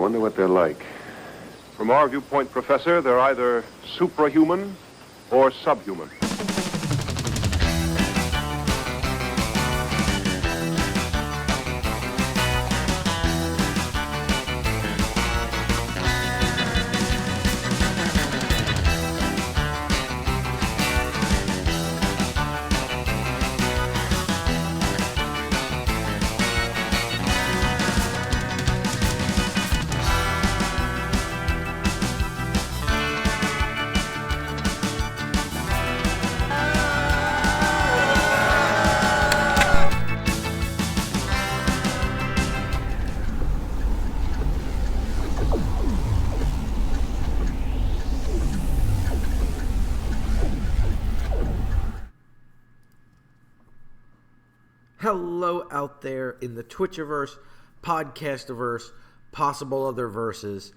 wonder what they're like. From our viewpoint, Professor, they're either suprahuman or subhuman. Hello out there in the Twitchiverse, Podcastiverse, possible other verses.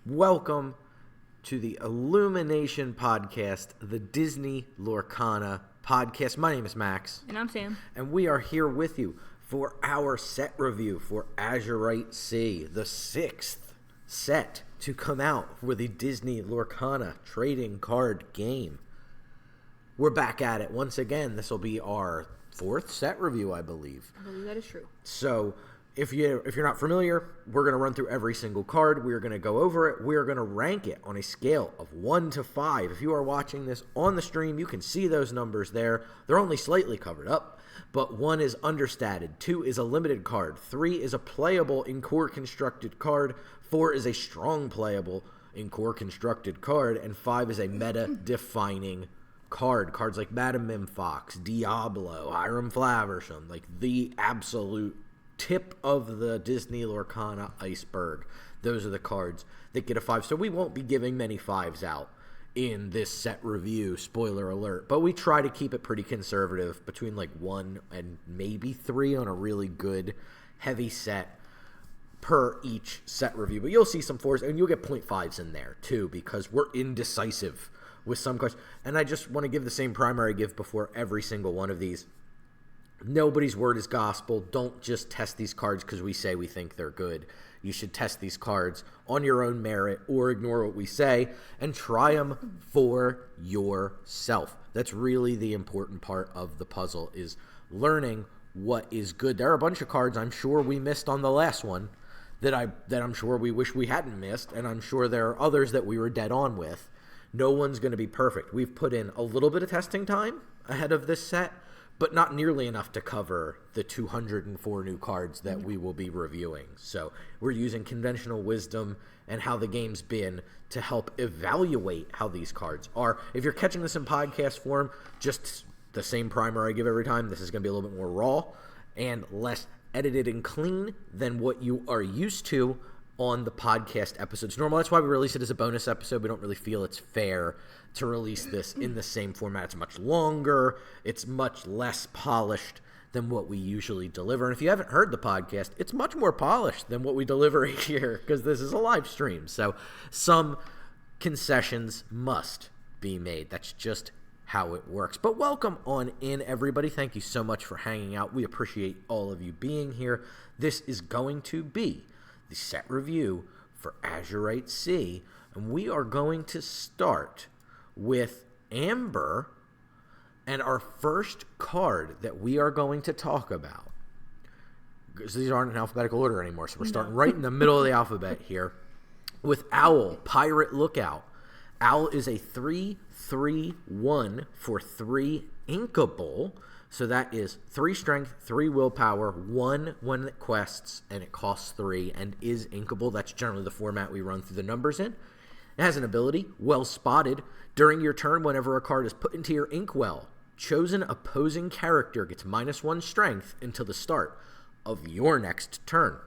Welcome to the Illumination Podcast, the Disney Lorcana podcast. My name is Max. And I'm Sam. And we are here with you for our set review for Azurite C, the 6th set to come out for the Disney Lorcana trading card game. We're back at it once again. This will be our 4th set review, I believe. I believe that is true. So if you're not familiar, we're going to run through every single card. We're going to go over it. We're going to rank it on a scale of 1 to 5. If you are watching this on the stream, you can see those numbers there. They're only slightly covered up, but 1 is understated, 2 is a limited card, 3 is a playable in core constructed card, 4 is a strong playable in core constructed card, and 5 is a meta-defining card. Cards like Madame Mim Fox, Diablo, Hiram Flaversham, like the absolute tip of the Disney Lorcana iceberg. Those are the cards that get a 5. So we won't be giving many 5s out in this set review, spoiler alert. But we try to keep it pretty conservative, between like 1 and maybe 3 on a really good, heavy set per each set review. But you'll see some 4s, and you'll get 0.5s in there too, because we're indecisive with some cards. And I just want to give the same primer I give before every single one of these. Nobody's word is gospel. Don't just test these cards because we say we think they're good. You should test these cards on your own merit or ignore what we say and try them for yourself. That's really the important part of the puzzle, is learning what is good. There are a bunch of cards I'm sure we missed on the last one that I'm sure we wish we hadn't missed, and I'm sure there are others that we were dead on with. No one's going to be perfect. We've put in a little bit of testing time ahead of this set, but not nearly enough to cover the 204 new cards that we will be reviewing. So we're using conventional wisdom and how the game's been to help evaluate how these cards are. If you're catching this in podcast form, just the same primer I give every time. This is going to be a little bit more raw and less edited and clean than what you are used to on the podcast episodes normal. That's why we release it as a bonus episode. We don't really feel it's fair to release this in the same format. It's much longer. It's much less polished than what we usually deliver. And if you haven't heard the podcast, it's much more polished than what we deliver here, because this is a live stream. So some concessions must be made. That's just how it works. But welcome on in, everybody. Thank you so much for hanging out. We appreciate all of you being here. This is going to be the set review for Azurite C, and we are going to start with Amber and our first card that we are going to talk about, because these aren't in alphabetical order anymore, so we're starting right in the middle of the alphabet here with Owl, Pirate Lookout. Owl is a 3/3/1 for 3 inkable. So that is 3 strength, 3 willpower, 1 when it quests, and it costs 3 and is inkable. That's generally the format we run through the numbers in. It has an ability, Well Spotted. During your turn, whenever a card is put into your inkwell, chosen opposing character gets -1 strength until the start of your next turn.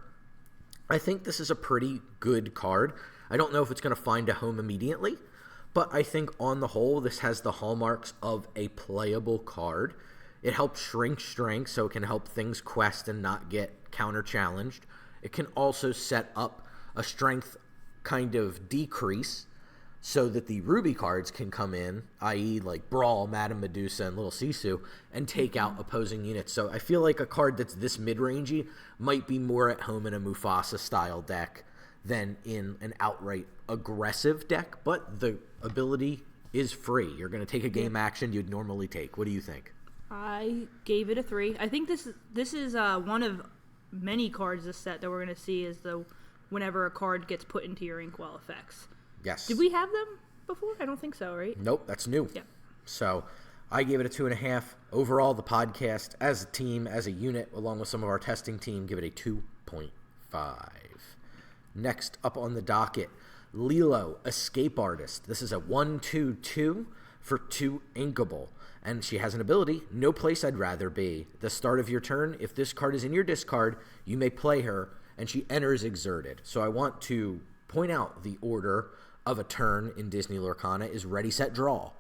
I think this is a pretty good card. I don't know if it's going to find a home immediately, but I think on the whole, this has the hallmarks of a playable card. It helps shrink strength, so it can help things quest and not get counter-challenged. It can also set up a strength kind of decrease so that the Ruby cards can come in, i.e. like Brawl, Madame Medusa, and Little Sisu, and take out opposing units. So I feel like a card that's this mid-rangey might be more at home in a Mufasa-style deck than in an outright aggressive deck, but the ability is free. You're going to take a game action you'd normally take. What do you think? I gave it a 3. I think this is one of many cards this set that we're going to see is whenever a card gets put into your Inkwell effects. Yes. Did we have them before? I don't think so, right? Nope, that's new. Yeah. So I gave it a 2.5. Overall, the podcast, as a team, as a unit, along with some of our testing team, give it a 2.5. Next up on the docket, Lilo, Escape Artist. This is a 1/2/2 for 2 inkable. And she has an ability, No Place I'd Rather Be. The start of your turn, if this card is in your discard, you may play her, and she enters Exerted. So I want to point out the order of a turn in Disney Lorcana is Ready, Set, Draw.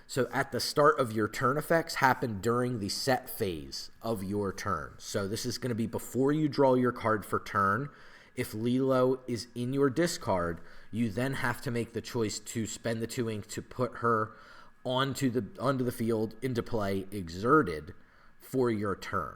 So at the start of your turn, effects happen during the set phase of your turn. So this is going to be before you draw your card for turn. If Lilo is in your discard, you then have to make the choice to spend the 2 ink to put her onto the field into play Exerted for your turn.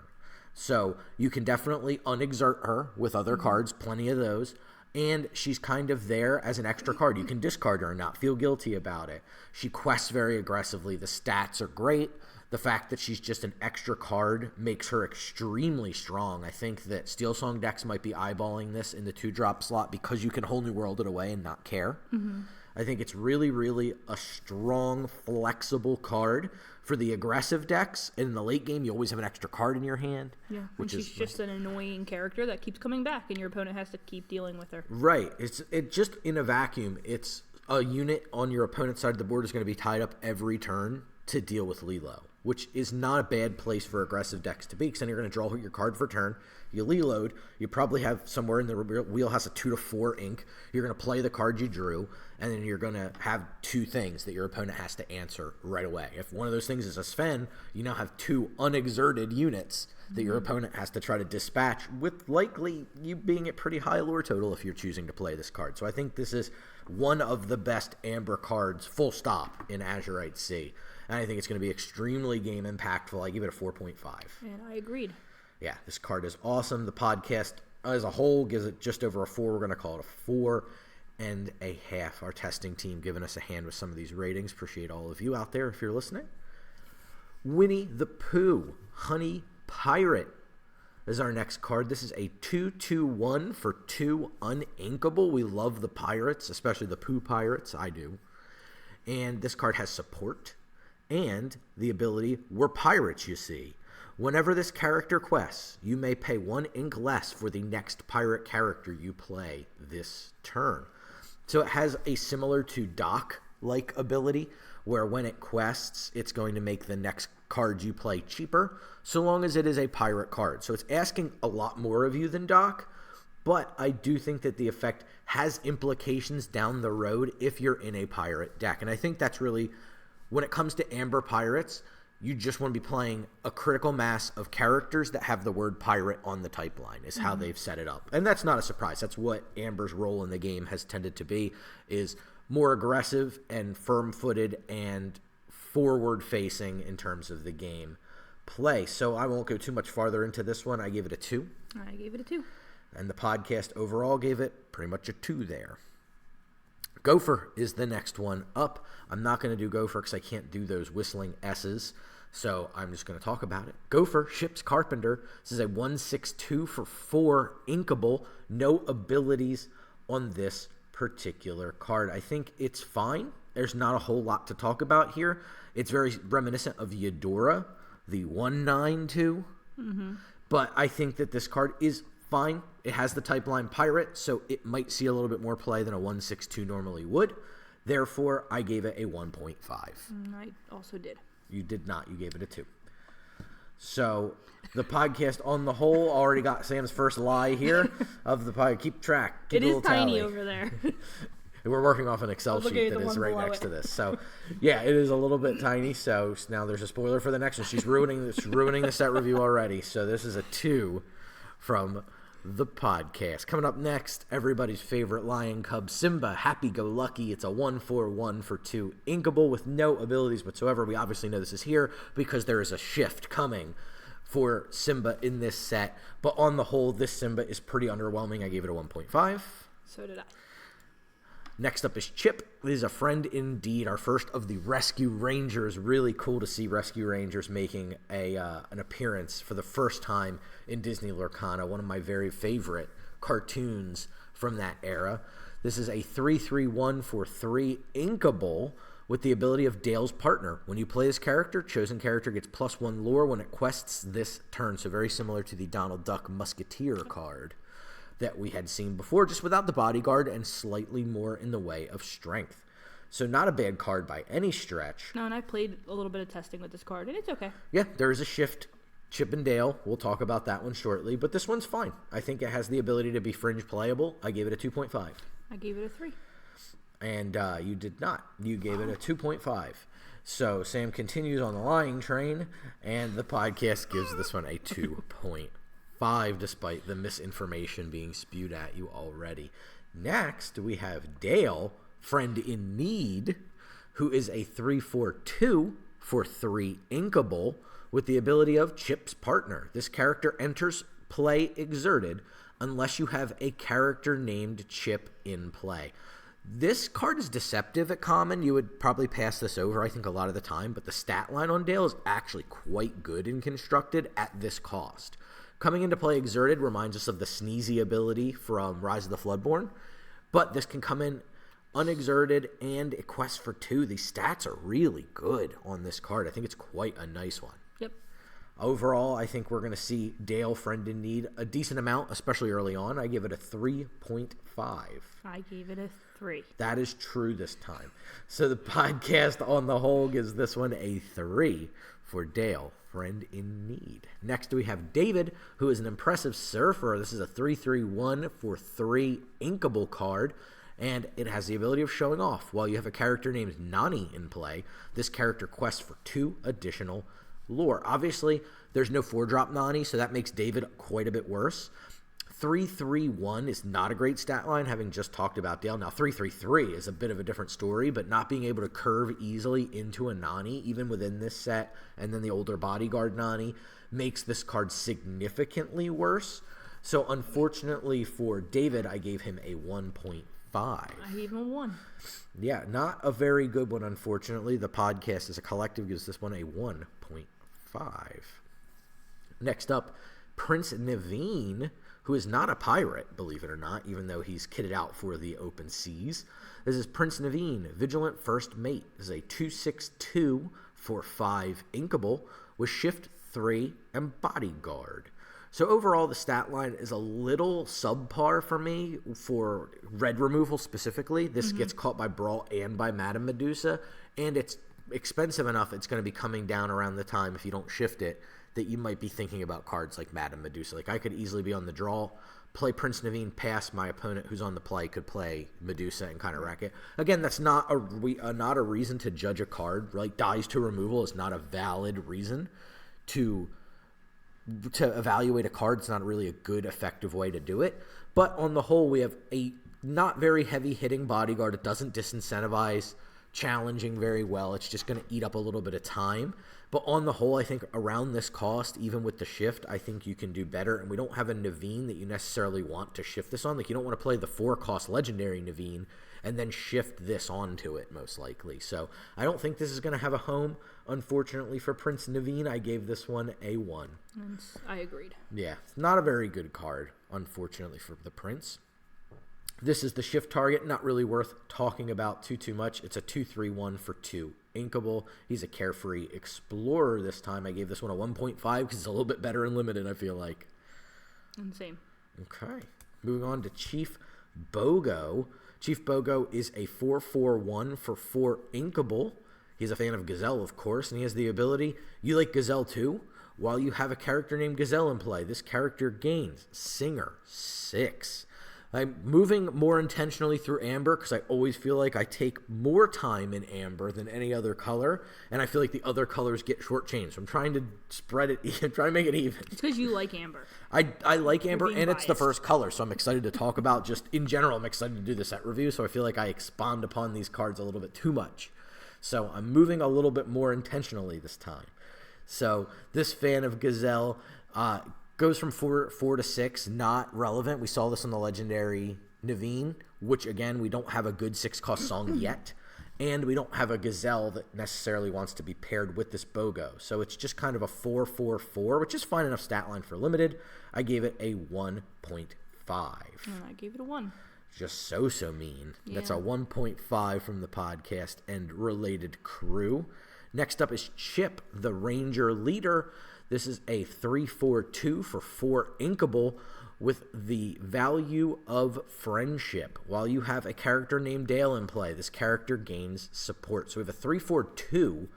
So you can definitely unexert her with other cards, plenty of those. And she's kind of there as an extra card. You can discard her and not feel guilty about it. She quests very aggressively. The stats are great. The fact that she's just an extra card makes her extremely strong. I think that Steel Song decks might be eyeballing this in the 2-drop slot because you can Whole New World it away and not care. Mm-hmm. I think it's really, really a strong, flexible card for the aggressive decks. In the late game, you always have an extra card in your hand. Yeah, which is just an annoying character that keeps coming back, and your opponent has to keep dealing with her. Right. It just in a vacuum, it's a unit on your opponent's side of the board is going to be tied up every turn to deal with Lilo, which is not a bad place for aggressive decks to be, because then you're going to draw your card for turn. You reload. You probably have somewhere in the wheelhouse a 2 to 4 ink. You're going to play the card you drew, and then you're going to have 2 things that your opponent has to answer right away. If one of those things is a Sven, you now have 2 unexerted units that your opponent has to try to dispatch, with likely you being at pretty high lore total if you're choosing to play this card. So I think this is one of the best Amber cards, full stop, in Azurite Sea. And I think it's going to be extremely game impactful. I give it a 4.5. And I agreed. Yeah, this card is awesome. The podcast as a whole gives it just over a 4. We're going to call it a 4.5. Our testing team giving us a hand with some of these ratings. Appreciate all of you out there if you're listening. Winnie the Pooh, Honey Pirate is our next card. This is a 2/2/1 for 2 uninkable. We love the pirates, especially the Pooh Pirates. I do. And this card has support and the ability, we're pirates, you see. Whenever this character quests, you may pay 1 ink less for the next pirate character you play this turn. So it has a similar to Doc-like ability, where when it quests, it's going to make the next card you play cheaper, so long as it is a pirate card. So it's asking a lot more of you than Doc, but I do think that the effect has implications down the road if you're in a pirate deck. And I think that's really, when it comes to Amber Pirates, you just want to be playing a critical mass of characters that have the word pirate on the type line is how they've set it up. And that's not a surprise. That's what Amber's role in the game has tended to be, is more aggressive and firm-footed and forward-facing in terms of the game play. So I won't go too much farther into this one. I gave it a 2. I gave it a 2. And the podcast overall gave it pretty much a 2 there. Gopher is the next one up. I'm not going to do Gopher because I can't do those whistling S's, so I'm just going to talk about it. Gopher, Ship's Carpenter. This is a 1/6/2 for 4 inkable. No abilities on this particular card. I think it's fine. There's not a whole lot to talk about here. It's very reminiscent of Eudora, the 1/9/2. But I think that this card is fine. It has the type line pirate, so it might see a little bit more play than a 1/6/2 normally would. Therefore, I gave it a 1.5. I also did. You did not. You gave it a 2. So the podcast on the whole already got Sam's first lie here of the podcast. Keep track. Keep it is tiny tally. over there. We're working off an Excel sheet that is right next to this. So, yeah, it is a little bit tiny. So now there's a spoiler for the next one. She's ruining the set review already. So this is a 2 from the podcast. Coming up next, everybody's favorite lion cub, Simba, happy-go-lucky. It's a 1/4/1 for 2 inkable with no abilities whatsoever. We obviously know this is here because there is a shift coming for Simba in this set. But on the whole, this Simba is pretty underwhelming. I gave it a 1.5. So did I. Next up is Chip. This is a friend indeed, our first of the Rescue Rangers. Really cool to see Rescue Rangers making an appearance for the first time in Disney Lorcana, one of my very favorite cartoons from that era. This is a 3/3/1 for 3 inkable with the ability of Dale's Partner. When you play this character, chosen character gets +1 lore when it quests this turn. So very similar to the Donald Duck Musketeer card that we had seen before, just without the bodyguard and slightly more in the way of strength. So not a bad card by any stretch. No, and I played a little bit of testing with this card, and it's okay. Yeah, there is a shift. Chip and Dale, we'll talk about that one shortly, but this one's fine. I think it has the ability to be fringe playable. I gave it a 2.5. I gave it a 3. And you did not. You gave it a 2.5. So Sam continues on the lying train, and the podcast gives this one a 2.5, despite the misinformation being spewed at you already. Next, we have Dale, friend in need, who is a 3/4/2 for 3 inkable with the ability of Chip's Partner. This character enters play exerted unless you have a character named Chip in play. This card is deceptive at common. You would probably pass this over, I think, a lot of the time, but the stat line on Dale is actually quite good and constructed at this cost. Coming into play exerted reminds us of the sneezy ability from Rise of the Floodborn, but this can come in unexerted and it quests for 2. The stats are really good on this card. I think it's quite a nice one. Yep. Overall, I think we're going to see Dale, friend in need, a decent amount, especially early on. I give it a 3.5. I gave it a 3. That is true this time. So the podcast on the whole gives this one a 3 for Dale, friend in need. Next, we have David, who is an impressive surfer. This is a 3/3/1 for 3 inkable card, and it has the ability of showing off. While you have a character named Nani in play, this character quests for 2 additional lore. Obviously, there's no 4-drop Nani, so that makes David quite a bit worse. 3/3/1 is not a great stat line, having just talked about Dale. Now, 3/3/3 is a bit of a different story, but not being able to curve easily into a Nani, even within this set, and then the older bodyguard Nani, makes this card significantly worse. So, unfortunately for David, I gave him a 1.5. I gave him a 1. Yeah, not a very good one, unfortunately. The podcast as a collective gives this one a 1.5. Next up, Prince Naveen, who is not a pirate, believe it or not, even though he's kitted out for the open seas. This is Prince Naveen, Vigilant First Mate. This is a 2/6/2 for 5 inkable with Shift 3 and Bodyguard. So overall, the stat line is a little subpar for me for red removal specifically. This gets caught by Brawl and by Madame Medusa, and it's expensive enough it's going to be coming down around the time, if you don't shift it, that you might be thinking about cards like Madame Medusa. Like, I could easily be on the draw, play Prince Naveen, pass my opponent who's on the play, could play Medusa and kind of wreck it. Again, that's not a reason to judge a card. Like, dies to removal is not a valid reason to evaluate a card. It's not really a good, effective way to do it. But on the whole, we have a not very heavy-hitting bodyguard. It doesn't disincentivize challenging very well. It's just going to eat up a little bit of time. But on the whole, I think around this cost, even with the shift, I think you can do better. And we don't have a Naveen that you necessarily want to shift this on. Like, you don't want to play the 4-cost legendary Naveen and then shift this onto it, most likely. So I don't think this is going to have a home, unfortunately, for Prince Naveen. I gave this one a 1. I agreed. Yeah, it's not a very good card, unfortunately, for the Prince. This is the shift target, not really worth talking about too much. It's a 2/3/1 for 2 inkable. He's a carefree explorer this time. I gave this one a 1.5 because it's a little bit better and limited, I feel like. And same. Okay. Moving on to Chief Bogo. Chief Bogo is a 4/4/1 for 4 inkable. He's a fan of Gazelle, of course, and he has the ability, you like Gazelle too? While you have a character named Gazelle in play, this character gains Singer 6. I'm moving more intentionally through Amber because I always feel like I take more time in Amber than any other color, and I feel like the other colors get shortchanged. So I'm trying to spread it, I'm trying to make it even. It's because you like Amber. I like Amber, and biased. It's the first color, so I'm excited to talk about, just in general, I'm excited to do the set review, so I feel like I expand upon these cards a little bit too much. So I'm moving a little bit more intentionally this time. So this fan of Gazelle goes from 4 to 6, not relevant. We saw this in the legendary Naveen, which again, we don't have a good 6-cost song yet, and we don't have a Gazelle that necessarily wants to be paired with this BOGO. So it's just kind of a 4-4-4, which is fine enough stat line for limited. I gave it a 1.5. And I gave it a 1. Just so mean. Yeah. That's a 1.5 from the podcast and related crew. Next up is Chip, the Ranger Leader. This is a 3-4-2 for 4 inkable with the value of friendship. While you have a character named Dale in play, this character gains support. So we have a 3-4-2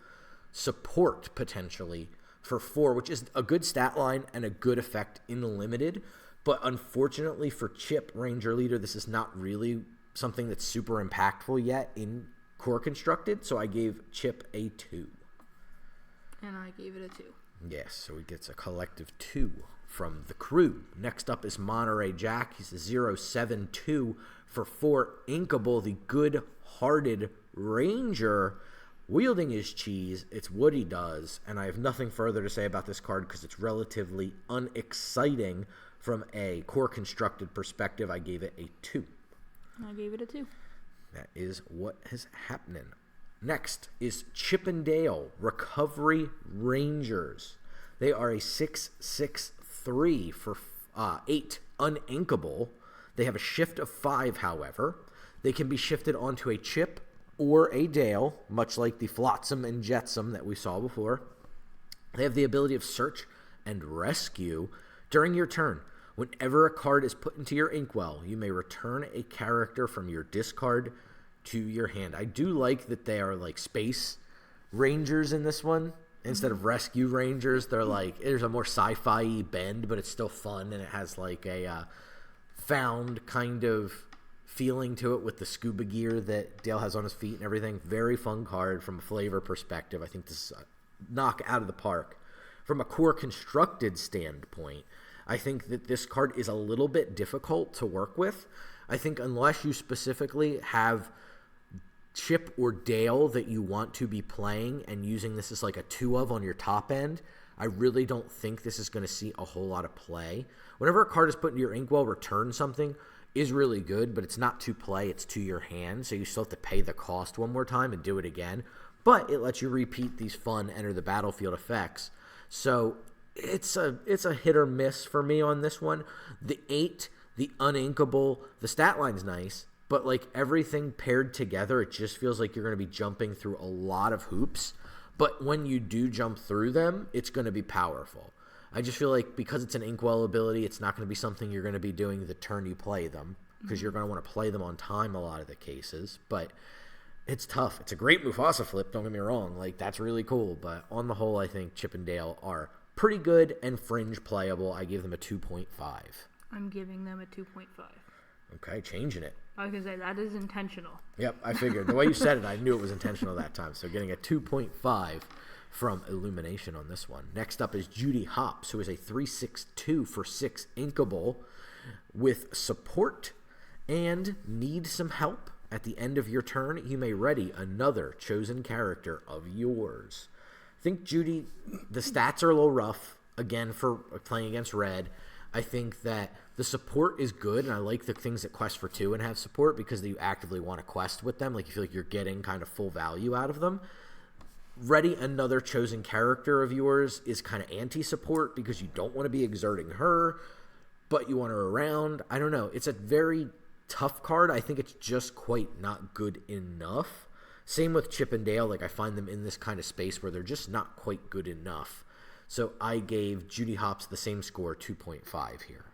support potentially for 4, which is a good stat line and a good effect in the limited. But unfortunately for Chip, Ranger Leader, this is not really something that's super impactful yet in core constructed. So I gave Chip a 2. And I gave it a 2. Yes, so he gets a collective 2 from the crew. Next up is Monterey Jack. He's a 0-7-2 for 4 inkable, the good-hearted Ranger. Wielding his cheese, it's what he does, and I have nothing further to say about this card because it's relatively unexciting from a core constructed perspective. I gave it a 2. I gave it a 2. That is what is happening. Next is Chippendale Recovery Rangers. They are a 6-6-3 for 8 uninkable. They have a shift of 5, however. They can be shifted onto a Chip or a Dale, much like the Flotsam and Jetsam that we saw before. They have the ability of search and rescue. During your turn, whenever a card is put into your inkwell, you may return a character from your discard to your hand. I do like that they are like space rangers in this one instead of rescue rangers. They're like, there's a more sci-fi bend, but it's still fun, and it has like a found kind of feeling to it with the scuba gear that Dale has on his feet and everything. Very fun card from a flavor perspective. I think this is a knock out of the park. From a core constructed standpoint, I think that this card is a little bit difficult to work with. I think unless you specifically have Chip or Dale that you want to be playing and using this as like a 2 of on your top end, I really don't think this is going to see a whole lot of play. Whenever a card is put into your inkwell, return something is really good, but it's not to play, it's to your hand, so you still have to pay the cost one more time and do it again. But it lets you repeat these fun enter the battlefield effects. So it's a hit or miss for me on this one. The 8, the uninkable, the stat line's nice, but like everything paired together, it just feels like you're going to be jumping through a lot of hoops. But when you do jump through them, it's going to be powerful. I just feel like because it's an inkwell ability, it's not going to be something you're going to be doing the turn you play them, because you're going to want to play them on time a lot of the cases. But it's tough. It's a great Mufasa flip, don't get me wrong. Like, that's really cool. But on the whole, I think Chip and Dale are pretty good and fringe playable. I give them a 2.5. I'm giving them a 2.5. Okay, changing it. I was going to say, that is intentional. Yep, I figured. The way you said it, I knew it was intentional that time. So getting a 2.5 from Illumination on this one. Next up is Judy Hopps, who is a 3-6-2 for 6 inkable with support and need some help. At the end of your turn, you may ready another chosen character of yours. I think Judy, the stats are a little rough, again, for playing against red. I think that the support is good, and I like the things that quest for 2 and have support because you actively want to quest with them. Like, you feel like you're getting kind of full value out of them. Ready another chosen character of yours is kind of anti-support because you don't want to be exerting her, but you want her around. I don't know. It's a very tough card. I think it's just quite not good enough. Same with Chip and Dale. Like, I find them in this kind of space where they're just not quite good enough. So I gave Judy Hopps the same score, 2.5 here.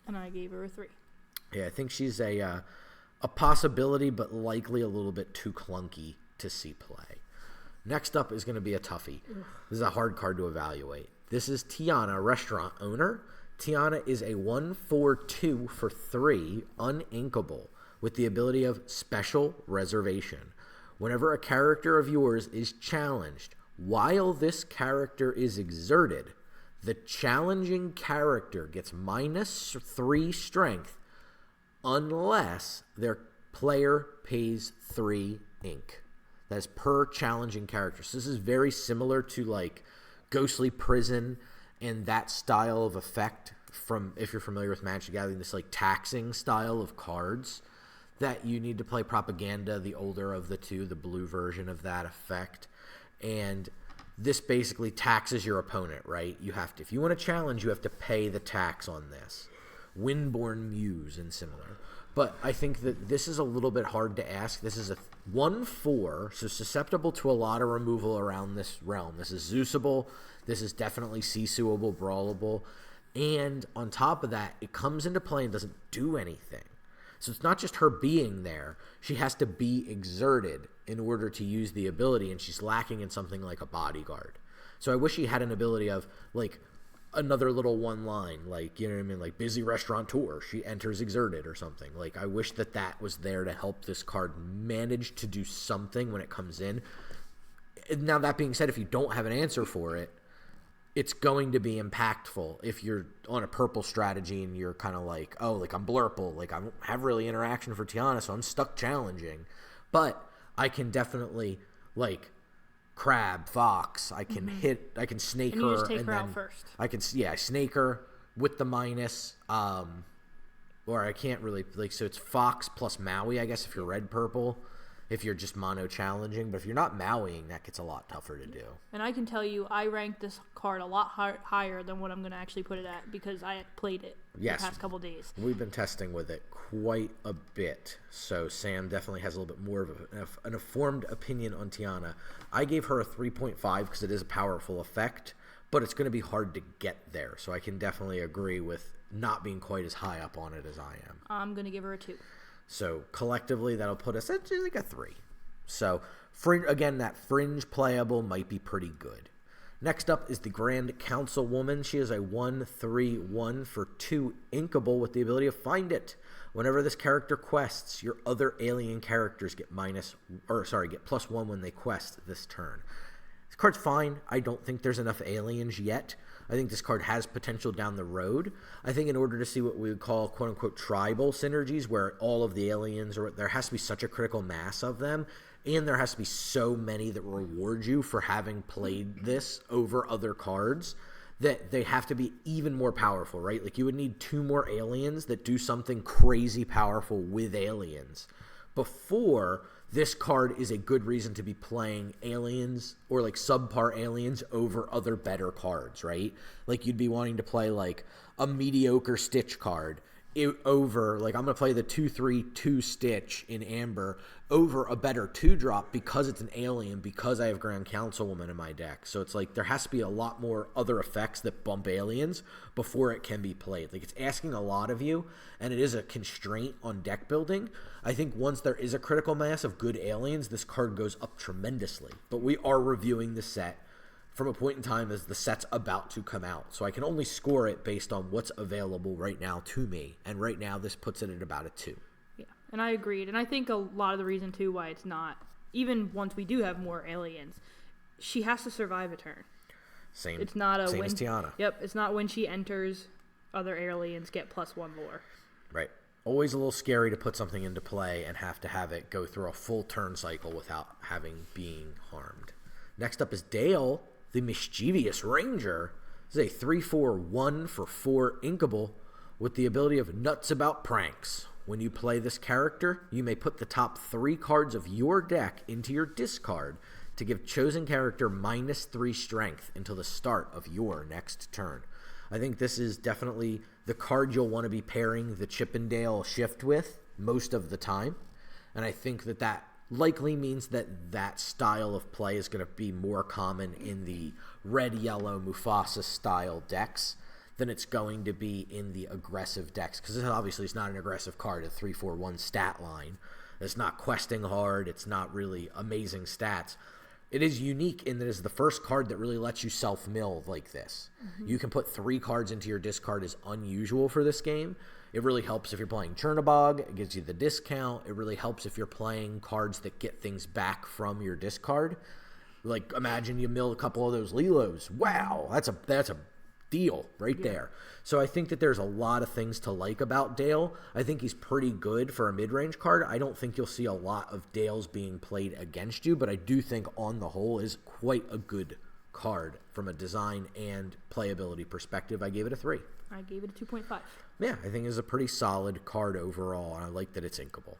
And I gave her a 3. Yeah, I think she's a possibility, but likely a little bit too clunky to see play. Next up is going to be a toughie. This is a hard card to evaluate. This is Tiana, restaurant owner. Tiana is a 1-4-2 for 3, uninkable, with the ability of special reservation. Whenever a character of yours is challenged, while this character is exerted, the challenging character gets -3 strength unless their player pays 3 ink. That is per challenging character. So this is very similar to like Ghostly Prison and that style of effect from, if you're familiar with Magic the Gathering, this like taxing style of cards that you need to play Propaganda, the older of the two, the blue version of that effect. And this basically taxes your opponent, right? You have to, if you want to challenge, you have to pay the tax on this. Windborn Muse and similar. But I think that this is a little bit hard to ask. This is a 1/4, so susceptible to a lot of removal around this realm. This is Zeusable. This is definitely Seesuable, Brawlable. And on top of that, it comes into play and doesn't do anything. So it's not just her being there. She has to be exerted in order to use the ability, and she's lacking in something like a bodyguard. So I wish she had an ability of, like, another little one line, like, you know what I mean, like Busy Restaurateur, she enters exerted or something. Like, I wish that that was there to help this card manage to do something when it comes in. Now, that being said, if you don't have an answer for it, it's going to be impactful if you're on a purple strategy and you're kind of like, oh, like I'm blurple, like I don't have really interaction for Tiana, so I'm stuck challenging. But I can definitely, like, crab, fox, I can hit, I can snake and her. You just take and her then out first. I can, yeah, snake her with the minus, or I can't really, like, so it's fox plus Maui, I guess, if you're red-purple. If you're just mono challenging, but if you're not Mauiing, that gets a lot tougher to do. And I can tell you, I ranked this card a lot higher than what I'm going to actually put it at because I played it the past couple days. We've been testing with it quite a bit, so Sam definitely has a little bit more of an informed opinion on Tiana. I gave her a 3.5 because it is a powerful effect, but it's going to be hard to get there, so I can definitely agree with not being quite as high up on it as I am. I'm going to give her a 2. So collectively, that'll put us at like a 3. So again, that fringe playable might be pretty good. Next up is the Grand Councilwoman. She is a 1/3/1 for 2 inkable with the ability of Find It. Whenever this character quests, your other alien characters get +1 when they quest this turn. This card's fine. I don't think there's enough aliens yet. I think this card has potential down the road. I think in order to see what we would call quote-unquote tribal synergies, where all of the aliens, or there has to be such a critical mass of them, and there has to be so many that reward you for having played this over other cards, that they have to be even more powerful, right? Like, you would need 2 more aliens that do something crazy powerful with aliens before this card is a good reason to be playing aliens or like subpar aliens over other better cards, right? Like, you'd be wanting to play like a mediocre Stitch card over, like, I'm going to play the 2/3/2 Stitch in Amber over a better 2-drop because it's an alien, because I have Grand Councilwoman in my deck. So it's like there has to be a lot more other effects that bump aliens before it can be played. Like, it's asking a lot of you, and it is a constraint on deck building. I think once there is a critical mass of good aliens, this card goes up tremendously. But we are reviewing the set from a point in time as the set's about to come out. So I can only score it based on what's available right now to me. And right now, this puts it at about a 2. Yeah, and I agreed. And I think a lot of the reason, too, why it's not, even once we do have more aliens, she has to survive a turn. Same as Tiana. Yep, it's not when she enters, other aliens get +1 more. Right. Always a little scary to put something into play and have to have it go through a full turn cycle without being harmed. Next up is Dale, the Mischievous Ranger. This is a 3/4/1 for 4 inkable with the ability of Nuts About Pranks. When you play this character, you may put the top 3 cards of your deck into your discard to give chosen character -3 strength until the start of your next turn. I think this is definitely the card you'll want to be pairing the Chippendale Shift with most of the time. And I think that likely means that style of play is going to be more common in the red-yellow Mufasa style decks than it's going to be in the aggressive decks, because this obviously is not an aggressive card, a 3/4/1 stat line. It's not questing hard. It's not really amazing stats. It is unique in that it's the first card that really lets you self-mill like this. You can put 3 cards into your discard is unusual for this game. It really helps if you're playing Chernobog. It gives you the discount. It really helps if you're playing cards that get things back from your discard. Like, imagine you mill a couple of those Lilos. Wow, that's a deal right there. So I think that there's a lot of things to like about Dale. I think he's pretty good for a mid-range card. I don't think you'll see a lot of Dales being played against you, but I do think on the whole is quite a good card from a design and playability perspective. I gave it a 3. I gave it a 2.5. Yeah, I think it's a pretty solid card overall, and I like that it's inkable.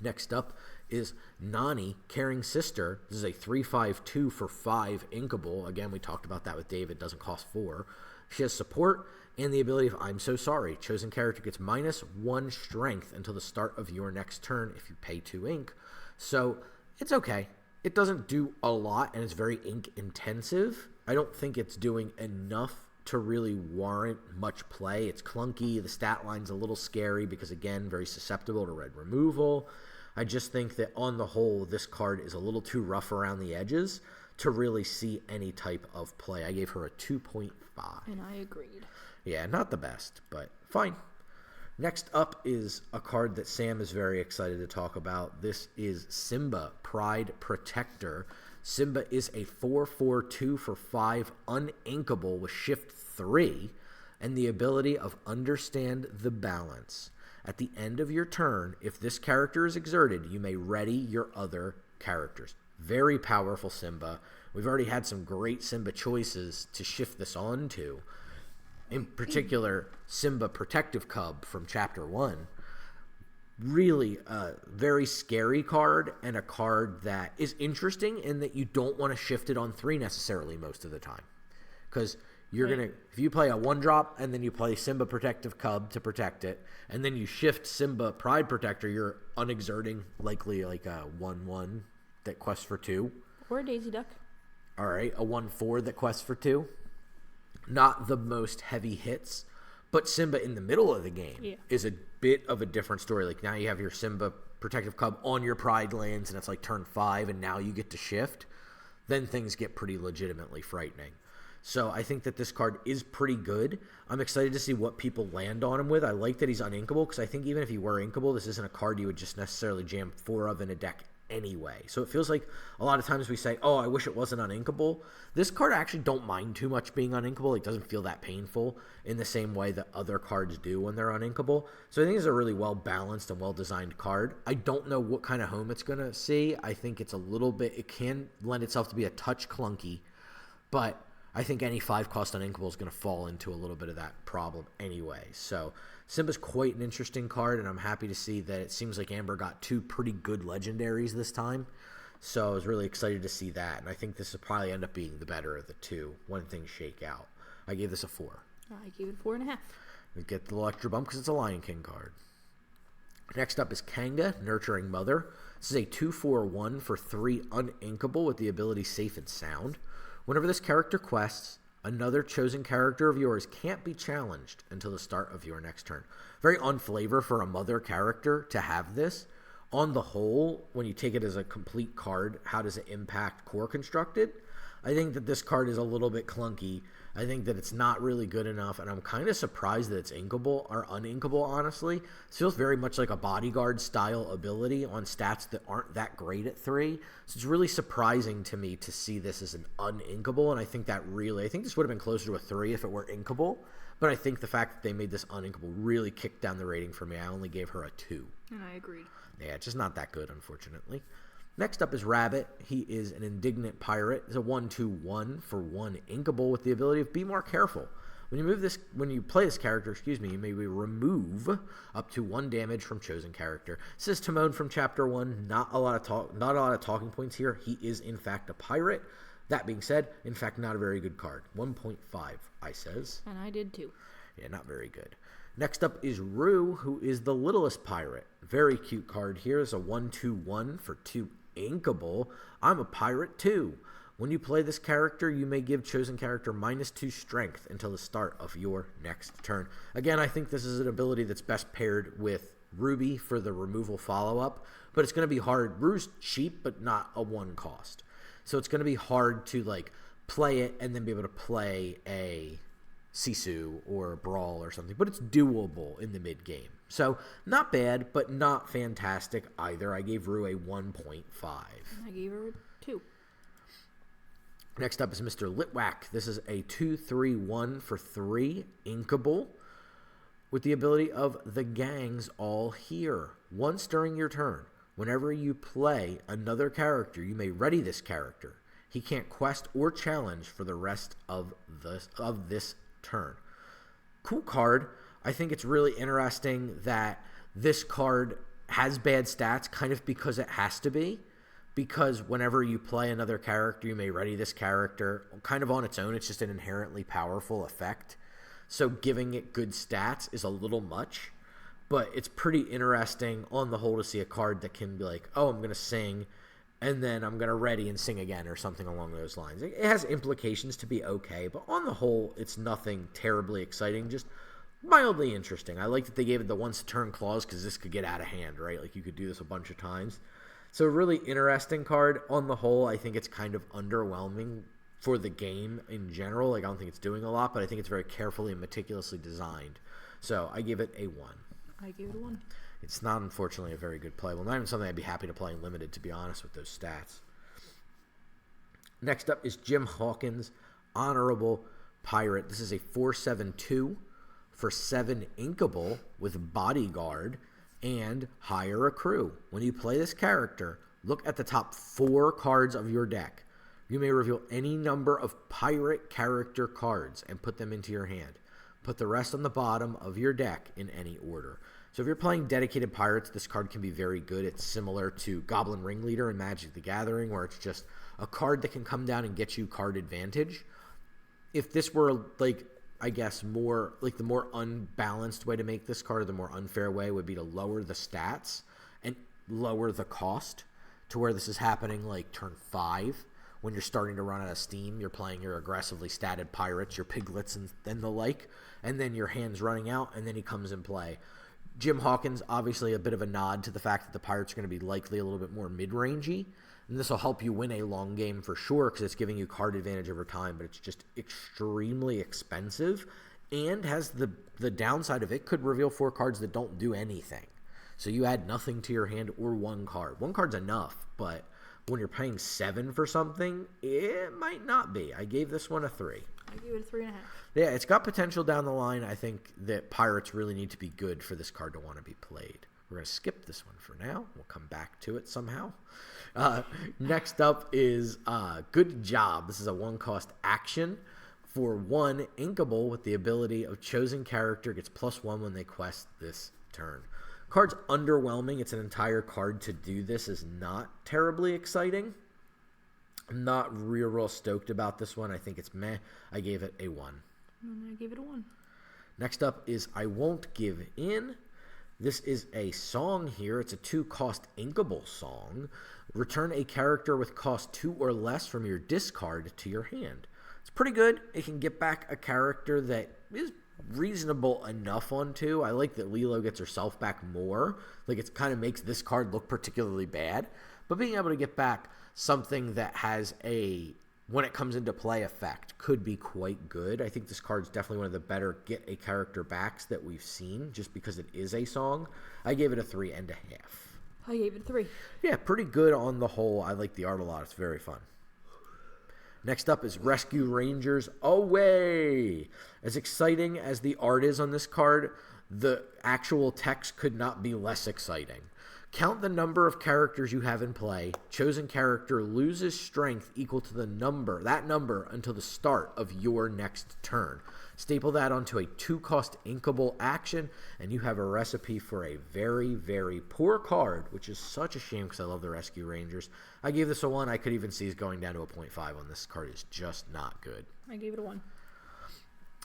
Next up is Nani, Caring Sister. This is a 3/5/2 for 5 inkable. Again, we talked about that with David. Doesn't cost 4. She has support and the ability of I'm So Sorry. Chosen character gets -1 strength until the start of your next turn if you pay 2 ink. So it's okay. It doesn't do a lot, and it's very ink intensive. I don't think it's doing enough to really warrant much play. It's clunky. The stat line's a little scary because, again, very susceptible to red removal. I just think that on the whole, this card is a little too rough around the edges to really see any type of play. I gave her a 2.5. And I agreed. Yeah, not the best, but fine. Next up is a card that Sam is very excited to talk about. This is Simba, Pride Protector. Simba is a 4/4/2 for 5 uninkable with shift 3 and the ability of Understand the Balance. At the end of your turn, if this character is exerted, you may ready your other characters. Very powerful Simba. We've already had some great Simba choices to shift this on to. In particular, Simba Protective Cub from Chapter 1. Really a very scary card, and a card that is interesting in that you don't want to shift it on 3 necessarily most of the time. Because you're going to, if you play a 1-drop and then you play Simba Protective Cub to protect it, and then you shift Simba Pride Protector, you're unexerting likely like a 1/1 that quests for 2. Or a Daisy Duck. All right, a 1/4 that quests for 2. Not the most heavy hits. But Simba in the middle of the game is a bit of a different story. Like now you have your Simba Protective Cub on your Pride lands, and it's like turn 5, and now you get to shift. Then things get pretty legitimately frightening. So I think that this card is pretty good. I'm excited to see what people land on him with. I like that he's uninkable, because I think even if he were inkable, this isn't a card you would just necessarily jam 4 of in a deck anyway. So it feels like a lot of times we say, oh, I wish it wasn't uninkable. This card I actually don't mind too much being uninkable. It doesn't feel that painful in the same way that other cards do when they're uninkable. So I think it's a really well-balanced and well-designed card. I don't know what kind of home it's going to see. I think it's a little bit, it can lend itself to be a touch clunky, but I think any 5-cost uninkable is going to fall into a little bit of that problem anyway. So Simba's quite an interesting card, and I'm happy to see that it seems like Amber got 2 pretty good legendaries this time. So I was really excited to see that, and I think this will probably end up being the better of the 2 when things shake out. I gave this a 4. I gave it 4.5. We get the little extra bump because it's a Lion King card. Next up is Kanga, Nurturing Mother. This is a 2/4/1 for 3 uninkable with the ability Safe and Sound. Whenever this character quests, another chosen character of yours can't be challenged until the start of your next turn. Very on flavor for a mother character to have this. On the whole, when you take it as a complete card, how does it impact core constructed? I think that this card is a little bit clunky. I think that it's not really good enough, and I'm kind of surprised that it's inkable or uninkable, honestly. It feels very much like a bodyguard style ability on stats that aren't that great at 3. So it's really surprising to me to see this as an uninkable, and I think this would have been closer to a 3 if it were inkable, but I think the fact that they made this uninkable really kicked down the rating for me. I only gave her a 2. And I agreed. Yeah, it's just not that good, unfortunately. Next up is Rabbit. He is an Indignant Pirate. It's a 1/2/1 for 1 inkable with the ability of Be More Careful. When you play this character, you may remove up to 1 damage from chosen character. This is Timon from Chapter 1. Not a lot of talking points here. He is in fact a pirate. That being said, in fact, not a very good card. 1.5, I says. And I did too. Yeah, not very good. Next up is Rue, who is the Littlest Pirate. Very cute card here. It's a 1/2/1 for 2 inkable. I'm a pirate too. When you play this character, you may give chosen character -2 strength until the start of your next turn. Again, I think this is an ability that's best paired with Ruby for the removal follow-up, but it's going to be hard. Rue's cheap, but not a 1 cost. So it's going to be hard to play it and then be able to play a Sisu or a Brawl or something, but it's doable in the mid-game. So not bad, but not fantastic either. I gave Rue a 1.5. I gave her 2. Next up is Mr. Litwack. This is a 2/3/1 for 3 inkable with the ability of The Gang's All Here. Once during your turn, whenever you play another character, you may ready this character. He can't quest or challenge for the rest of this turn. Cool card. I think it's really interesting that this card has bad stats kind of because it has to be. Because whenever you play another character, you may ready this character kind of on its own. It's just an inherently powerful effect. So giving it good stats is a little much. But it's pretty interesting on the whole to see a card that can be like, oh, I'm going to sing, and then I'm going to ready and sing again or something along those lines. It has implications to be okay, but on the whole, it's nothing terribly exciting, just mildly interesting. I like that they gave it the once a turn clause because this could get out of hand, right? Like you could do this a bunch of times. So a really interesting card. On the whole, I think it's kind of underwhelming for the game in general. Like I don't think it's doing a lot, but I think it's very carefully and meticulously designed. So I give it a 1. I give it a 1. It's not, unfortunately, a very good play. Well, not even something I'd be happy to play in Limited, to be honest, with those stats. Next up is Jim Hawkins, Honorable Pirate. This is a 4/7/2 for 7 inkable with Bodyguard and Hire a Crew. When you play this character, look at the top 4 cards of your deck. You may reveal any number of pirate character cards and put them into your hand. Put the rest on the bottom of your deck in any order. So if you're playing dedicated pirates, this card can be very good. It's similar to Goblin Ringleader in Magic the Gathering, where it's just a card that can come down and get you card advantage. If this were, like, I guess, more like the more unbalanced way to make this card, or the more unfair way would be to lower the stats and lower the cost to where this is happening like turn 5 when you're starting to run out of steam. You're playing your aggressively statted pirates, your piglets and the like, and then your hand's running out, and then he comes in play. Jim Hawkins, obviously a bit of a nod to the fact that the pirates are going to be likely a little bit more mid-rangey, and this will help you win a long game for sure because it's giving you card advantage over time, but it's just extremely expensive and has the downside of it could reveal 4 cards that don't do anything. So you add nothing to your hand or 1 card. 1 card's enough, but when you're paying 7 for something, it might not be. I gave this one a 3. I gave it a 3.5. Yeah, it's got potential down the line. I think that pirates really need to be good for this card to want to be played. We're going to skip this one for now. We'll come back to it somehow. Next up is Good Job. This is a 1-cost action for 1 inkable with the ability of chosen character gets +1 when they quest this turn. Card's underwhelming. It's an entire card to do this is not terribly exciting. I'm not real stoked about this one. I think it's meh. I gave it a 1. And I gave it a 1. Next up is I Won't Give In. This is a song here. It's a 2-cost inkable song. Return a character with cost 2 or less from your discard to your hand. It's pretty good. It can get back a character that is reasonable enough on 2. I like that Lilo gets herself back more. Like, it kind of makes this card look particularly bad. But being able to get back something that has a, when it comes into play, effect could be quite good. I think this card's definitely one of the better get a character backs that we've seen just because it is a song. I gave it a 3.5. I gave it a 3. Yeah, pretty good on the whole. I like the art a lot. It's very fun. Next up is Rescue Rangers Away. As exciting as the art is on this card, the actual text could not be less exciting. Count the number of characters you have in play. Chosen character loses strength equal to that number until the start of your next turn. Staple that onto a 2-cost inkable action, and you have a recipe for a very, very poor card, which is such a shame because I love the Rescue Rangers. I gave this a 1. I could even see it going down to a 0.5 on this card. It's just not good. I gave it a 1.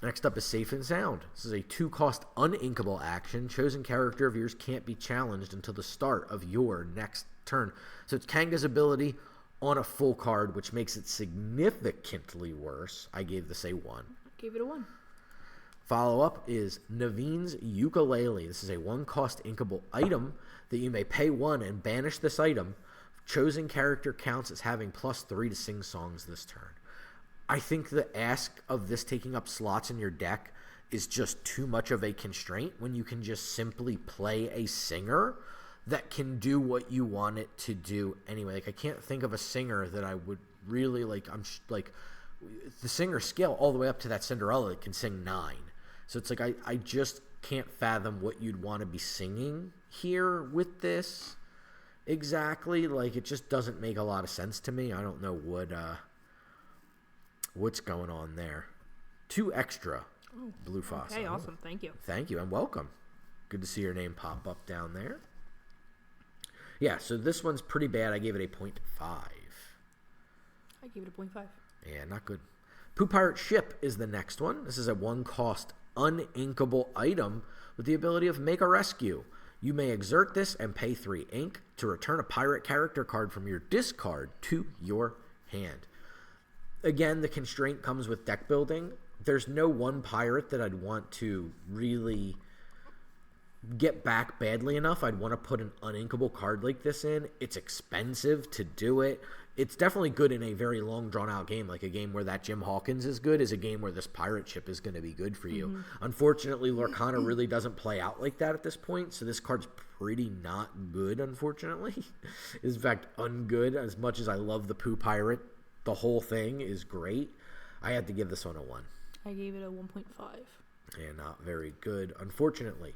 Next up is Safe and Sound. This is a 2-cost uninkable action. Chosen character of yours can't be challenged until the start of your next turn. So it's Kanga's ability on a full card, which makes it significantly worse. I gave this a 1. I gave it a 1. Follow-up is Naveen's Ukulele. This is a 1-cost inkable item that you may pay 1 and banish this item. Chosen character counts as having +3 to sing songs this turn. I think the ask of this taking up slots in your deck is just too much of a constraint when you can just simply play a singer that can do what you want it to do anyway. Like, I can't think of a singer that I would really like. The singer scale all the way up to that Cinderella that can sing 9. So it's like I just can't fathom what you'd want to be singing here with this exactly. Like, it just doesn't make a lot of sense to me. I don't know What's going on there? 2 extra blue fossil. Okay, awesome. Thank you. Thank you, and welcome. Good to see your name pop up down there. Yeah, so this one's pretty bad. I gave it a 0.5. I gave it a 0.5. Yeah, not good. Pooh Pirate Ship is the next one. This is a 1-cost uninkable item with the ability of Make a Rescue. You may exert this and pay 3 ink to return a pirate character card from your discard to your hand. Again, the constraint comes with deck building. There's no one pirate that I'd want to really get back badly enough. I'd want to put an uninkable card like this in. It's expensive to do it. It's definitely good in a very long, drawn-out game, like a game where that Jim Hawkins is good, is a game where this pirate ship is going to be good for you. Unfortunately, Lorcana really doesn't play out like that at this point, so this card's pretty not good, unfortunately. In fact, ungood. As much as I love the Pooh Pirate, the whole thing is great. I had to give this one a 1. I gave it a 1.5. And not very good, unfortunately.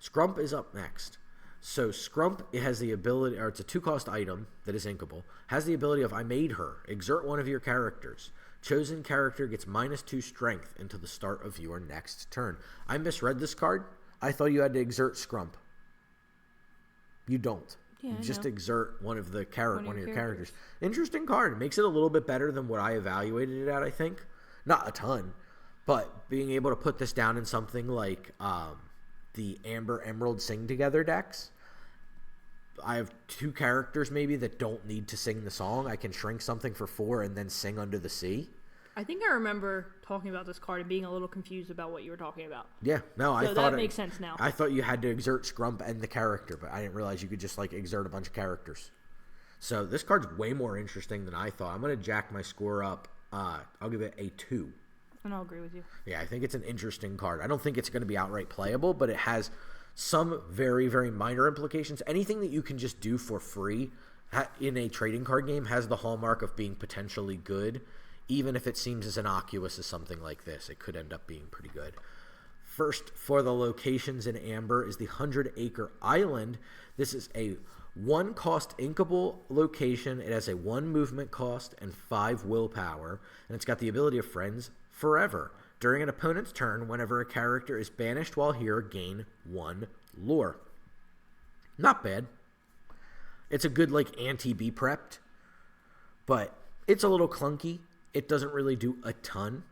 Scrump is up next. So Scrump, it has the ability, or it's a 2-cost item that is inkable, has the ability of I made her. Exert one of your characters. Chosen character gets -2 strength until the start of your next turn. I misread this card. I thought you had to exert Scrump. You don't. Yeah, You just know. exert one of your characters. characters. Interesting card. It makes it a little bit better than what I evaluated it at, I think. Not a ton, but being able to put this down in something like the Amber Emerald Sing Together decks. I have 2 characters maybe that don't need to sing the song. I can shrink something for 4 and then sing Under the Sea. I think I remember talking about this card and being a little confused about what you were talking about. Yeah, no, I So thought that makes sense now. I thought you had to exert Scrump and the character, but I didn't realize you could just like exert a bunch of characters. So this card's way more interesting than I thought. I'm gonna jack my score up. I'll give it a 2. And I'll agree with you. Yeah, I think it's an interesting card. I don't think it's going to be outright playable, but it has some very, very minor implications. Anything that you can just do for free in a trading card game has the hallmark of being potentially good. Even if it seems as innocuous as something like this, it could end up being pretty good. First, for the locations in Amber is the 100 Acre Island. This is a 1-cost inkable location. It has a 1 movement cost and 5 willpower, and it's got the ability of Friends Forever. During an opponent's turn, whenever a character is banished while here, gain 1 lore. Not bad. It's a good, like, anti-be prepped, but it's a little clunky. It doesn't really do a ton,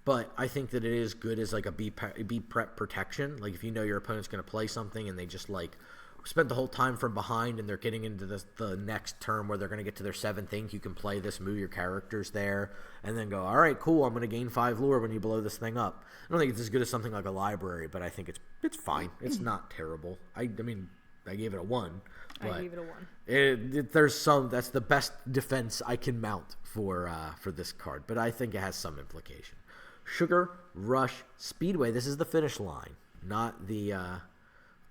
but I think that it is good as, like, a be prep protection. Like, if you know your opponent's going to play something and they just, like, spent the whole time from behind and they're getting into the next turn where they're going to get to their 7th ink, you can play this, move your characters there, and then go, all right, cool, I'm going to gain 5 lore when you blow this thing up. I don't think it's as good as something like a library, but I think it's fine. It's not terrible. I mean, I gave it a 1. But I gave it a 1. There's some, that's the best defense I can mount for this card, but I think it has some implication. Sugar Rush Speedway. This is the finish line, not the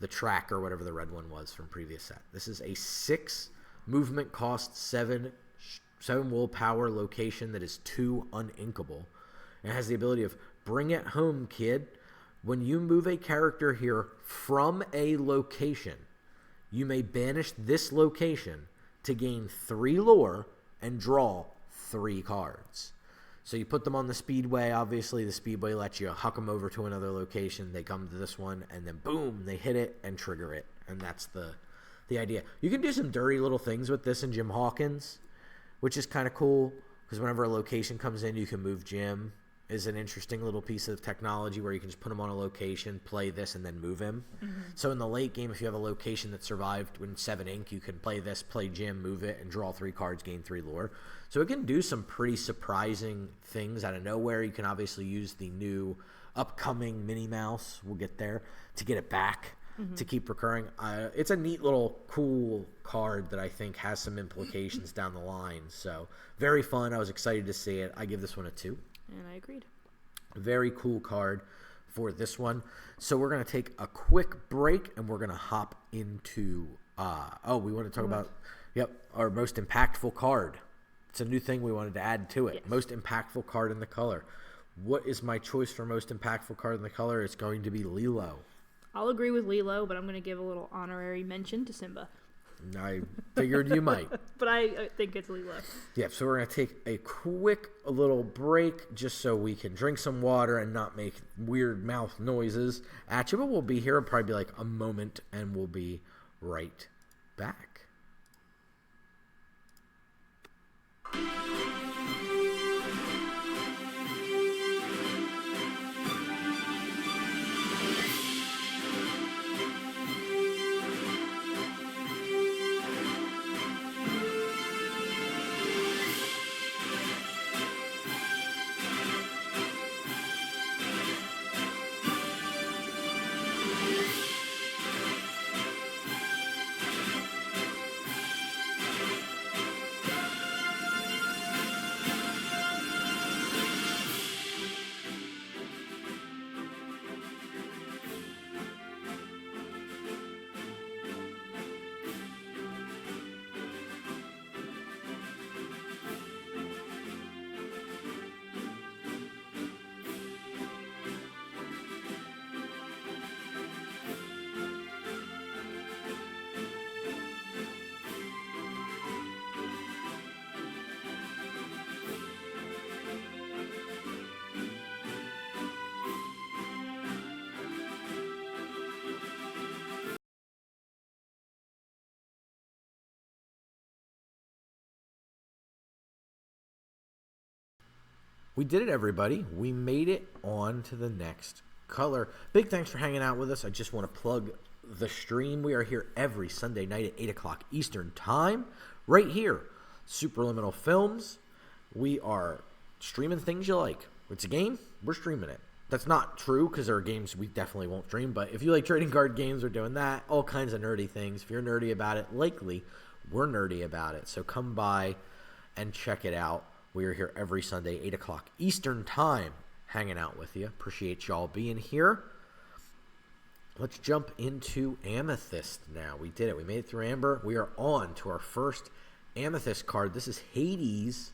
track or whatever the red one was from previous set. This is a 6 movement cost, 7 willpower location that is 2 uninkable. It has the ability of Bring It Home, Kid. When you move a character here from a location, you may banish this location to gain 3 lore and draw 3 cards. So you put them on the Speedway. Obviously, the Speedway lets you huck them over to another location. They come to this one, and then boom, they hit it and trigger it. And that's the idea. You can do some dirty little things with this in Jim Hawkins, which is kind of cool, because whenever a location comes in, you can move Jim. Is an interesting little piece of technology where you can just put him on a location, play this, and then move him. Mm-hmm. So in the late game, if you have a location that survived when 7 ink, you can play this, play Jim, move it, and draw 3 cards, gain 3 lore. So it can do some pretty surprising things out of nowhere. You can obviously use the new upcoming Minnie Mouse, we'll get there, to get it back, to keep recurring. It's a neat little cool card that I think has some implications down the line. So very fun. I was excited to see it. I give this one a 2. And I agreed. Very cool card for this one. So we're going to take a quick break, and we're going to hop into, we want to talk about, our most impactful card. It's a new thing we wanted to add to it. Yes. Most impactful card in the color. What is my choice for most impactful card in the color? It's going to be Lilo. I'll agree with Lilo, but I'm going to give a little honorary mention to Simba. I figured you might. But I think it's Lilo. Yeah, so we're going to take a quick little break just so we can drink some water and not make weird mouth noises at you. But we'll be here. It'll probably be like a moment, and we'll be right back. We did it, everybody. We made it on to the next color. Big thanks for hanging out with us. I just want to plug the stream. We are here every Sunday night at 8 o'clock Eastern Time, right here, Superliminal Films. We are streaming things you like. It's a game, we're streaming it. That's not true because there are games we definitely won't stream, but if you like trading card games, we're doing that. All kinds of nerdy things. If you're nerdy about it, likely we're nerdy about it. So come by and check it out. We are here every Sunday, 8 o'clock Eastern Time, hanging out with you. Appreciate y'all being here. Let's jump into Amethyst now. We did it. We made it through Amber. We are on to our first Amethyst card. This is Hades,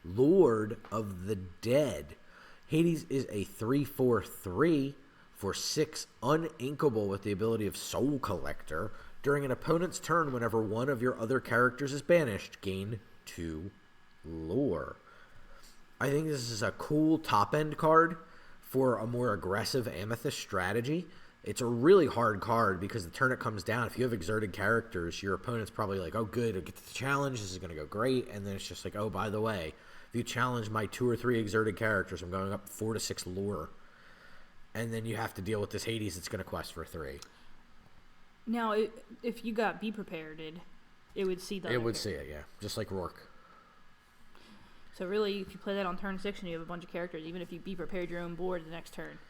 Lord of the Dead. Hades is a 3/4/3 for 6 uninkable with the ability of Soul Collector. During an opponent's turn, whenever one of your other characters is banished, gain 2 lore. I think this is a cool top-end card for a more aggressive Amethyst strategy. It's a really hard card because the turn it comes down, if you have exerted characters, your opponent's probably like, oh, good, I get the challenge, this is going to go great. And then it's just like, oh, by the way, if you challenge my 2 or 3 exerted characters, I'm going up 4 to 6 lore. And then you have to deal with this Hades that's going to quest for 3. Now, if you got Be Prepared, it would see that. It would see it, yeah. Just like Rourke. So really, if you play that on turn 6 and you have a bunch of characters, even if you Be Prepared your own board the next turn.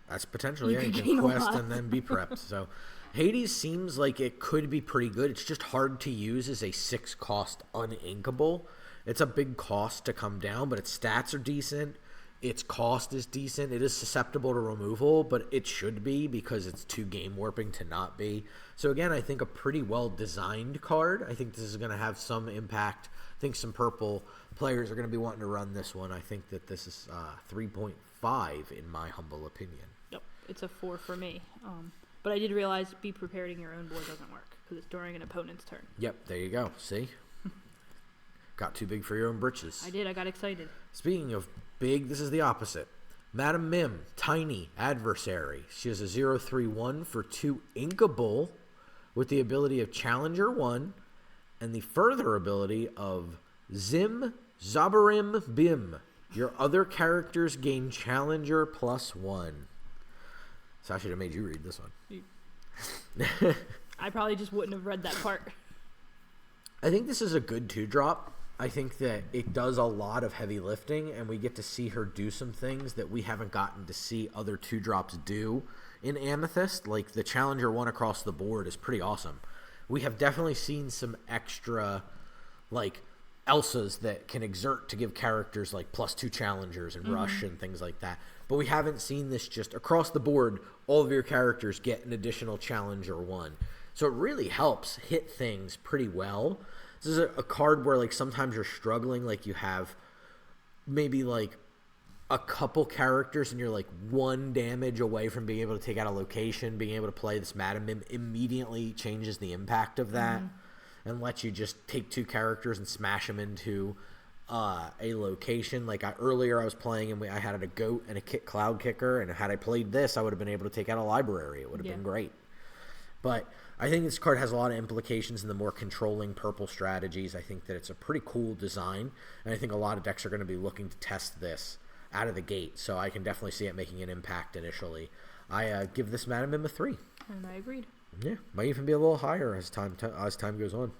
That's potentially, you can quest and then be prepped. So Hades seems like it could be pretty good. It's just hard to use as a 6-cost uninkable. It's a big cost to come down, but its stats are decent. Its cost is decent. It is susceptible to removal, but it should be because it's too game warping to not be. So again, I think a pretty well-designed card. I think this is going to have some impact. I think some purple players are going to be wanting to run this one. I think that this is 3.5 in my humble opinion. Yep, it's a 4 for me. But I did realize Be Preparing your own board doesn't work because it's during an opponent's turn. Yep, there you go. See? Got too big for your own britches. I did. I got excited. Speaking of big, this is the opposite. Madam Mim, Tiny Adversary. She has a 0/3/1 for 2 inkable with the ability of Challenger 1 and the further ability of Zim Zabarim Bim. Your other characters gain Challenger +1. So I should have made you read this one. I probably just wouldn't have read that part. I think this is a good 2-drop. I think that it does a lot of heavy lifting, and we get to see her do some things that we haven't gotten to see other 2-drops do in Amethyst. Like, the Challenger 1 across the board is pretty awesome. We have definitely seen some extra, like, Elsas that can exert to give characters, like, +2 Challengers and Rush and things like that. But we haven't seen this just across the board, all of your characters get an additional Challenger 1. So it really helps hit things pretty well. This is a card where, like, sometimes you're struggling, like, you have maybe, like, a couple characters and you're, like, 1 damage away from being able to take out a location. Being able to play this Madam Mim immediately changes the impact of that. and lets you just take 2 characters and smash them into a location. Like earlier I was playing and I had a goat and a cloud kicker, and had I played this, I would have been able to take out a library. It would have been great. But I think this card has a lot of implications in the more controlling purple strategies. I think that it's a pretty cool design, and I think a lot of decks are going to be looking to test this out of the gate, so I can definitely see it making an impact initially. I give this Madam Mim a 3. And I agreed. Yeah, might even be a little higher as time goes on.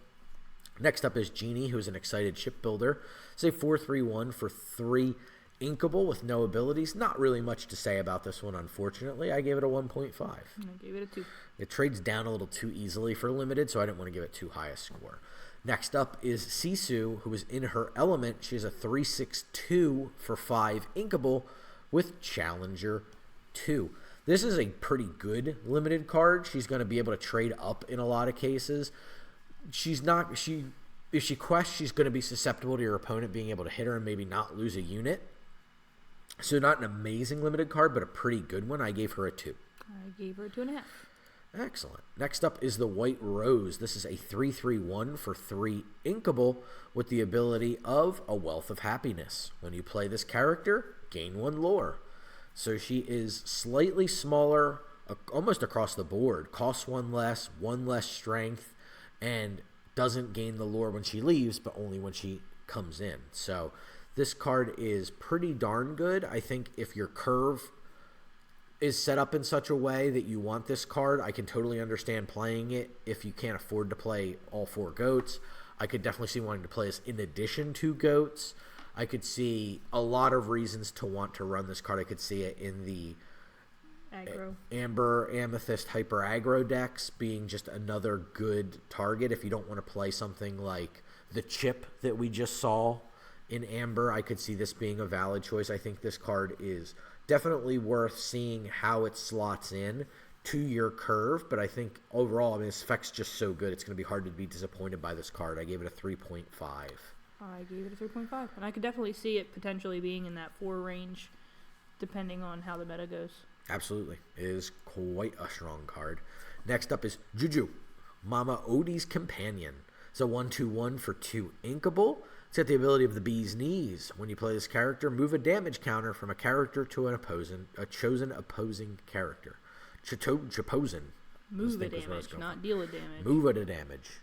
Next up is Genie, who is an excited shipbuilder. It's a 4/3/1 for 3 inkable with no abilities. Not really much to say about this one, unfortunately. I gave it a 1.5. And I gave it a 2. It trades down a little too easily for limited, so I didn't want to give it too high a score. Next up is Sisu, who is in her element. She has a 3/6/2 for 5 inkable with Challenger 2. This is a pretty good limited card. She's going to be able to trade up in a lot of cases. If she quests, she's going to be susceptible to your opponent being able to hit her and maybe not lose a unit. So not an amazing limited card, but a pretty good one. I gave her a 2. I gave her a 2.5. Excellent. Next up is the White Rose. This is a 3/3/1 for 3 inkable with the ability of a Wealth of Happiness. When you play this character, gain 1 lore. So she is slightly smaller, almost across the board. Costs 1 less strength, and doesn't gain the lore when she leaves, but only when she comes in. So this card is pretty darn good. I think if your curve is set up in such a way that you want this card, I can totally understand playing it if you can't afford to play all 4 goats. I could definitely see wanting to play this in addition to goats. I could see a lot of reasons to want to run this card. I could see it in the Aggro. Amber, Amethyst, Hyper Aggro decks being just another good target. If you don't want to play something like the chip that we just saw in Amber, I could see this being a valid choice. I think this card is definitely worth seeing how it slots in to your curve, but I think overall, I mean, this effect's just so good, it's going to be hard to be disappointed by this card. I gave it a 3.5. I gave it a 3.5. And I could definitely see it potentially being in that 4 range, depending on how the meta goes. Absolutely. It is quite a strong card. Next up is Juju, Mama Odie's Companion. It's a 1/2/1 for 2 inkable. It's got the ability of the Bee's Knees. When you play this character, move a damage counter from a character to a chosen opposing character. Choposen. Move a damage, not deal a damage. Move it a damage.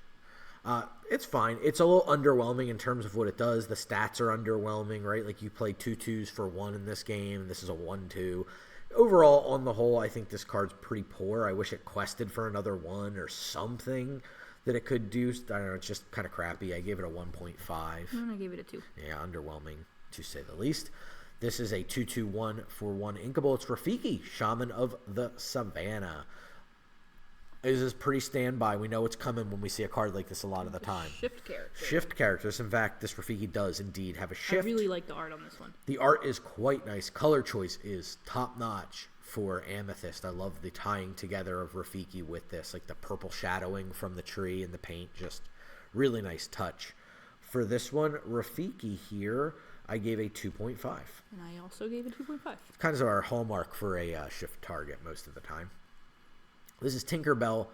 It's fine. It's a little underwhelming in terms of what it does. The stats are underwhelming, right? Like you play 2 2s for 1 in this game. This is a 1/2. Overall, on the whole, I think this card's pretty poor. I wish it quested for another 1 or something that it could do. I don't know. It's just kind of crappy. I gave it a 1.5. And I gave it a 2. Yeah, underwhelming to say the least. This is a 2/2/1 for 1 inkable. It's Rafiki, Shaman of the Savannah. This is pretty standby. We know it's coming when we see a card like this a lot of the time. Shift character. Shift characters. In fact, this Rafiki does indeed have a shift. I really like the art on this one. The art is quite nice. Color choice is top-notch for Amethyst. I love the tying together of Rafiki with this. Like the purple shadowing from the tree and the paint. Just really nice touch. For this one, Rafiki here, I gave a 2.5. And I also gave a 2.5. Kind of our hallmark for a shift target most of the time. This is Tinkerbell,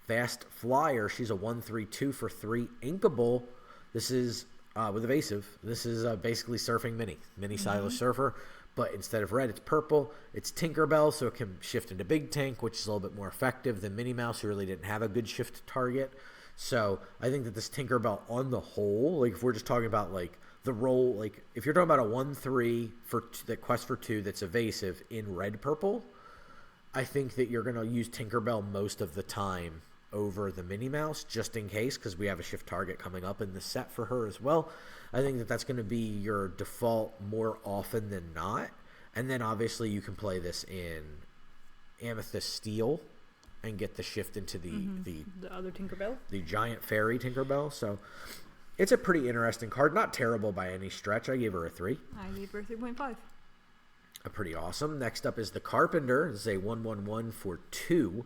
Fast Flyer. She's a 1/3/2 for 3 inkable. This is with evasive. This is basically Surfing Mini Silas Surfer, but instead of red, it's purple. It's Tinkerbell, so it can shift into Big Tank, which is a little bit more effective than Minnie Mouse, who really didn't have a good shift target. So I think that this Tinkerbell on the whole, like if we're just talking about like the role, like if you're talking about a 1/3 for that quest for 2 that's evasive in red purple, I think that you're going to use Tinkerbell most of the time over the Minnie Mouse, just in case, because we have a shift target coming up in the set for her as well. I think that that's going to be your default more often than not. And then obviously you can play this in Amethyst Steel and get the shift into the other Tinkerbell, the giant fairy Tinkerbell. So it's a pretty interesting card. Not terrible by any stretch. I gave her a 3. I gave her a 3.5. Pretty awesome. Next up is the Carpenter. This is a 1/1/1 for 2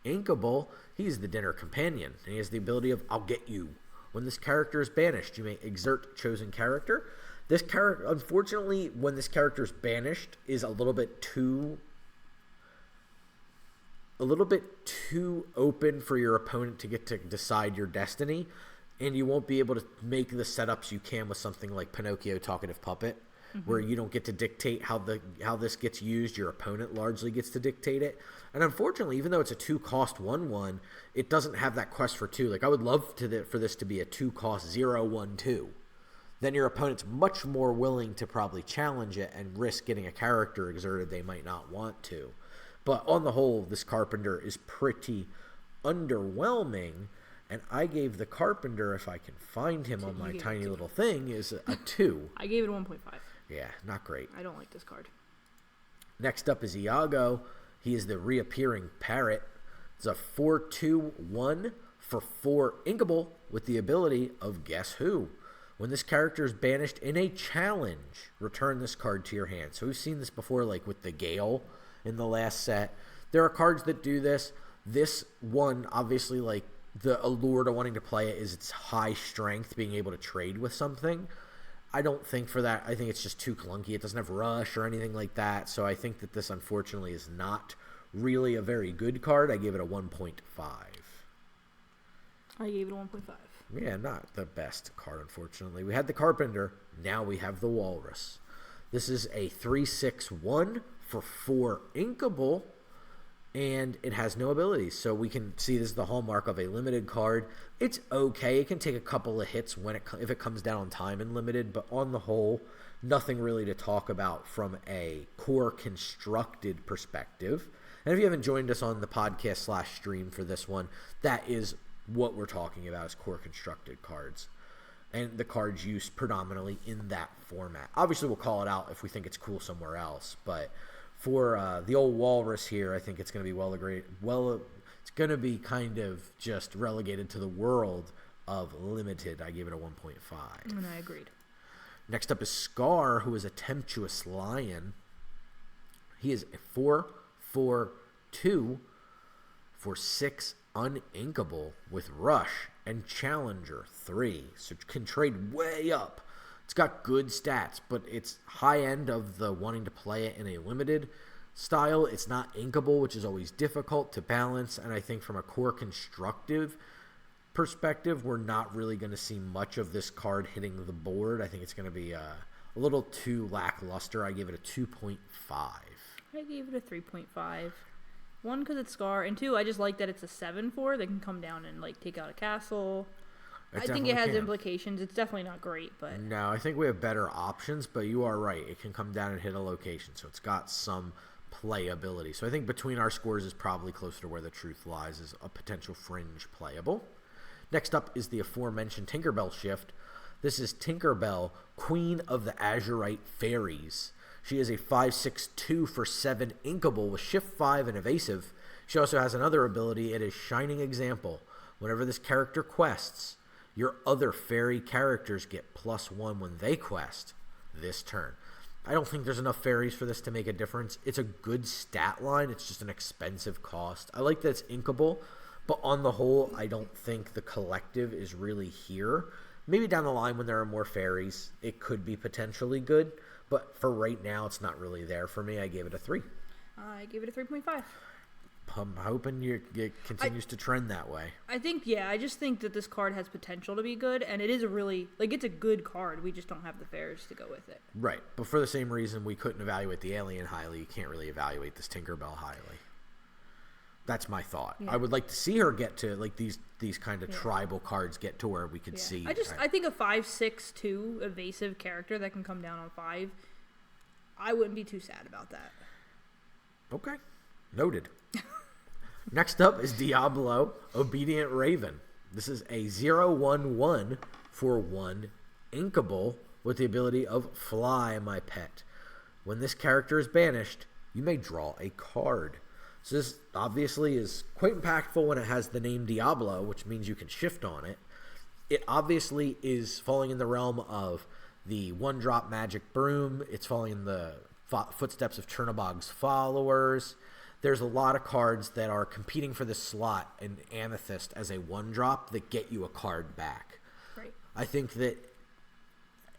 inkable. He's the dinner companion, and he has the ability of I'll get you. When this character is banished, you may exert chosen character. This character, unfortunately, when this character is banished, is a little bit too open for your opponent to get to decide your destiny. and you won't be able to make the setups you can with something like Pinocchio Talkative Puppet, where you don't get to dictate how this gets used. Your opponent largely gets to dictate it. And unfortunately, even though it's a 2-cost 1/1, it doesn't have that quest for 2. Like, I would love for this to be a 2-cost 0/1/2. Then your opponent's much more willing to probably challenge it and risk getting a character exerted they might not want to. But on the whole, this Carpenter is pretty underwhelming. And I gave the Carpenter, if I can find him on my tiny little thing, is a 2. I gave it a 1.5. Yeah, not great. I don't like this card. Next up is Iago. He is the reappearing parrot. It's a 4/2/1 for 4 inkable with the ability of Guess Who. When this character is banished in a challenge, return this card to your hand. So we've seen this before, like with the Gale in the last set. There are cards that do this. This one, obviously, like, the allure to wanting to play it is its high strength, being able to trade with something. I don't think for that. I think it's just too clunky. It doesn't have rush or anything like that. So I think that this, unfortunately, is not really a very good card. I gave it a 1.5. I gave it a 1.5. Yeah, not the best card, unfortunately. We had the Carpenter. Now we have the Walrus. This is a 3/6/1 for 4 inkable, and it has no abilities. So we can see this is the hallmark of a limited card. It's okay. It can take a couple of hits if it comes down on time in limited, but on the whole, nothing really to talk about from a core constructed perspective. And if you haven't joined us on the podcast / stream for this one, that is what we're talking about, is core constructed cards. And the cards used predominantly in that format. Obviously, we'll call it out if we think it's cool somewhere else, but for the old Walrus here, I think it's going to be it's going to be kind of just relegated to the world of limited. I gave it a 1.5. And I agreed. Next up is Scar, who is a Tempestuous Lion. He is a 4/4/2 for 6 uninkable with Rush and Challenger 3. So it can trade way up. It's got good stats, but it's high end of the wanting to play it in a limited style. It's not inkable, which is always difficult to balance. And I think from a core constructive perspective, we're not really going to see much of this card hitting the board. I think it's going to be a little too lackluster. I give it a 2.5. I gave it a 3.5. 1, because it's Scar, and 2, I just like that it's a 7/4 that can come down and, like, take out a castle. I think it has implications. It's definitely not great, but... No, I think we have better options, but you are right. It can come down and hit a location, so it's got some playability. So I think between our scores is probably closer to where the truth lies, is a potential fringe playable. Next up is the aforementioned Tinkerbell shift. This is Tinkerbell, Queen of the Azurite Fairies. She is a 5/6/2 for 7 inkable with Shift 5 and Evasive. She also has another ability. It is Shining Example. Whenever this character quests, your other fairy characters get +1 when they quest this turn. I don't think there's enough fairies for this to make a difference. It's a good stat line. It's just an expensive cost. I like that it's inkable, but on the whole, I don't think the collective is really here. Maybe down the line when there are more fairies, it could be potentially good. But for right now, it's not really there for me. I gave it a 3. I gave it a 3.5. I'm hoping it continues to trend that way. I think, yeah, I just think that this card has potential to be good, and it is a really, like, it's a good card. We just don't have the fairies to go with it. Right. But for the same reason we couldn't evaluate the alien highly, you can't really evaluate this Tinkerbell highly. That's my thought. Yeah. I would like to see her get to, like, these kind of tribal cards get to where we could see. I think a 5/6/2 evasive character that can come down on 5, I wouldn't be too sad about that. Okay. Noted. Next up is Diablo, Obedient Raven. This is a 0/1/1 for 1 inkable with the ability of Fly, My Pet. When this character is banished, you may draw a card. So this obviously is quite impactful when it has the name Diablo, which means you can shift on it. It obviously is falling in the realm of the 1-drop magic broom. It's falling in the footsteps of Chernobog's followers. There's a lot of cards that are competing for this slot in Amethyst as a 1-drop that get you a card back. Right. I think that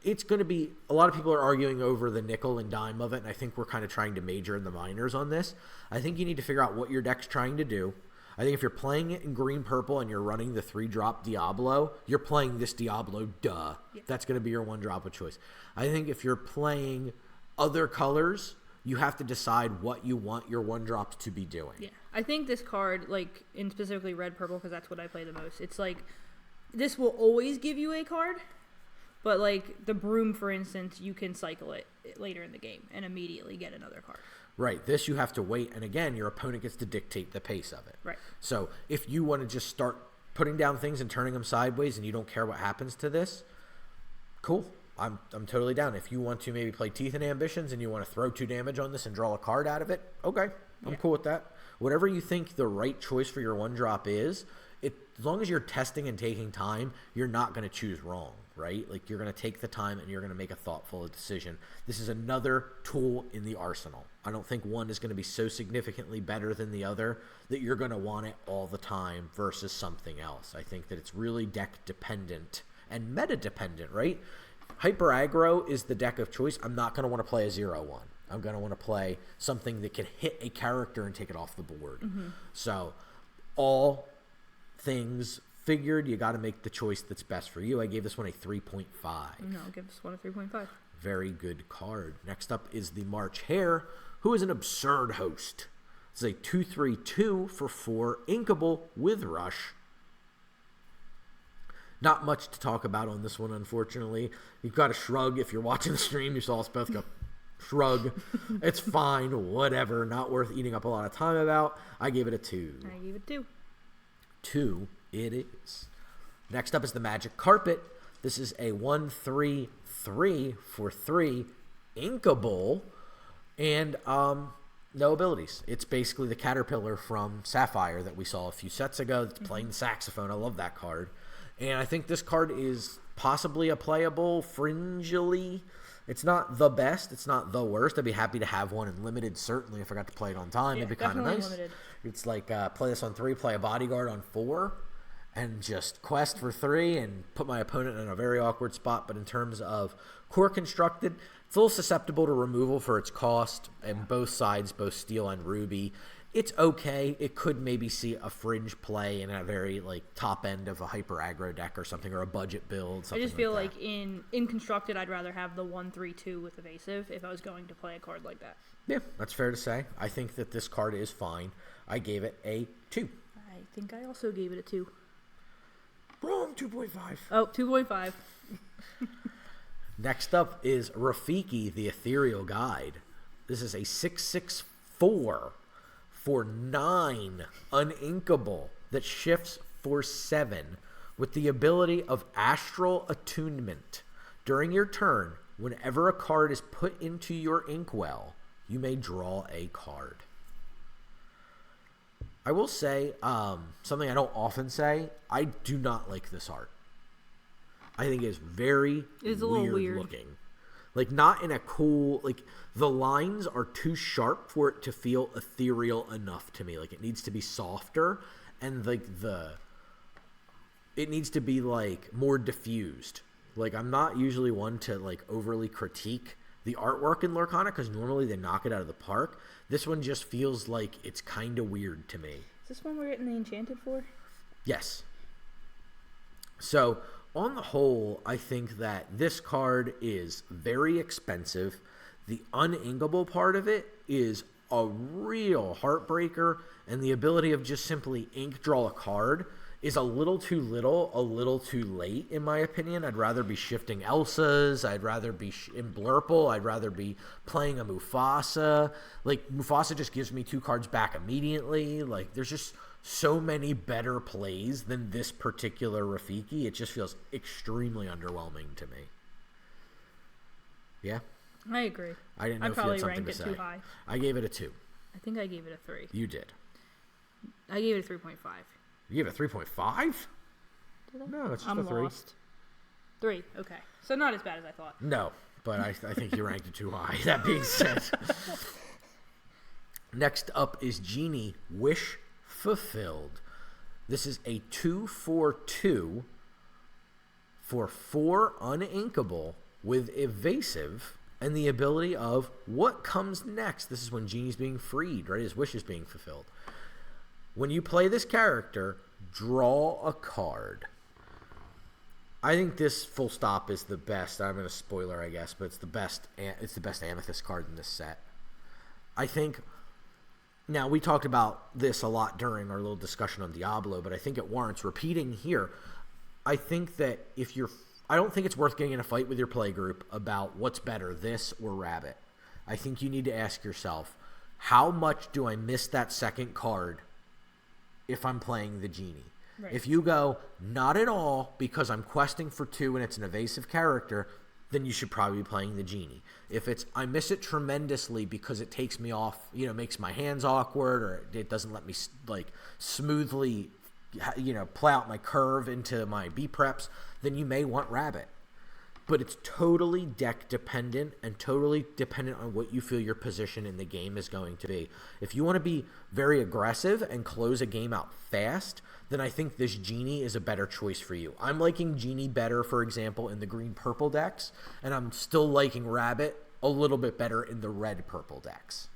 it's going to be, a lot of people are arguing over the nickel and dime of it, and I think we're kind of trying to major in the minors on this. I think you need to figure out what your deck's trying to do. I think if you're playing it in green-purple and you're running the 3-drop Diablo, you're playing this Diablo, duh. Yeah. That's going to be your 1-drop of choice. I think if you're playing other colors, you have to decide what you want your 1-drops to be doing. Yeah. I think this card, like, in specifically red-purple, because that's what I play the most, it's like, this will always give you a card, but, like, the broom, for instance, you can cycle it later in the game and immediately get another card. Right. This you have to wait, and again, your opponent gets to dictate the pace of it. Right. So if you want to just start putting down things and turning them sideways and you don't care what happens to this, cool. I'm totally down. If you want to maybe play Teeth and Ambitions and you want to throw 2 damage on this and draw a card out of it, okay. I'm cool with that. Whatever you think the right choice for your 1-drop is, as long as you're testing and taking time, you're not going to choose wrong, right? Like, you're going to take the time and you're going to make a thoughtful decision. This is another tool in the arsenal. I don't think one is going to be so significantly better than the other that you're going to want it all the time versus something else. I think that it's really deck dependent and meta dependent, right? Hyper aggro is the deck of choice. I'm not going to want to play a 0-1. I'm going to want to play something that can hit a character and take it off the board. Mm-hmm. So all things figured, you got to make the choice that's best for you. I gave this one a 3.5. No, I'll give this one a 3.5. Very good card. Next up is the March Hare, who is an absurd host. It's a 2/3/2 for 4 inkable with Rush. Not much to talk about on this one, unfortunately. You've got to shrug. If you're watching the stream, you saw us both go, shrug. It's fine, whatever. Not worth eating up a lot of time about. I gave it a 2. I gave it 2. 2 it is. Next up is the Magic Carpet. This is a 1/3/3 for 3 inkable and no abilities. It's basically the Caterpillar from Sapphire that we saw a few sets ago that's playing the saxophone. I love that card. And I think this card is possibly a playable fringily. It's not the best. It's not the worst. I'd be happy to have one in limited, certainly, if I got to play it on time. It'd be kind of nice. Limited. It's like play this on 3, play a bodyguard on 4, and just quest for 3 and put my opponent in a very awkward spot. But in terms of core constructed, it's a little susceptible to removal for its cost, and both sides, both steel and ruby. It's okay. It could maybe see a fringe play in a very like top end of a hyper aggro deck or something, or a budget build. I just feel like in constructed, I'd rather have the 1/3/2 with evasive if I was going to play a card like that. Yeah, that's fair to say. I think that this card is fine. I gave it a 2. I think I also gave it a 2. Wrong, 2.5. Oh, 2.5. Next up is Rafiki, the Ethereal Guide. This is a 6/6/4 for 9 uninkable that shifts for 7 with the ability of Astral Attunement. During your turn, whenever a card is put into your inkwell, you may draw a card. I will say something I don't often say. I do not like this art. I think it's very weird looking. Like, not in a cool, like, the lines are too sharp for it to feel ethereal enough to me. Like, it needs to be softer, and, like, it needs to be, like, more diffused. Like, I'm not usually one to, like, overly critique the artwork in Lorcana, because normally they knock it out of the park. This one just feels like it's kind of weird to me. Is this one we're getting the Enchanted for? Yes. So, on the whole, I think that this card is very expensive. The uninkable part of it is a real heartbreaker, and the ability of just simply ink draw a card is a little too little, a little too late, in my opinion. I'd rather be shifting Elsas. I'd rather be in Blurple. I'd rather be playing a Mufasa. Like, Mufasa just gives me 2 cards back immediately. Like, there's just so many better plays than this particular Rafiki. It just feels extremely underwhelming to me. Yeah? I agree. I didn't know if you had something to say. I probably ranked it too high. I gave it a 2. I think I gave it a 3. You did. I gave it a 3.5. You gave it a 3.5? Did I? No, it's just a 3. Lost. 3, okay. So not as bad as I thought. No, but I think you ranked it too high. That being said. Next up is Genie, Wish Fulfilled. This is a 2/4/2 for 4 uninkable with evasive and the ability of what comes next. This is when Genie's being freed, right? His wish is being fulfilled. When you play this character, draw a card. I think this full stop is the best. I'm going to spoiler, I guess, but it's the best. It's the best Amethyst card in this set. I think. Now we talked about this a lot during our little discussion on Diablo, but I think it warrants repeating here. I think that I don't think it's worth getting in a fight with your play group about what's better, this or Rabbit. I think you need to ask yourself, how much do I miss that second card if I'm playing the Genie? Right. If you go, not at all, because I'm questing for 2 and it's an evasive character, then you should probably be playing the Genie. If it's, I miss it tremendously because it takes me off, makes my hands awkward, or it doesn't let me, smoothly, play out my curve into my B preps, then you may want Rabbit. But it's totally deck dependent and totally dependent on what you feel your position in the game is going to be. If you want to be very aggressive and close a game out fast, then I think this Genie is a better choice for you. I'm liking Genie better, for example, in the green-purple decks, and I'm still liking Rabbit a little bit better in the red-purple decks.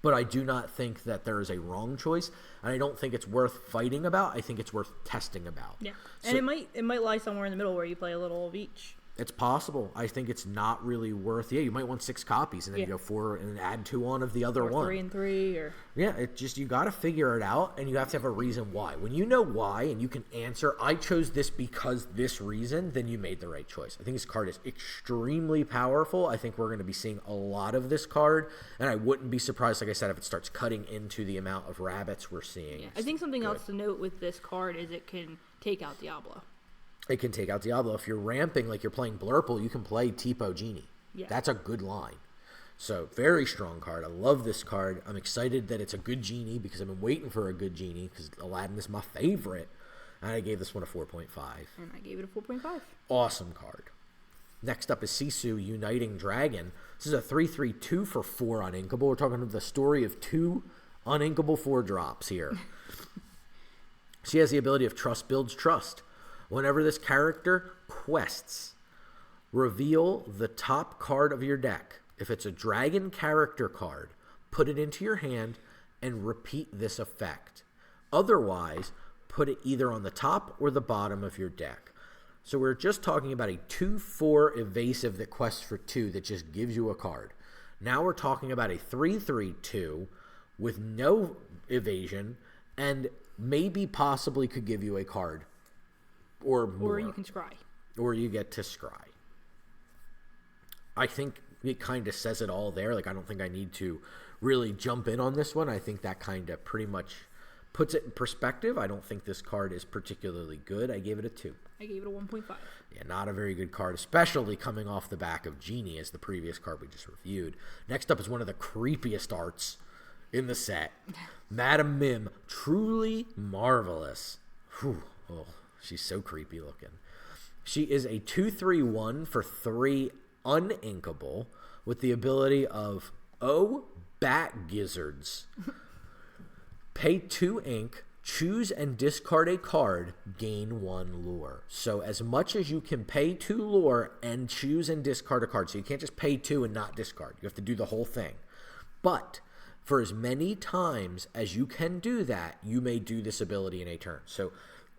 But I do not think that there is a wrong choice, and I don't think it's worth fighting about. I think it's worth testing about. Yeah, and it might lie somewhere in the middle where you play a little of each. It's possible. I think it's not really worth. Yeah, you might want 6 copies, and then you go 4 and add 2 on of the other one. 3 and 3, or you got to figure it out, and you have to have a reason why. When you know why, and you can answer, I chose this because this reason, then you made the right choice. I think this card is extremely powerful. I think we're going to be seeing a lot of this card, and I wouldn't be surprised, like I said, if it starts cutting into the amount of rabbits we're seeing. Yeah. I think something else to note with this card is it can take out Diablo. It can take out Diablo. If you're ramping like you're playing Blurple, you can play Tipo Genie. Yeah. That's a good line. So, very strong card. I love this card. I'm excited that it's a good Genie because I've been waiting for a good Genie because Aladdin is my favorite. And I gave this one a 4.5. And I gave it a 4.5. Awesome card. Next up is Sisu, Uniting Dragon. This is a 3/3/2 for 4 uninkable. We're talking about the story of 2 uninkable 4-drops here. She has the ability of Trust Builds Trust. Whenever this character quests, reveal the top card of your deck. If it's a dragon character card, put it into your hand and repeat this effect. Otherwise, put it either on the top or the bottom of your deck. So we're just talking about a 2/4 evasive that quests for 2 that just gives you a card. Now we're talking about a 3/3/2 with no evasion and maybe possibly could give you a card. Or more. Or you can scry. Or you get to scry. I think it kind of says it all there. Like, I don't think I need to really jump in on this one. I think that kind of pretty much puts it in perspective. I don't think this card is particularly good. I gave it a 2. I gave it a 1.5. Yeah, not a very good card, especially coming off the back of Genie as the previous card we just reviewed. Next up is one of the creepiest arts in the set. Madam Mim, truly marvelous. Whew. Oh. She's so creepy looking. She is a 2/3/1 for 3 uninkable with the ability of Bat Gizzards. Pay 2 ink, choose and discard a card, gain 1 lore. So as much as you can pay 2 lore and choose and discard a card. So you can't just pay 2 and not discard. You have to do the whole thing. But for as many times as you can do that, you may do this ability in a turn. So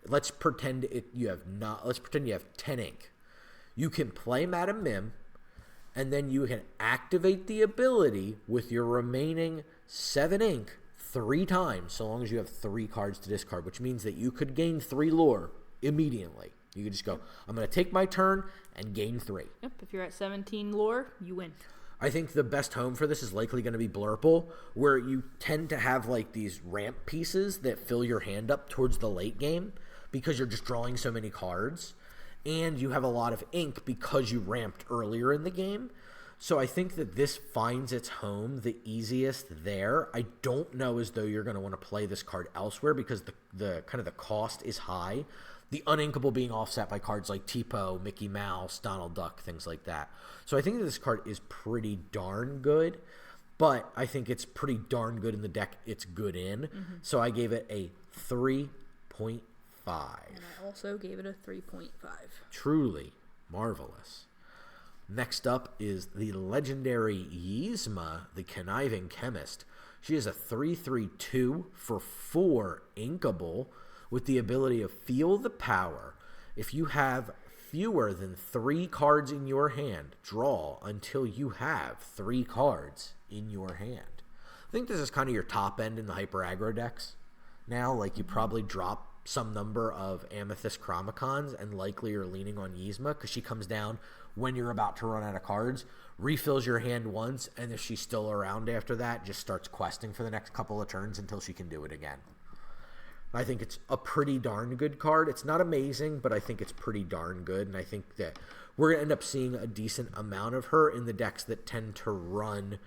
let's pretend you have 10 ink. You can play Madam Mim, and then you can activate the ability with your remaining 7 ink 3 times, so long as you have 3 cards to discard, which means that you could gain 3 lore immediately. You could just go, I'm going to take my turn and gain 3. Yep, if you're at 17 lore, you win. I think the best home for this is likely going to be Blurple, where you tend to have like these ramp pieces that fill your hand up towards the late game because you're just drawing so many cards, and you have a lot of ink because you ramped earlier in the game. So I think that this finds its home the easiest there. I don't know as though you're going to want to play this card elsewhere because the kind of the cost is high. The uninkable being offset by cards like Tipo, Mickey Mouse, Donald Duck, things like that. So I think that this card is pretty darn good, but I think it's pretty darn good in the deck it's good in. Mm-hmm. So I gave it a 3.5. And I also gave it a 3.5. Truly marvelous. Next up is the legendary Yzma, the Conniving Chemist. She is a 3/3/2 for 4 inkable with the ability of Feel the Power. If you have fewer than 3 cards in your hand, draw until you have 3 cards in your hand. I think this is kind of your top end in the hyper aggro decks. Now, like, you probably drop some number of Amethyst Chromicons and likely you're leaning on Yzma because she comes down when you're about to run out of cards, refills your hand once, and if she's still around after that, just starts questing for the next couple of turns until she can do it again. I think it's a pretty darn good card. It's not amazing, but I think it's pretty darn good, and I think that we're going to end up seeing a decent amount of her in the decks that tend to run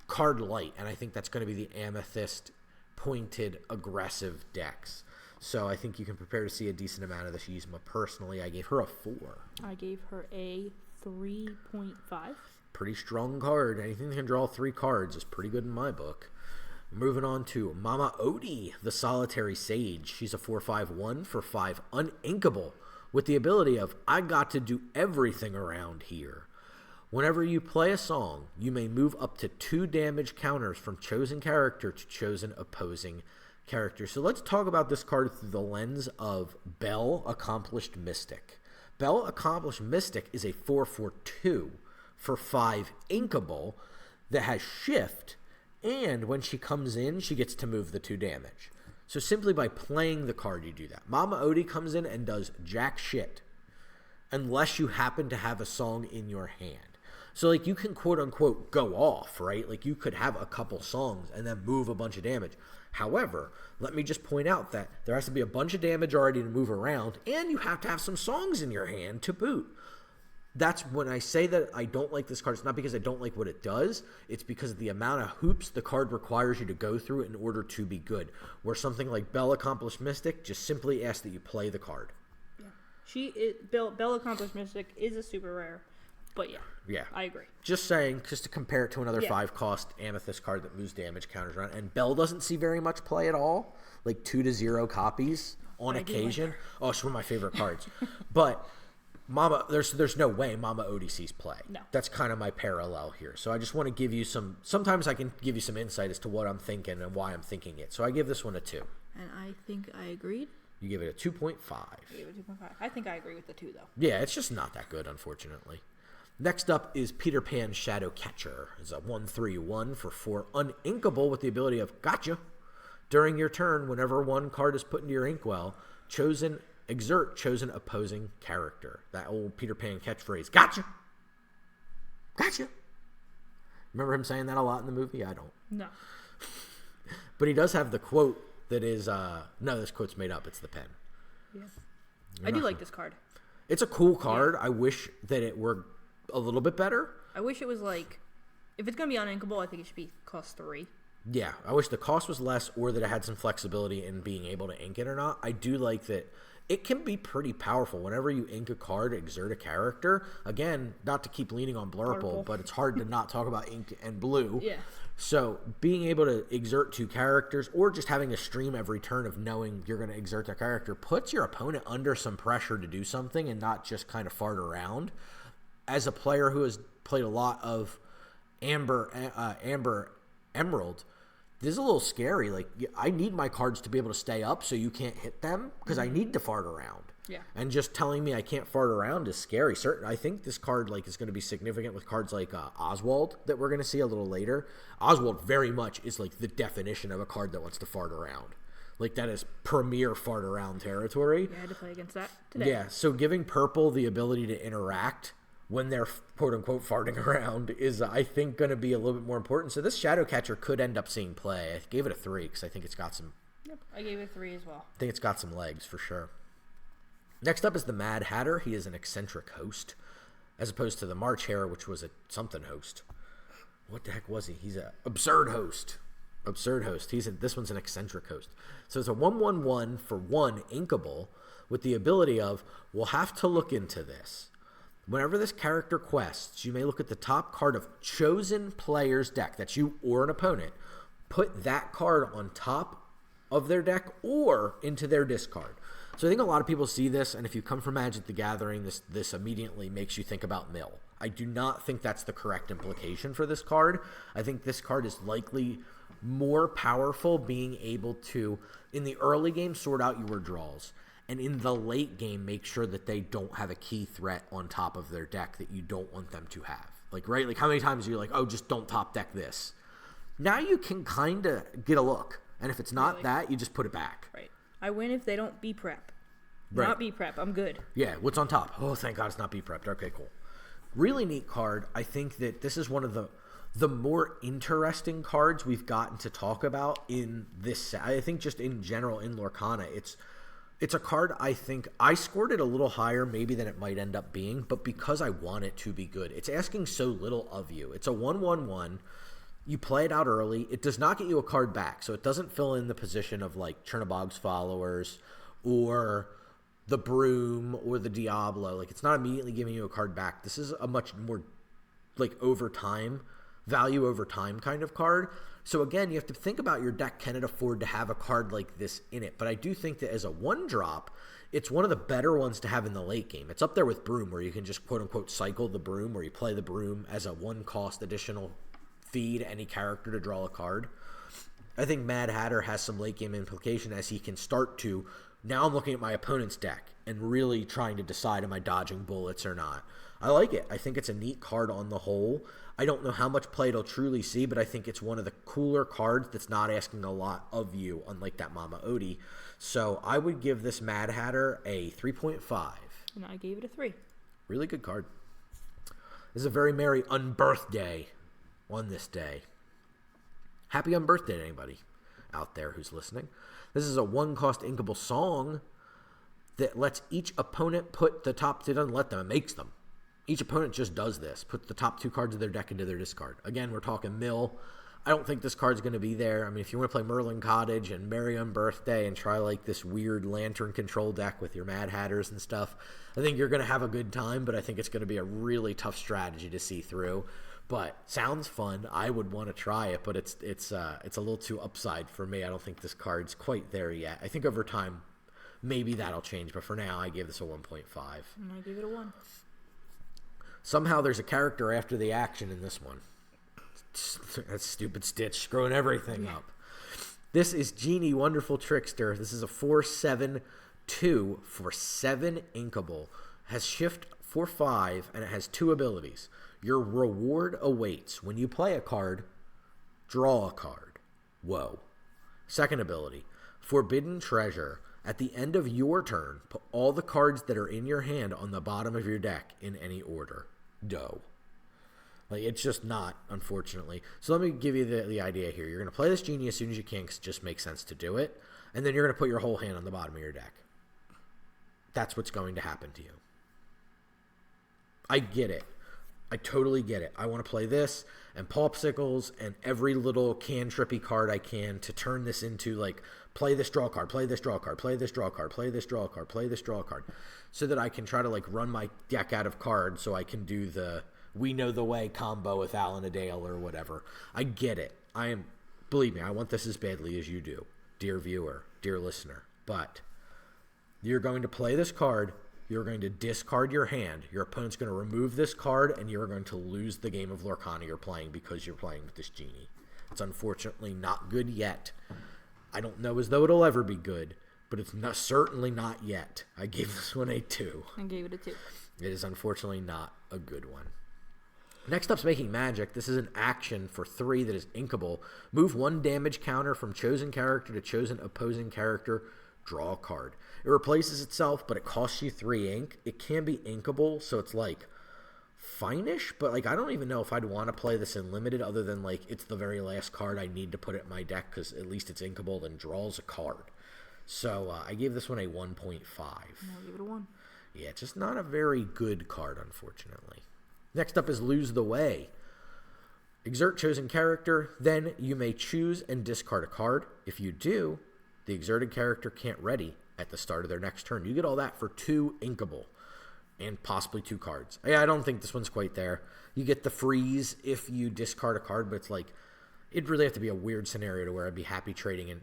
card light, and I think that's going to be the Amethyst pointed aggressive decks. So I think you can prepare to see a decent amount of this Yzma. Personally, I gave her a 4. I gave her a 3.5. Pretty strong card. Anything that can draw 3 cards is pretty good in my book. Moving on to Mama Odie, the Solitary Sage. She's a 4/5/1 for 5 uninkable with the ability of I got to do everything around here. Whenever you play a song, you may move up to 2 damage counters from chosen character to chosen opposing character. So let's talk about this card through the lens of Belle, Accomplished Mystic. Belle, Accomplished Mystic is a 4/4/2 for 5 inkable that has shift, and when she comes in, she gets to move the 2 damage. So simply by playing the card, you do that. Mama Odie comes in and does jack shit unless you happen to have a song in your hand. So, like, you can quote-unquote go off, right? Like, you could have a couple songs and then move a bunch of damage. However, let me just point out that there has to be a bunch of damage already to move around, and you have to have some songs in your hand to boot. That's when I say that I don't like this card. It's not because I don't like what it does. It's because of the amount of hoops the card requires you to go through in order to be good. Where something like Belle Accomplished Mystic just simply asks that you play the card. Yeah. Belle Accomplished Mystic is a super rare. But yeah, I agree. Just saying, just to compare it to another 5-cost Amethyst card that moves damage counters around. And Belle doesn't see very much play at all, like 2 to 0 copies on occasion. Oh, it's one of my favorite cards. But there's no way Mama Odie sees play. No. That's kind of my parallel here. So I just want to give you sometimes I can give you some insight as to what I'm thinking and why I'm thinking it. So I give this one a 2. And I think I agreed. You give it a 2.5. I gave it a 2.5. I think I agree with the 2, though. Yeah, it's just not that good, unfortunately. Next up is Peter Pan Shadow Catcher. It's a 1/3/1 for 4 uninkable with the ability of gotcha. During your turn, whenever one card is put into your inkwell, exert chosen opposing character. That old Peter Pan catchphrase, gotcha. Gotcha. Remember him saying that a lot in the movie? I don't. No. But he does have the quote that is, no, this quote's made up. It's the pen. Yeah. I do like this card. It's a cool card. Yeah. I wish that it were a little bit better. I wish it was like, if it's going to be uninkable, I think it should be cost 3. Yeah, I wish the cost was less or that it had some flexibility in being able to ink it or not. I do like that it can be pretty powerful. Whenever you ink a card, exert a character. Again, not to keep leaning on Blurple, but it's hard to not talk about ink and blue. Yeah. So being able to exert 2 characters or just having a stream every turn of knowing you're going to exert that character puts your opponent under some pressure to do something and not just kind of fart around. As a player who has played a lot of Amber Emerald, this is a little scary. Like, I need my cards to be able to stay up so you can't hit them because I need to fart around. Yeah. And just telling me I can't fart around is scary. I think this card is going to be significant with cards like Oswald that we're going to see a little later. Oswald very much is like the definition of a card that wants to fart around. Like, that is premier fart around territory. Yeah, I had to play against that today. Yeah, so giving Purple the ability to interact when they're quote-unquote farting around is, I think, going to be a little bit more important. So this Shadow Catcher could end up seeing play. I gave it a 3 because I think it's got some... Yep, I gave it a 3 as well. I think it's got some legs for sure. Next up is the Mad Hatter. He is an eccentric host, as opposed to the March Hare, which was a something host. What the heck was he? He's an absurd host. Absurd host. This one's an eccentric host. So it's a 1/1/1 for 1 inkable with the ability of, we'll have to look into this. Whenever this character quests, you may look at the top card of chosen player's deck. That's you or an opponent. Put that card on top of their deck or into their discard. So I think a lot of people see this, and if you come from Magic the Gathering, this immediately makes you think about mill. I do not think that's the correct implication for this card. I think this card is likely more powerful being able to, in the early game, sort out your draws. And in the late game, make sure that they don't have a key threat on top of their deck that you don't want them to have. Like, right? Like, how many times are you like, oh, just don't top deck this? Now you can kind of get a look. And if it's not that, you just put it back. Right. I win if they don't be prep. Right. Not be prep. I'm good. Yeah, what's on top? Oh, thank God it's not be prepped. Okay, cool. Really neat card. I think that this is one of the more interesting cards we've gotten to talk about in this set. I think just in general in Lorcana, it's a card I think I scored it a little higher maybe than it might end up being, but because I want it to be good. It's asking so little of you. It's a 1/1/1. You play it out early. It does not get you a card back, so it doesn't fill in the position of like Chernobog's Followers or the Broom or the Diablo. Like, it's not immediately giving you a card back. This is a much more like value over time kind of card. So again, you have to think about your deck. Can it afford to have a card like this in it? But I do think that as a 1-drop, it's one of the better ones to have in the late game. It's up there with Broom, where you can just quote-unquote cycle the Broom, where you play the Broom as a 1-cost additional feed any character to draw a card. I think Mad Hatter has some late game implication as he can start to, now I'm looking at my opponent's deck and really trying to decide, am I dodging bullets or not? I like it. I think it's a neat card on the whole. I don't know how much play it'll truly see, but I think it's one of the cooler cards that's not asking a lot of you, unlike that Mama Odie. So I would give this Mad Hatter a 3.5. And I gave it a 3. Really good card. This is a very merry unbirthday on this day. Happy unbirthday to anybody out there who's listening. This is a 1-cost inkable song that lets each opponent put the top, it doesn't let them, it makes them. Each opponent just does this, put the top 2 cards of their deck into their discard. Again, we're talking mill. I don't think this card's going to be there. I mean, if you want to play Merlin Cottage and Merry Unbirthday and try like this weird lantern control deck with your Mad Hatters and stuff, I think you're going to have a good time, but I think it's going to be a really tough strategy to see through. But sounds fun. I would want to try it, but it's a little too upside for me. I don't think this card's quite there yet. I think over time, maybe that'll change, but for now, I gave this a 1.5. And I gave it a 1. Somehow there's a character after the action in this one. That stupid Stitch screwing everything up. This is Genie, Wonderful Trickster. This is a 4/7/2 for 7 inkable. Has shift for 5, and it has 2 abilities. Your reward awaits. When you play a card, draw a card. Whoa. Second ability, Forbidden Treasure. At the end of your turn, put all the cards that are in your hand on the bottom of your deck in any order. Dough. Like, it's just not, unfortunately. So let me give you the idea here. You're going to play this Genie as soon as you can because it just makes sense to do it. And then you're going to put your whole hand on the bottom of your deck. That's what's going to happen to you. I get it. I totally get it. I want to play this and Popsicles and every little cantrippy card I can to turn this into, like, play this draw card, play this draw card, play this draw card, play this draw card, play this draw card, so that I can try to, like, run my deck out of cards so I can do the We Know the Way combo with Alan-a-Dale or whatever. I get it. Believe me, I want this as badly as you do, dear viewer, dear listener. But you're going to play this card. You're going to discard your hand. Your opponent's going to remove this card, and you're going to lose the game of Lorcana you're playing because you're playing with this Genie. It's unfortunately not good yet. I don't know as though it'll ever be good, but it's certainly not yet. I gave this one a 2. I gave it a 2. It is unfortunately not a good one. Next up's Making Magic. This is an action for 3 that is inkable. Move 1 damage counter from chosen character to chosen opposing character. Draw a card. It replaces itself, but it costs you 3 ink. It can be inkable, so it's like fine-ish, but like I don't even know if I'd want to play this in limited other than like it's the very last card I need to put it in my deck because at least it's inkable and draws a card. So I gave this one a 1.5. I'll give it a 1. Yeah, just not a very good card, unfortunately. Next up is Lose the Way. Exert chosen character, then you may choose and discard a card. If you do, the exerted character can't ready at the start of their next turn. You get all that for 2 inkable and possibly 2 cards. Yeah, I don't think this one's quite there. You get the freeze if you discard a card, but it's like, it'd really have to be a weird scenario to where I'd be happy trading in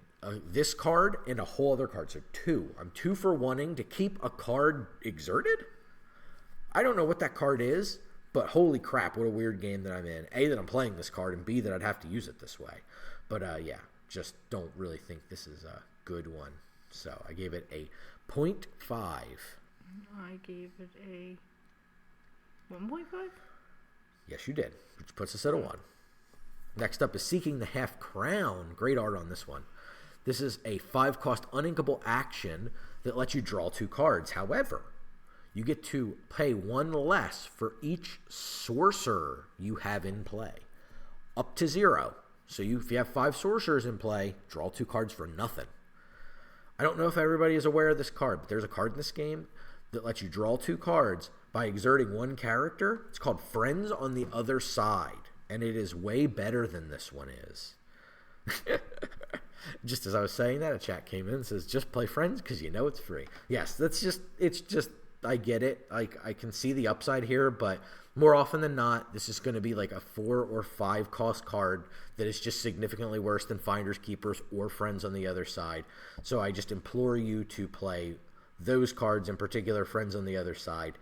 this card and a whole other card. So 2. I'm 2 for wanting to keep a card exerted? I don't know what that card is, but holy crap, what a weird game that I'm in. A, that I'm playing this card, and B, that I'd have to use it this way. But yeah, just don't really think this is a good one. So I gave it a 0.5. I gave it a 1.5. Yes, you did, which puts us at a 1. Next up is Seeking the Half Crown. Great art on this one. This is a 5-cost uninkable action that lets you draw 2 cards. However, you get to pay 1 less for each sorcerer you have in play, up to 0. So if you have 5 sorcerers in play, draw 2 cards for nothing. I don't know if everybody is aware of this card, but there's a card in this game that lets you draw 2 cards by exerting 1 character. It's called Friends on the Other Side, and it is way better than this one is. Just as I was saying that, a chat came in and says, just play Friends because you know it's free. Yes, it's just, I get it. I can see the upside here, but more often than not, this is going to be like a 4 or 5 cost card that is just significantly worse than Finders Keepers or Friends on the Other Side. So I just implore you to play those cards, in particular Friends on the Other Side,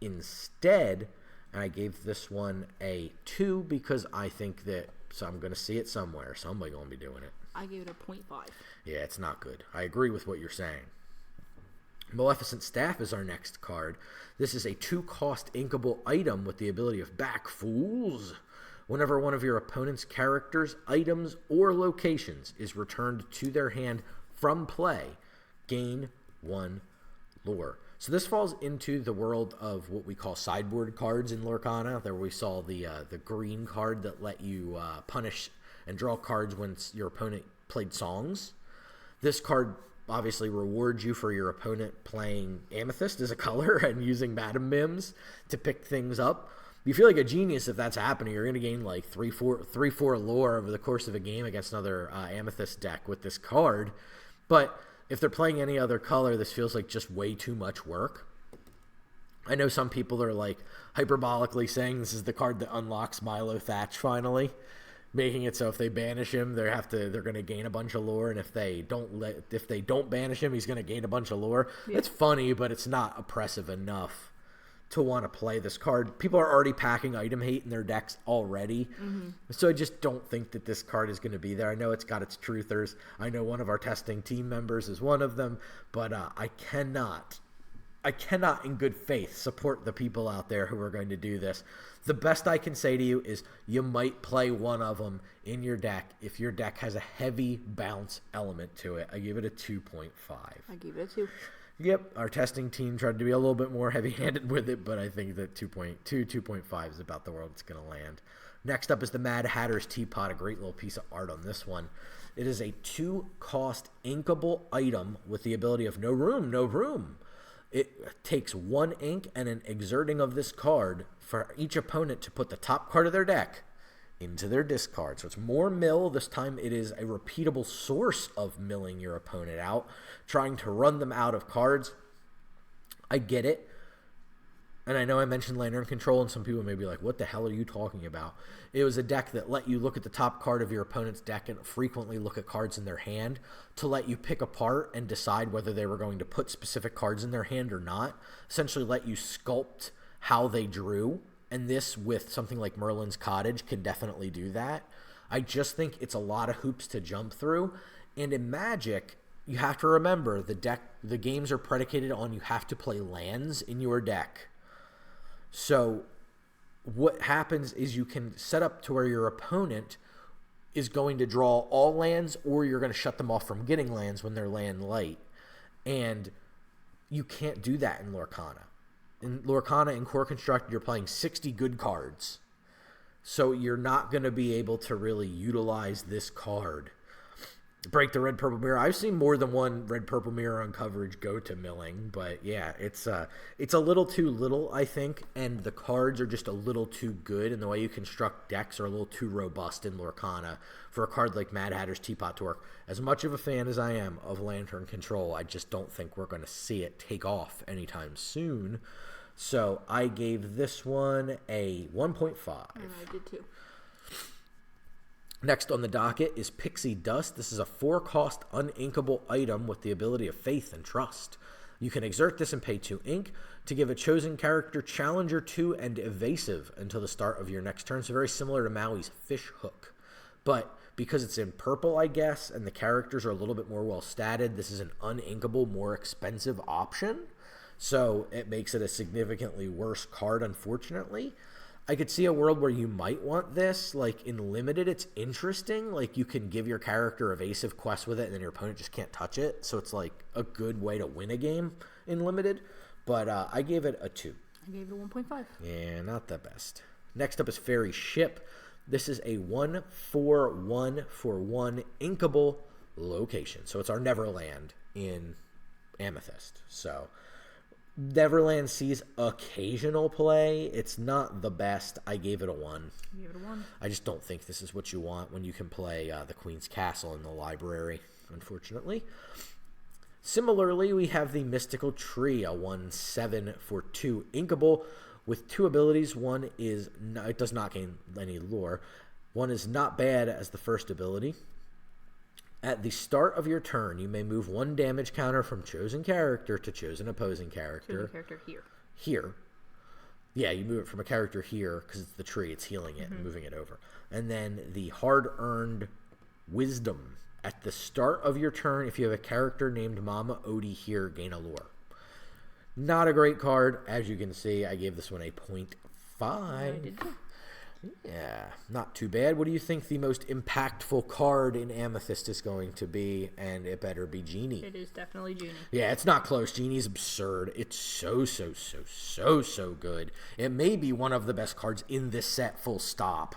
instead. And I gave this one a 2 because I think that I'm going to see it somewhere. Somebody going to be doing it. I gave it a 0.5. Yeah, it's not good. I agree with what you're saying. Maleficent Staff is our next card. This is a 2-cost inkable item with the ability of Back Fools. Whenever one of your opponent's characters, items, or locations is returned to their hand from play, gain 1 lore. So this falls into the world of what we call sideboard cards in Lorcana. There we saw the green card that let you punish and draw cards when your opponent played songs. This card obviously rewards you for your opponent playing Amethyst as a color and using Madam Mims to pick things up. You feel like a genius if that's happening. You're going to gain like 3-4 lore over the course of a game against another Amethyst deck with this card. But if they're playing any other color, this feels like just way too much work. I know some people are like hyperbolically saying this is the card that unlocks Milo Thatch finally, making it so if they banish him, they're going to gain a bunch of lore, and if they don't banish him, he's going to gain a bunch of lore. Yeah. It's funny, but it's not oppressive enough to want to play this card. People are already packing item hate in their decks already, so I just don't think that this card is going to be there. I know it's got its truthers. I know one of our testing team members is one of them, but I cannot in good faith support the people out there who are going to do this. The best I can say to you is you might play one of them in your deck if your deck has a heavy bounce element to it. I give it a 2.5. I give it a 2. Yep, our testing team tried to be a little bit more heavy-handed with it, but I think that 2.5 is about the world it's going to land. Next up is the Mad Hatter's Teapot, a great little piece of art on this one. It is a 2-cost inkable item with the ability of no room. It takes 1 ink and an exerting of this card for each opponent to put the top card of their deck into their discard. So it's more mill. This time it is a repeatable source of milling your opponent out, trying to run them out of cards. I get it. And I know I mentioned Lantern Control, and some people may be like, what the hell are you talking about? It was a deck that let you look at the top card of your opponent's deck and frequently look at cards in their hand to let you pick apart and decide whether they were going to put specific cards in their hand or not. Essentially let you sculpt how they drew. And this, with something like Merlin's Cottage, can definitely do that. I just think it's a lot of hoops to jump through. And in Magic, you have to remember the games are predicated on you have to play lands in your deck. So what happens is you can set up to where your opponent is going to draw all lands, or you're going to shut them off from getting lands when they're land light. And you can't do that in Lorcana. In Lorcana and Core Construct, you're playing 60 good cards. So you're not going to be able to really utilize this card. Break the red purple mirror. I've seen more than one red purple mirror on coverage go to milling, but yeah, it's a little too little, I think, and the cards are just a little too good, and the way you construct decks are a little too robust in Lorcana for a card like Mad Hatter's Teapot to work. As much of a fan as I am of Lantern Control, I just don't think we're going to see it take off anytime soon. So I gave this one a 1.5. And I did too. Next on the docket is Pixie Dust. This is a 4-cost uninkable item with the ability of Faith and Trust. You can exert this and pay 2 ink to give a chosen character Challenger 2 and Evasive until the start of your next turn. So very similar to Maui's Fish Hook. But because it's in purple, I guess, and the characters are a little bit more well statted, this is an uninkable, more expensive option. So it makes it a significantly worse card, unfortunately. I could see a world where you might want this. Like, in Limited, it's interesting. Like, you can give your character evasive quests with it, and then your opponent just can't touch it. So it's, like, a good way to win a game in Limited. But I gave it a 2. I gave it a 1.5. Yeah, not the best. Next up is Fairy Ship. This is a 1/4/1/1 inkable location. So it's our Neverland in Amethyst. So Neverland sees occasional play. It's not the best. I gave it a 1. I gave it a 1. I just don't think this is what you want when you can play the Queen's Castle in the library, unfortunately. Similarly, we have the Mystical Tree, a 1/7/2 inkable with 2 abilities. One is, it does not gain any lore. One is not bad as the first ability. At the start of your turn, you may move 1 damage counter from chosen character to chosen opposing character. Chosen character here. Here. Yeah, you move it from a character here because it's the tree. It's healing it and moving it over. And then the hard-earned wisdom. At the start of your turn, if you have a character named Mama Odie here, gain a lore. Not a great card. As you can see, I gave this one a 0.5. I did too. Yeah, not too bad. What do you think the most impactful card in Amethyst is going to be? And it better be Genie. It is definitely Genie. Yeah, it's not close. Genie's absurd. It's so good. It may be one of the best cards in this set, full stop.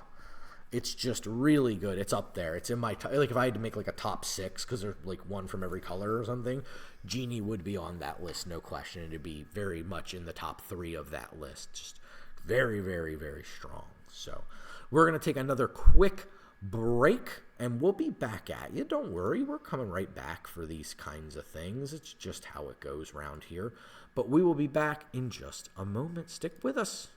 It's just really good. It's up there. It's in my like if I had to make like a top 6 because there's like one from every color or something, Genie would be on that list, no question. It'd be very much in the top 3 of that list. Just very, very, very strong. So we're going to take another quick break, and we'll be back at you. Don't worry. We're coming right back for these kinds of things. It's just how it goes around here. But we will be back in just a moment. Stick with us.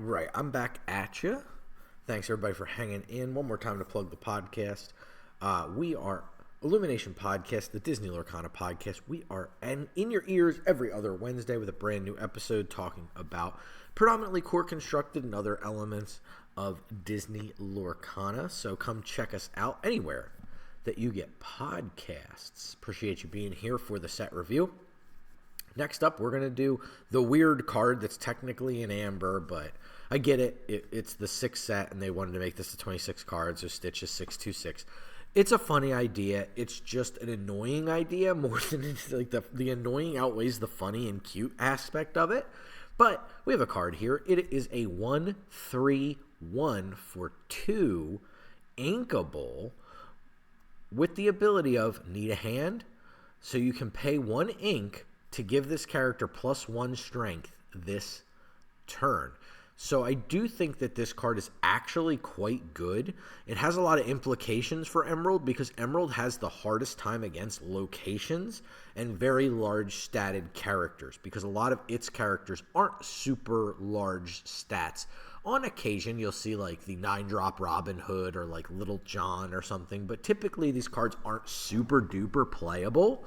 right, I'm back at you. Thanks, everybody, for hanging in. One more time to plug the podcast. We are Illumination Podcast, the Disney Lorcana podcast. We are in your ears every other Wednesday with a brand new episode talking about predominantly core constructed and other elements of Disney Lorcana. So come check us out anywhere that you get podcasts. Appreciate you being here for the set review. Next up, we're going to do the weird card that's technically an amber, but I get it. It's the 6 set, and they wanted to make this the 26 cards, so Stitch is 626. It's a funny idea. It's just an annoying idea more than it's like the annoying outweighs the funny and cute aspect of it. But we have a card here. It is a 1/3/1 for 2 inkable with the ability of need a hand, so you can pay 1 ink to give this character +1 strength this turn. So I do think that this card is actually quite good. It has a lot of implications for Emerald because Emerald has the hardest time against locations and very large statted characters because a lot of its characters aren't super large stats. On occasion, you'll see like the 9-drop Robin Hood or like Little John or something, but typically these cards aren't super duper playable.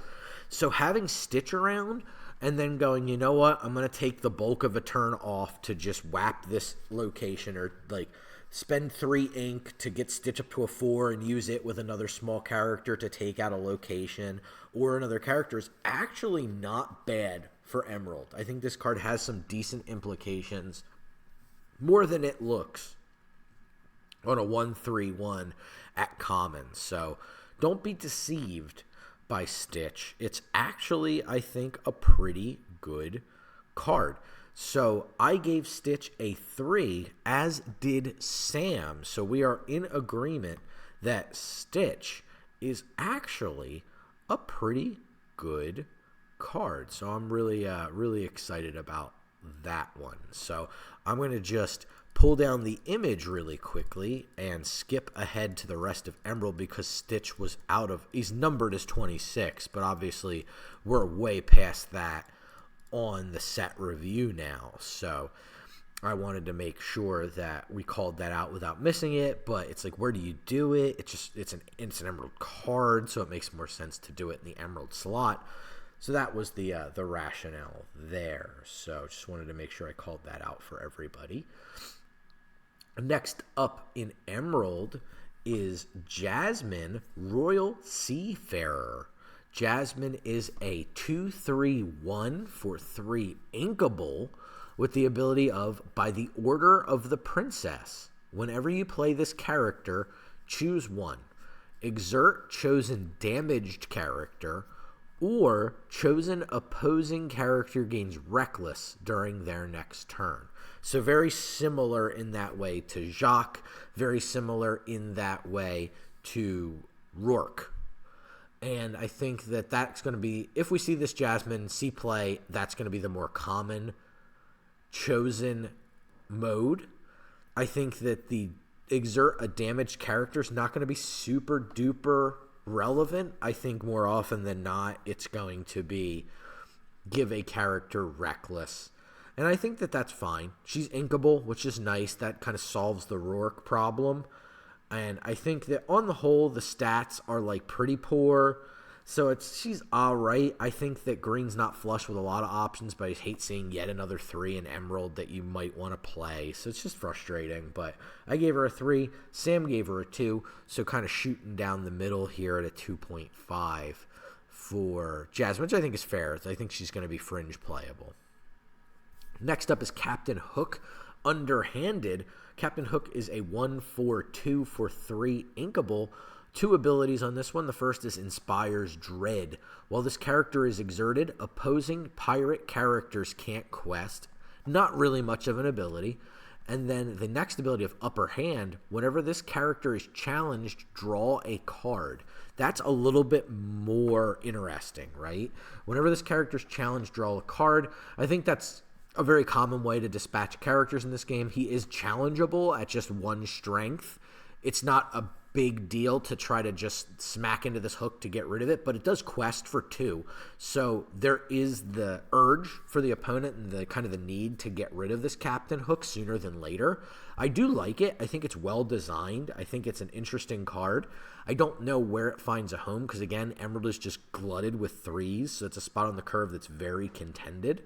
So having Stitch around and then going, you know what, I'm going to take the bulk of a turn off to just whap this location or like spend 3 ink to get Stitch up to a 4 and use it with another small character to take out a location or another character is actually not bad for Emerald. I think this card has some decent implications, more than it looks, on a 1/3/1 at common. So don't be deceived by Stitch. It's actually, I think, a pretty good card. So I gave Stitch a 3, as did Sam. So we are in agreement that Stitch is actually a pretty good card. So I'm really excited about that one. So I'm going to just pull down the image really quickly and skip ahead to the rest of Emerald because Stitch was he's numbered as 26, but obviously we're way past that on the set review now. So I wanted to make sure that we called that out without missing it, but it's like, where do you do it? It's an Emerald card, so it makes more sense to do it in the Emerald slot. So that was the rationale there. So just wanted to make sure I called that out for everybody. Next up in Emerald is Jasmine, Royal Seafarer. Jasmine is a 2/3/1 for 3 inkable with the ability of, by the order of the princess, whenever you play this character, choose 1. Exert chosen damaged character, or chosen opposing character gains reckless during their next turn. So very similar in that way to Jacques, very similar in that way to Rourke. And I think that that's going to be, if we see this Jasmine see play, that's going to be the more common chosen mode. I think that the exert a damaged character is not going to be super duper relevant. I think more often than not, it's going to be give a character reckless. And I think that that's fine. She's inkable, which is nice. That kind of solves the Rourke problem. And I think that on the whole, the stats are like pretty poor. So she's all right. I think that green's not flush with a lot of options, but I hate seeing yet another 3 in Emerald that you might want to play. So it's just frustrating. But I gave her a 3. Sam gave her a 2. So kind of shooting down the middle here at a 2.5 for Jasmine, which I think is fair. I think she's going to be fringe playable. Next up is Captain Hook, Underhanded. Captain Hook is a 1/4/2 for 3 inkable. 2 abilities on this one. The first is Inspires Dread. While this character is exerted, opposing pirate characters can't quest. Not really much of an ability. And then the next ability of Upper Hand, whenever this character is challenged, draw a card. That's a little bit more interesting, right? Whenever this character is challenged, draw a card. I think that's a very common way to dispatch characters in this game. He is challengeable at just 1 strength. It's not a big deal to try to just smack into this hook to get rid of it, but it does quest for 2. So there is the urge for the opponent and the kind of the need to get rid of this captain hook sooner than later. I do like it. I think it's well designed. I think it's an interesting card. I don't know where it finds a home because, again, Emerald is just glutted with 3s, so it's a spot on the curve that's very contended.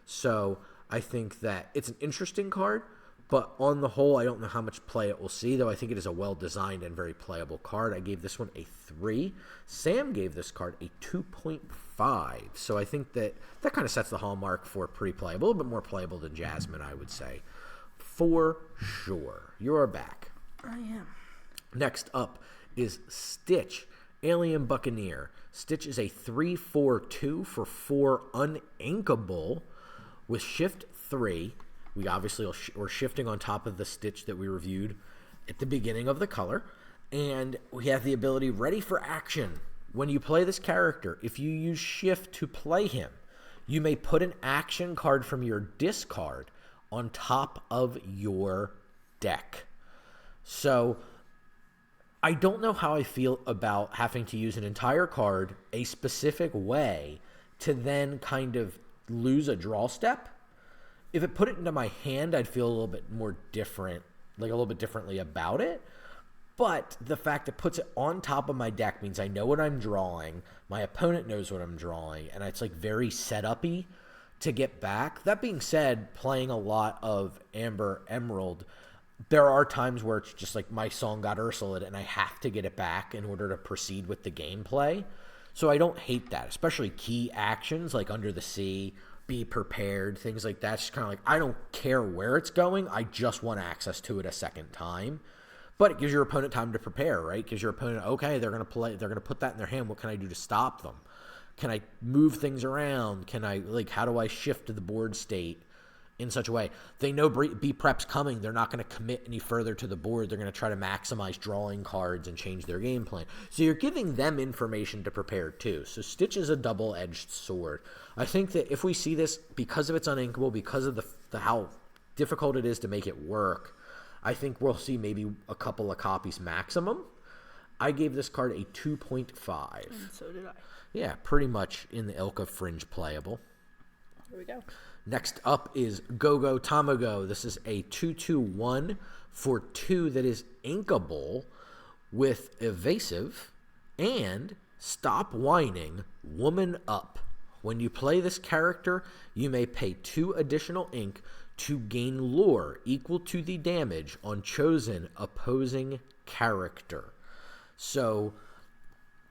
So I think that it's an interesting card, but on the whole, I don't know how much play it will see, though I think it is a well-designed and very playable card. I gave this one a 3. Sam gave this card a 2.5, so I think that kind of sets the hallmark for pretty playable, a little bit more playable than Jasmine, I would say. For sure. You're back. I am. Next up is Stitch, Alien Buccaneer. Stitch is a 3/4/2 for 4 uninkable with shift 3. We obviously we're shifting on top of the Stitch that we reviewed at the beginning of the color. And we have the ability ready for action. When you play this character, if you use shift to play him, you may put an action card from your discard on top of your deck. So I don't know how I feel about having to use an entire card a specific way to then kind of lose a draw step. If it put it into my hand, I'd feel a little bit more different, like a little bit differently about it. But the fact it puts it on top of my deck means I know what I'm drawing, my opponent knows what I'm drawing, and it's like very set-up-y to get back. That being said, playing a lot of Amber Emerald, there are times where it's just like my song got Ursula and I have to get it back in order to proceed with the gameplay. So I don't hate that, especially key actions like Under the Sea, Be Prepared, things like that. It's just kind of like, I don't care where it's going. I just want access to it a second time. But it gives your opponent time to prepare, right? Gives your opponent, okay, they're going to put that in their hand. What can I do to stop them? Can I move things around? Can I, like, how do I shift to the board state in such a way? They know B prep's coming. They're not going to commit any further to the board. They're going to try to maximize drawing cards and change their game plan. So you're giving them information to prepare too. So Stitch is a double-edged sword. I think that if we see this, because of its uninkable, because of the how difficult it is to make it work, I think we'll see maybe a couple of copies maximum. I gave this card a 2.5. And so did I. Yeah, pretty much in the ilk of fringe playable. Here we go. Next up is Go-Go Tamago. This is a 2/2/1 for 2 that is inkable with evasive and stop whining, woman up. When you play this character, you may pay 2 additional ink to gain lore equal to the damage on chosen opposing character. So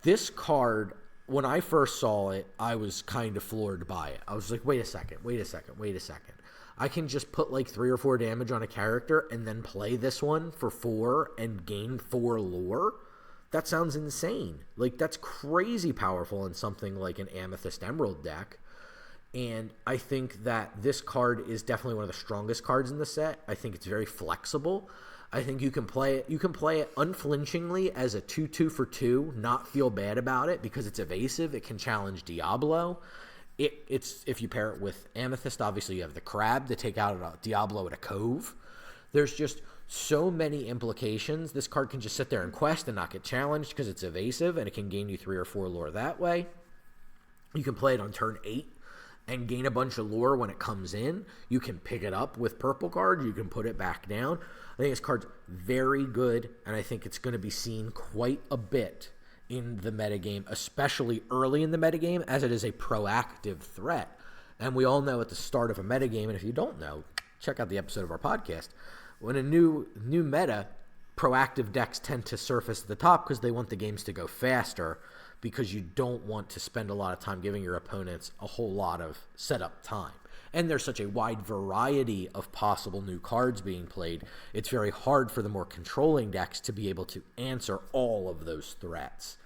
this card, when I first saw it, I was kind of floored by it. I was like, wait a second. I can just put like 3 or 4 damage on a character and then play this one for 4 and gain 4 lore? That sounds insane. Like, that's crazy powerful in something like an Amethyst Emerald deck. And I think that this card is definitely one of the strongest cards in the set. I think it's very flexible. I think you can play it. You can play it unflinchingly as a 2/2 for 2, not feel bad about it because it's evasive. It can challenge Diablo. It's if you pair it with Amethyst, obviously you have the crab to take out a Diablo at a cove. There's just so many implications. This card can just sit there and quest and not get challenged because it's evasive, and it can gain you 3 or 4 lore that way. You can play it on turn 8 and gain a bunch of lore when it comes in. You can pick it up with purple cards. You can put it back down. I think this card's very good, and I think it's going to be seen quite a bit in the metagame, especially early in the metagame, as it is a proactive threat. And we all know at the start of a metagame, and if you don't know, check out the episode of our podcast, when a new meta, proactive decks tend to surface at the top because they want the games to go faster, because you don't want to spend a lot of time giving your opponents a whole lot of setup time. And there's such a wide variety of possible new cards being played, it's very hard for the more controlling decks to be able to answer all of those threats.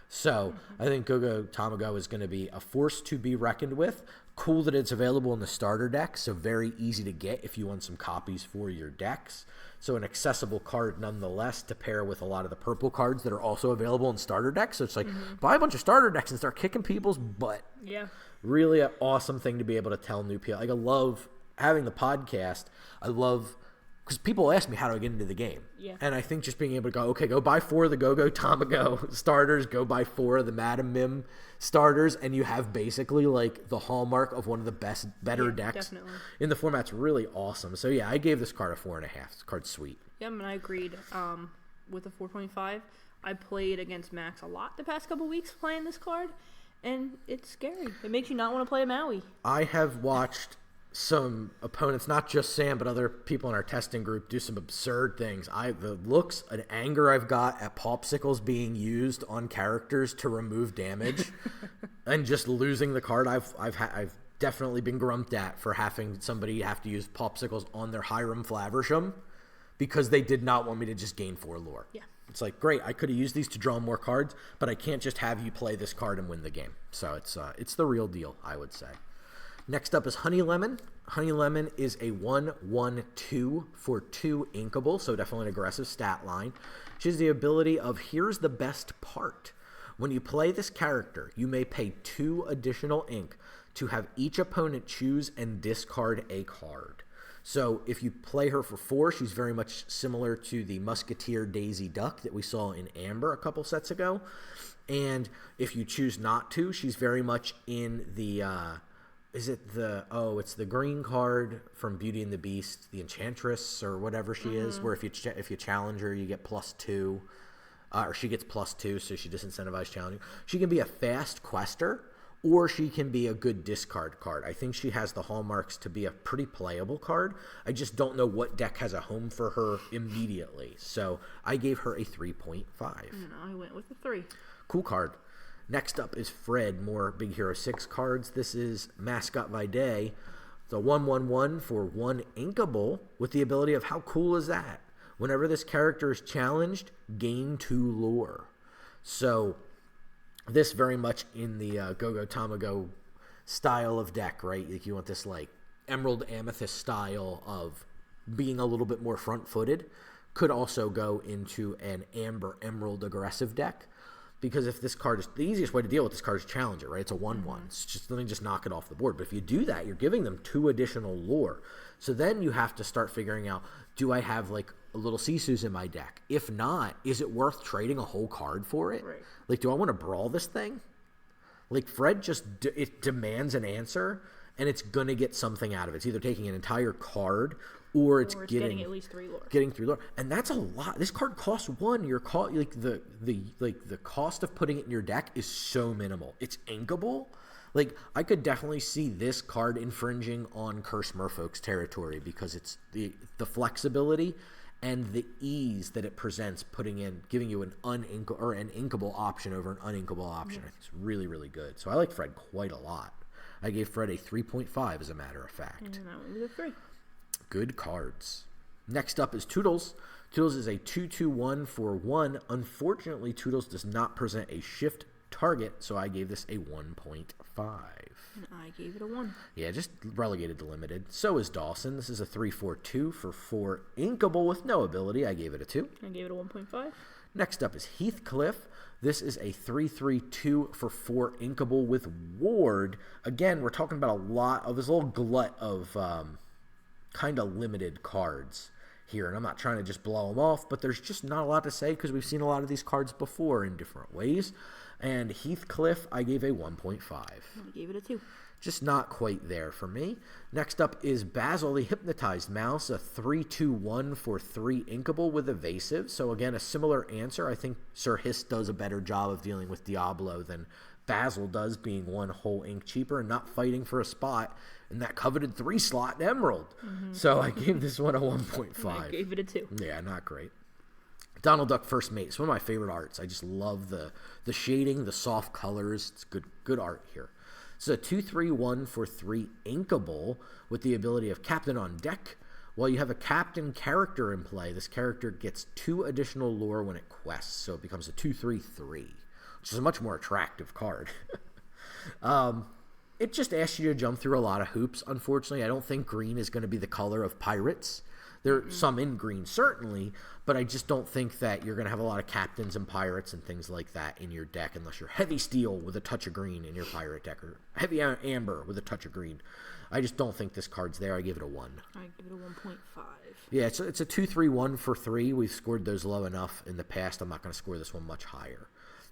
So I think Go-Go Tamago is going to be a force to be reckoned with. Cool that it's available in the starter deck, so very easy to get if you want some copies for your decks. So an accessible card nonetheless to pair with a lot of the purple cards that are also available in starter decks. So it's like, buy a bunch of starter decks and start kicking people's butt. Yeah. Really an awesome thing to be able to tell new people. Like, I love having the podcast. I love because people ask me how do I get into the game. Yeah. And I think just being able to go, okay, go buy 4 of the Go-Go Tamago starters, go buy 4 of the Madam Mim starters, and you have basically like the hallmark of one of the better decks definitely. in the format's really awesome. So yeah, I gave this card a 4.5. This card's sweet. Yeah, and I agreed. With the 4.5, I played against Max a lot the past couple weeks playing this card, and it's scary. It makes you not want to play a Maui. I have watched some opponents, not just Sam, but other people in our testing group, do some absurd things. The looks and anger I've got at popsicles being used on characters to remove damage, and just losing the card. I've definitely been grumped at for having somebody have to use popsicles on their Hiram Flaversham because they did not want me to just gain 4 lore. Yeah. It's like, great, I could have used these to draw more cards, but I can't just have you play this card and win the game. So it's the real deal, I would say. Next up is Honey Lemon. Honey Lemon is a 1/1/2 for 2 inkable, so definitely an aggressive stat line. She has the ability of, here's the best part. When you play this character, you may pay 2 additional ink to have each opponent choose and discard a card. So if you play her for 4, she's very much similar to the Musketeer Daisy Duck that we saw in Amber a couple sets ago. And if you choose not to, she's very much in the... it's the green card from Beauty and the Beast, the Enchantress or whatever she is, where if you challenge her, you get +2, or she gets +2, so she disincentivizes challenging. She can be a fast quester, or she can be a good discard card. I think she has the hallmarks to be a pretty playable card. I just don't know what deck has a home for her immediately. So I gave her a 3.5. And I went with a 3. Cool card. Next up is Fred, more Big Hero 6 cards. This is Mascot Vide. The 1/1/1 for 1 inkable with the ability of, how cool is that? Whenever this character is challenged, gain 2 lore. So this very much in the Go-Go Tamago style of deck, right? Like you want this like Emerald Amethyst style of being a little bit more front-footed. Could also go into an Amber Emerald aggressive deck. Because if this card is, the easiest way to deal with this card is Challenger, right? It's a 1/1. It's just, let me just knock it off the board. But if you do that, you're giving them 2 additional lore. So then you have to start figuring out, do I have like a little Sisu's in my deck? If not, is it worth trading a whole card for it? Right. Like, do I want to brawl this thing? Like, Fred just, it demands an answer, and it's going to get something out of it. It's either taking an entire card or it's getting at least 3 lore. Getting 3 lore, and that's a lot. This card costs 1. Your the cost of putting it in your deck is so minimal. It's inkable. Like, I could definitely see this card infringing on Curse Merfolk's territory because it's the flexibility and the ease that it presents, giving you an inkable option over an uninkable option. I think it's really, really good. So I like Fred quite a lot. I gave Fred a 3.5 as a matter of fact. And that one was a 3. Good cards. Next up is Toodles. Toodles is a 2/2/1 for 1. Unfortunately, Toodles does not present a shift target, so I gave this a 1.5. And I gave it a 1. Yeah, just relegated to limited. So is Dawson. This is a 3/4/2 for 4 inkable with no ability. I gave it a 2. I gave it a 1.5. Next up is Heathcliff. This is a 3/3/2 for 4 inkable with Ward. Again, we're talking about a lot of this little glut of kind of limited cards here, and I'm not trying to just blow them off, but there's just not a lot to say because we've seen a lot of these cards before in different ways. And Heathcliff, I gave a 1.5. I gave it a 2. Just not quite there for me. Next up is Basil, the Hypnotized Mouse, a 3/2/1 for 3 inkable with evasive. So again, a similar answer. I think Sir Hiss does a better job of dealing with Diablo than Basil does, being 1 whole ink cheaper and not fighting for a spot in that coveted 3 slot in Emerald. So I gave this one a 1.5. I gave it a 2. Yeah, not great. Donald Duck First Mate. It's one of my favorite arts. I just love the shading, the soft colors. It's good art here. It's a 2/3/1 for 3 inkable with the ability of Captain on Deck. While you have a captain character in play, this character gets 2 additional lore when it quests, so it becomes a 2/3/3, which is a much more attractive card. It just asks you to jump through a lot of hoops. Unfortunately, I don't think green is going to be the color of pirates. There are some in green, certainly, but I just don't think that you're going to have a lot of captains and pirates and things like that in your deck unless you're heavy steel with a touch of green in your pirate deck, or heavy amber with a touch of green. I just don't think this card's there. I give it a 1. I give it a 1.5. Yeah, it's a 2-3-1 for 3. We've scored those low enough in the past. I'm not going to score this one much higher.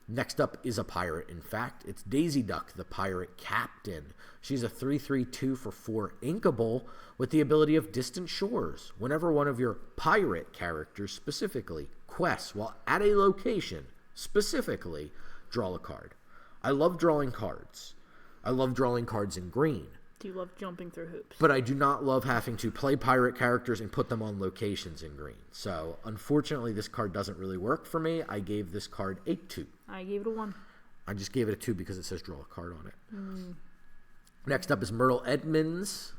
Next up is a pirate. In fact, it's Daisy Duck, the pirate captain. She's a 3/3/2 for 4 inkable with the ability of Distant Shores. Whenever one of your pirate characters specifically quests while at a location, specifically, draw a card. I love drawing cards. I love drawing cards in green. Do you love jumping through hoops? But I do not love having to play pirate characters and put them on locations in green. So, unfortunately, this card doesn't really work for me. I gave this card a 2. I gave it a 1. I just gave it a 2 because it says draw a card on it. Next up is Myrtle Edmonds,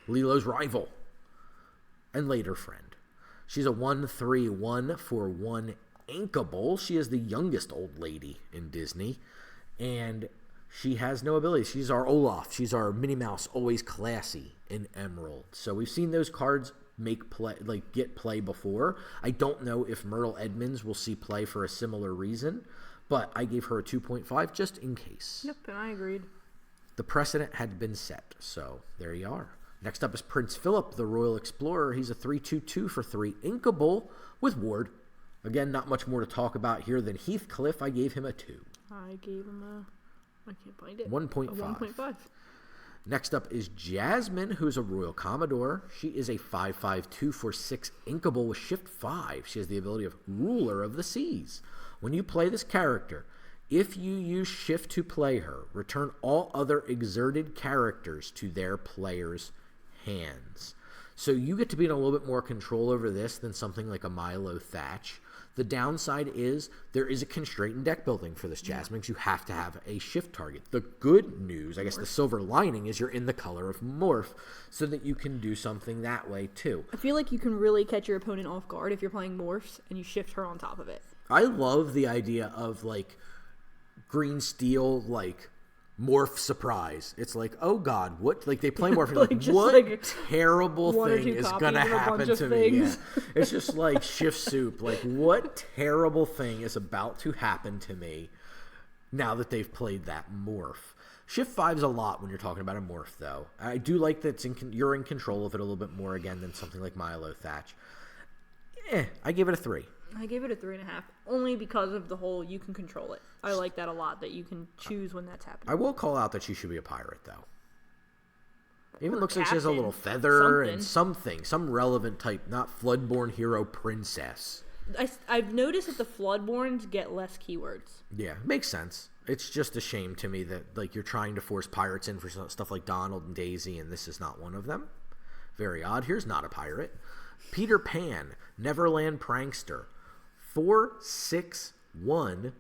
Lilo's rival and later friend. She's a 1/3/1 for 1 inkable. She is the youngest old lady in Disney, and she has no ability. She's our Olaf. She's our Minnie Mouse, always classy in Emerald. So we've seen those cards get play before. I don't know if Myrtle Edmonds will see play for a similar reason, but I gave her a 2.5 just in case. Yep, and I agreed. The precedent had been set, so there you are. Next up is Prince Philip, the Royal Explorer. He's a 3/2/2 for 3 inkable with Ward. Again, not much more to talk about here than Heathcliff. I gave him a 2. I gave him I can't find it. 1.5. 1.5. Next up is Jasmine, who's a Royal Commodore. She is a 5/5/2 for 6 inkable with Shift 5. She has the ability of Ruler of the Seas. When you play this character, if you use Shift to play her, return all other exerted characters to their player's hands. So you get to be in a little bit more control over this than something like a Milo Thatch. The downside is there is a constraint in deck building for this Jasmine because you have to have a shift target. The good news, I guess the silver lining, is you're in the color of Morph so that you can do something that way too. I feel like you can really catch your opponent off guard if you're playing Morphs and you shift her on top of it. I love the idea of like green steel, like Morph surprise. It's like, oh god, what? Like they play Morph, Like, like just what like terrible one or thing two is copies gonna of a bunch happen of to me? Yeah. things. It's just like Shift Soup. Like what terrible thing is about to happen to me now that they've played that Morph? Shift 5 is a lot when you're talking about a Morph, though. I do like that you're in control of it a little bit more again than something like Milo Thatch. I give it a 3. I gave it a 3.5, only because of the whole you can control it. I like that a lot, that you can choose when that's happening. I will call out that she should be a pirate, though. Even looks like she has a captain. little feather and some relevant type, not Floodborn hero princess. I've noticed that the Floodborns get less keywords. Yeah, makes sense. It's just a shame to me that like you're trying to force pirates in for stuff like Donald and Daisy, and this is not one of them. Very odd. Here's not a pirate. Peter Pan, Neverland Prankster. 4/6/1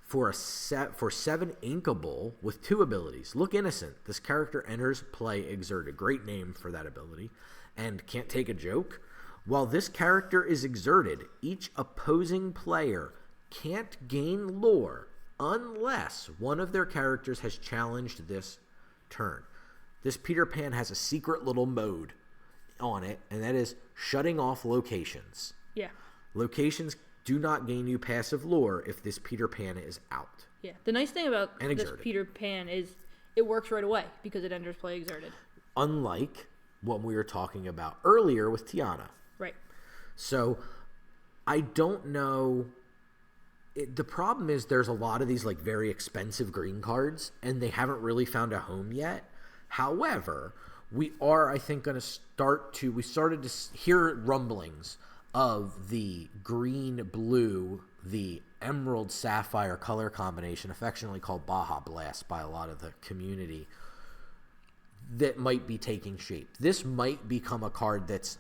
for 7 inkable with 2 abilities. Look innocent. This character enters play exerted. Great name for that ability. And can't take a joke. While this character is exerted, each opposing player can't gain lore unless one of their characters has challenged this turn. This Peter Pan has a secret little mode on it, and that is shutting off locations. Yeah. Locations do not gain you passive lore if this Peter Pan is out. Yeah. The nice thing about And this exerted. Peter Pan is it works right away because it enters play exerted. Unlike what we were talking about earlier with Tiana. Right. So I don't know. The problem is there's a lot of these like very expensive green cards, and they haven't really found a home yet. However, we are, I think, going to we started to hear rumblings of the green-blue, the emerald sapphire color combination, affectionately called Baja Blast by a lot of the community, that might be taking shape. This might become a card that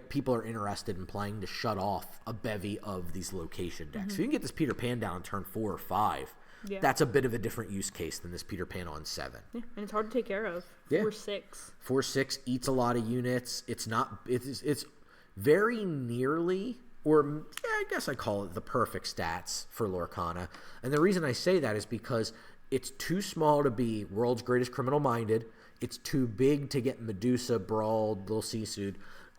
people are interested in playing to shut off a bevy of these location decks. If you can get this Peter Pan down on turn 4 or 5, that's a bit of a different use case than this Peter Pan on 7. Yeah, and it's hard to take care of. Yeah. 4/6. 4/6 eats a lot of units. It's very nearly, or I guess I call it the perfect stats for Lorcana. And the reason I say that is because it's too small to be World's Greatest Criminal Minded. It's too big to get Medusa, Brawled, Lil Sisu'd.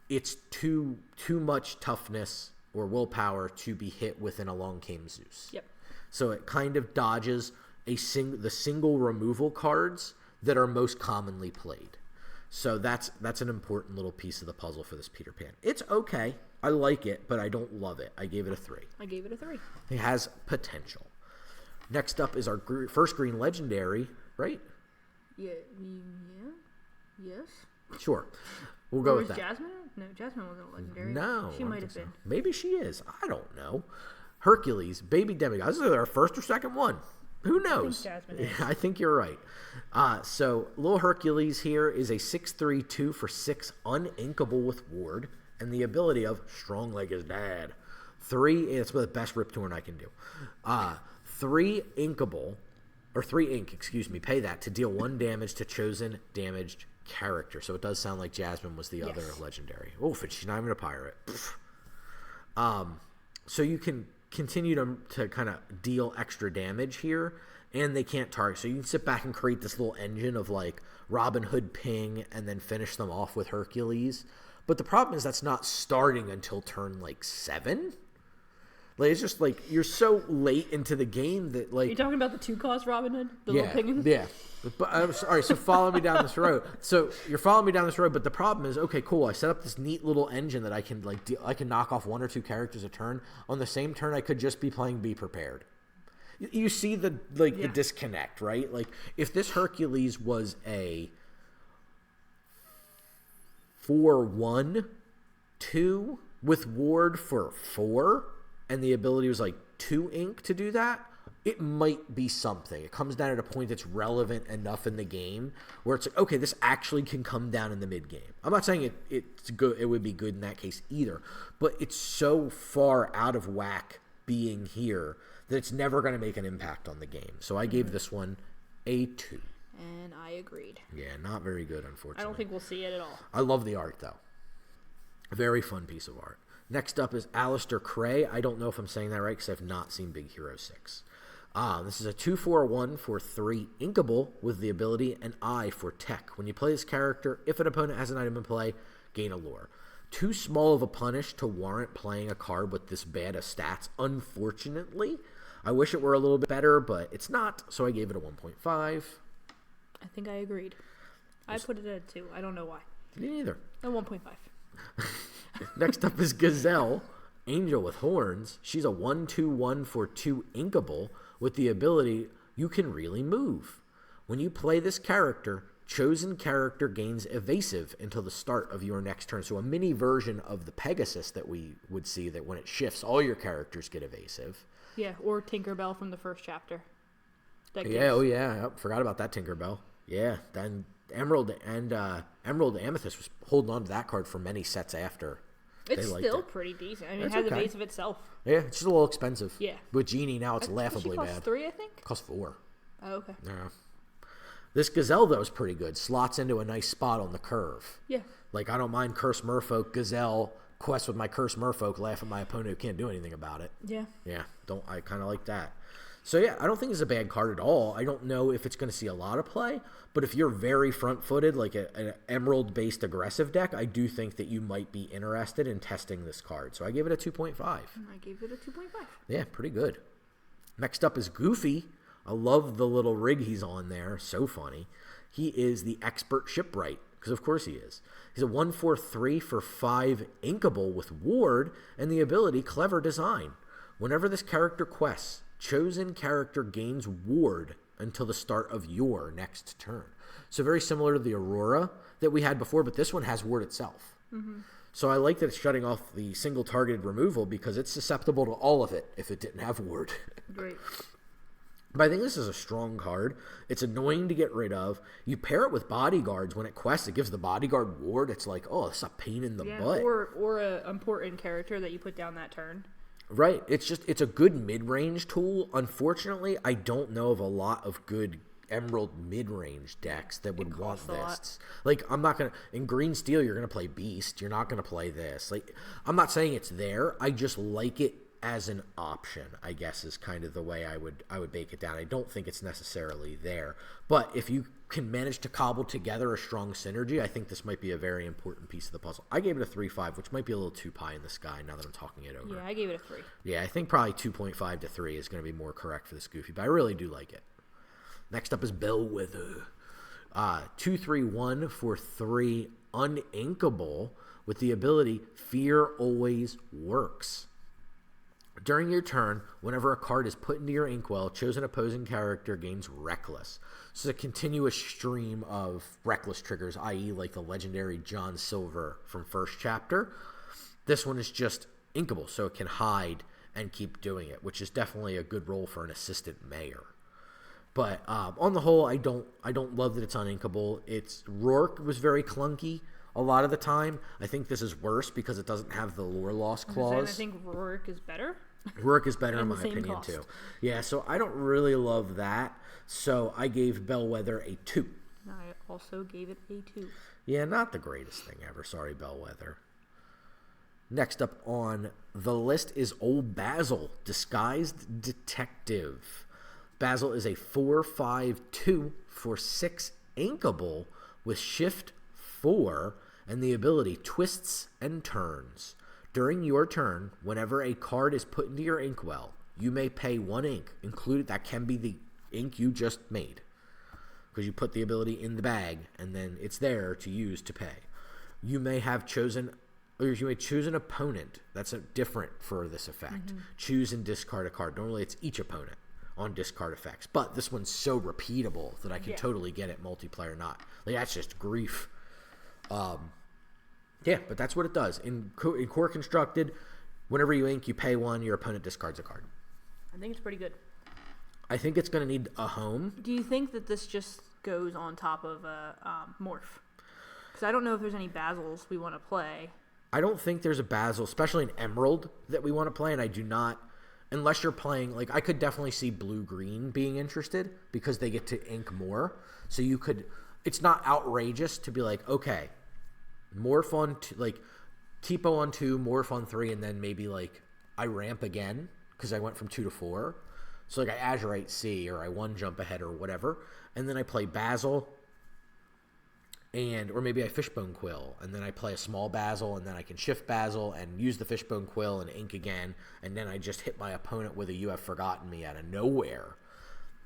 It's too much toughness or willpower to be hit within a Long Came Zeus. Yep. So it kind of dodges the single removal cards that are most commonly played. So that's an important little piece of the puzzle for this Peter Pan. It's okay. I like it, but I don't love it. I gave it a 3. I gave it a 3. It has potential. Next up is our first green legendary, right? Yeah. Yes. Sure. We'll go with that. Jasmine? No, Jasmine wasn't a legendary. No. She might have been. Maybe she is. I don't know. Hercules, baby demigod. This is our first or second one. Who knows? I think Jasmine is. I think you're right. So, little Hercules here is a 6/3 2 for 6 uninkable with ward and the ability of strong like his dad. 3, it's the best Rip Torn I can do. 3 inkable, or 3 ink, pay that to deal 1 damage to chosen damaged character. So it does sound like Jasmine was the other legendary. Oh, she's not even a pirate. So you can continue to kind of deal extra damage here, and they can't target. So you can sit back and create this little engine of like Robin Hood ping and then finish them off with Hercules. But the problem is that's not starting until turn like 7. Like, it's just like you're so late into the game that like You're talking about the 2-cost Robin Hood? The little pinging? Yeah. But all right, so follow me down this road. So you're following me down this road, but the problem is, okay, cool. I set up this neat little engine that I can I can knock off 1 or 2 characters a turn. On the same turn, I could just be playing Be Prepared. You see the the disconnect, right? Like if this Hercules was a 4/1/2 with ward for 4, and the ability was like 2 ink to do that, it might be something. It comes down at a point that's relevant enough in the game where it's like, okay, this actually can come down in the mid game. I'm not saying it's good. It would be good in that case either, but it's so far out of whack being here that it's never going to make an impact on the game. So I gave this one a 2. And I agreed. Yeah, not very good, unfortunately. I don't think we'll see it at all. I love the art, though. A very fun piece of art. Next up is Alistair Cray. I don't know if I'm saying that right because I've not seen Big Hero 6. This is a 2/4/1 for 3 inkable with the ability and I for tech. When you play this character, if an opponent has an item in play, gain a lore. Too small of a punish to warrant playing a card with this bad of stats, unfortunately. I wish it were a little bit better, but it's not, so I gave it a 1.5. I think I agreed. I put it at a 2. I don't know why. Me neither. A 1.5. Next up is Gazelle, Angel with Horns. She's a 1/2/1 for 2 inkable with the ability you can really move. When you play this character, chosen character gains evasive until the start of your next turn. So a mini version of the Pegasus that we would see, that when it shifts, all your characters get evasive. Yeah, or Tinkerbell from the first chapter. Forgot about that Tinkerbell. Yeah, then Emerald and Emerald Amethyst was holding on to that card for many sets after. It's still pretty decent. I mean, It's it has okay. evasive itself. Yeah, it's just a little expensive. Yeah. With Genie now, it's laughably She costs bad. 3, I think? It costs 4. Oh, okay. Yeah. This Gazelle, though, is pretty good. Slots into a nice spot on the curve. Yeah. Like, I don't mind Curse Merfolk, Gazelle, quest with my Curse Merfolk, laugh at my opponent who can't do anything about it. Yeah. Yeah, I kind of like that. So, yeah, I don't think it's a bad card at all. I don't know if it's going to see a lot of play, but if you're very front-footed, like an Emerald-based aggressive deck, I do think that you might be interested in testing this card. So I gave it a 2.5. I gave it a 2.5. Yeah, pretty good. Next up is Goofy. I love the little rig he's on there. So funny. He is the expert shipwright, because of course he is. He's a 1/4/3 for 5 inkable with ward and the ability Clever Design. Whenever this character quests, chosen character gains ward until the start of your next turn. So very similar to the Aurora that we had before, but this one has ward itself. Mm-hmm. So I like that it's shutting off the single targeted removal because it's susceptible to all of it if it didn't have ward. Great. But I think this is a strong card. It's annoying to get rid of. You pair it with bodyguards. When it quests, it gives the bodyguard ward. It's like, oh, it's a pain in the butt. Or an important character that you put down that turn. Right. It's a good mid-range tool. Unfortunately, I don't know of a lot of good Emerald mid-range decks that would want this. Like, I'm not going to... In Green Steel, you're going to play Beast. You're not going to play this. Like, I'm not saying it's there. I just like it as an option, I guess, is kind of the way I would bake it down. I don't think it's necessarily there. But if you can manage to cobble together a strong synergy, I think this might be a very important piece of the puzzle. I gave it a 3.5, which might be a little too pie in the sky now that I'm talking it over. Yeah, I gave it a 3. Yeah, I think probably 2.5 to 3 is going to be more correct for this Goofy, but I really do like it. Next up is Bellwether. 2/3/1 for 3 uninkable with the ability Fear Always Works. During your turn, whenever a card is put into your inkwell, chosen opposing character gains Reckless. This is a continuous stream of Reckless triggers, i.e. like the legendary John Silver from first chapter. This one is just inkable, so it can hide and keep doing it, which is definitely a good role for an assistant mayor. But on the whole, I don't love that it's uninkable. Rourke was very clunky a lot of the time. I think this is worse because it doesn't have the lore loss clause. I think Rourke is better. Rourke is better in my opinion too. Yeah, so I don't really love that. So I gave Bellwether a 2. I also gave it a 2. Yeah, not the greatest thing ever. Sorry, Bellwether. Next up on the list is Old Basil, Disguised Detective. Basil is a 4/5/2 for 6 inkable with Shift 4 and the ability Twists and Turns. During your turn, whenever a card is put into your inkwell, you may pay 1 ink. Included, that can be the ink you just made, because you put the ability in the bag and then it's there to use to pay. You may choose an opponent. That's different for this effect. Choose and discard a card. Normally it's each opponent on discard effects, but this one's so repeatable that I can totally get it multiplayer. Not like that's just grief. Yeah, but that's what it does. In core constructed, whenever you ink, you pay 1, your opponent discards a card. I think it's pretty good. I think it's going to need a home. Do you think that this just goes on top of a morph? Because I don't know if there's any Basils we want to play. I don't think there's a Basil, especially an Emerald, that we want to play, and I do not, unless you're playing, like, I could definitely see blue-green being interested, because they get to ink more, so you could, it's not outrageous to be like, okay, morph on, like, Tipo on 2, morph on 3, and then maybe, like, I ramp again, because I went from 2 to 4, so, like, I Azurite C, or I 1-jump ahead, or whatever, and then I play Basil, or maybe I Fishbone Quill, and then I play a small Basil, and then I can shift Basil and use the Fishbone Quill and ink again, and then I just hit my opponent with a You Have Forgotten Me out of nowhere.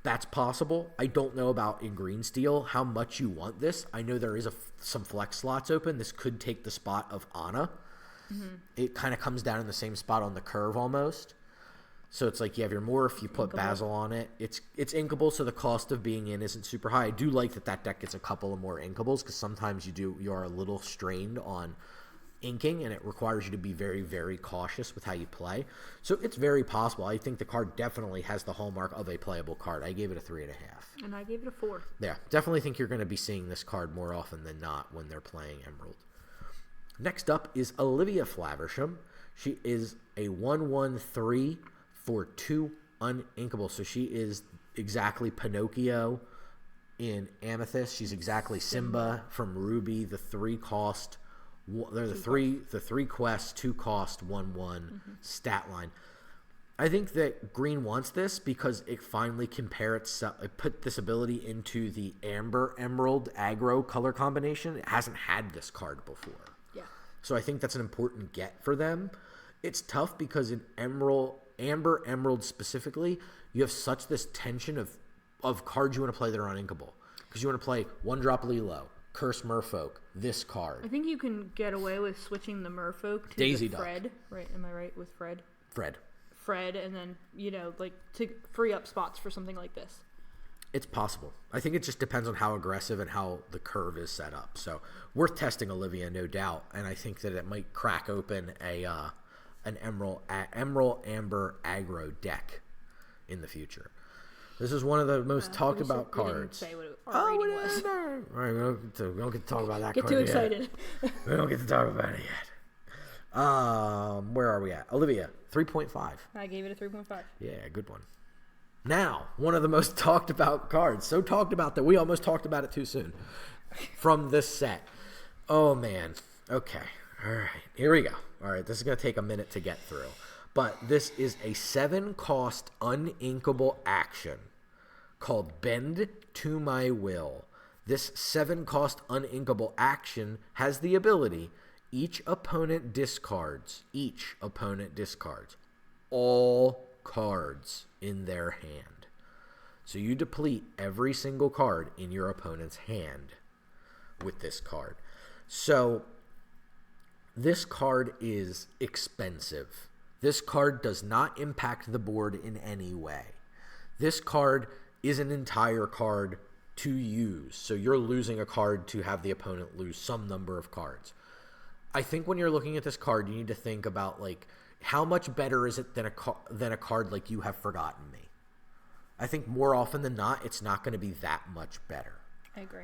That's possible. I don't know about in Green Steel how much you want this. I know there is some flex slots open. This could take the spot of Anna. It kind of comes down in the same spot on the curve almost. So it's like you have your morph, you put Basil on it. It's inkable, so the cost of being in isn't super high. I do like that deck gets a couple of more inkables, because sometimes you are a little strained on inking, and it requires you to be very, very cautious with how you play. So it's very possible. I think the card definitely has the hallmark of a playable card. I gave it a 3.5. And I gave it a 4. Yeah, definitely think you're going to be seeing this card more often than not when they're playing Emerald. Next up is Olivia Flaversham. She is a 1/1/3 for 2 uninkable. So she is exactly Pinocchio in Amethyst. She's exactly Simba from Ruby, the 3-cost. They're the three quests, 2-cost, 1/1 stat line. I think that Green wants this because it finally it put this ability into the Amber Emerald aggro color combination. It hasn't had this card before. Yeah. So I think that's an important get for them. It's tough because in Amber Emerald specifically, you have such this tension of cards you want to play that are uninkable. Because you want to play 1-drop Lilo, Curse Merfolk, this card. I think you can get away with switching the Merfolk to Daisy the Duck. Fred. Right? Am I right with Fred? Fred. And then, like to free up spots for something like this. It's possible. I think it just depends on how aggressive and how the curve is set up. So worth testing Olivia, no doubt. And I think that it might crack open an Emerald Amber aggro deck in the future. This is one of the most talked about cards. We didn't say what our rating was. All right, we don't get to talk about that Get card too yet. excited. We don't get to talk about it yet. Where are we at? Olivia, 3.5. I gave it a 3.5. Yeah, good one. Now, one of the most talked about cards. So talked about that we almost talked about it too soon. From this set. Oh, man. Okay. All right. Here we go. All right. This is going to take a minute to get through. But this is a 7-cost uninkable action called Bend to My Will. This 7-cost uninkable action has the ability each opponent discards all cards in their hand. So you deplete every single card in your opponent's hand with this card. So this card is expensive. This card does not impact the board in any way. This card is an entire card to use. So you're losing a card to have the opponent lose some number of cards. I think when you're looking at this card, you need to think about, like, how much better is it than a card like You Have Forgotten Me? I think more often than not, it's not going to be that much better. I agree.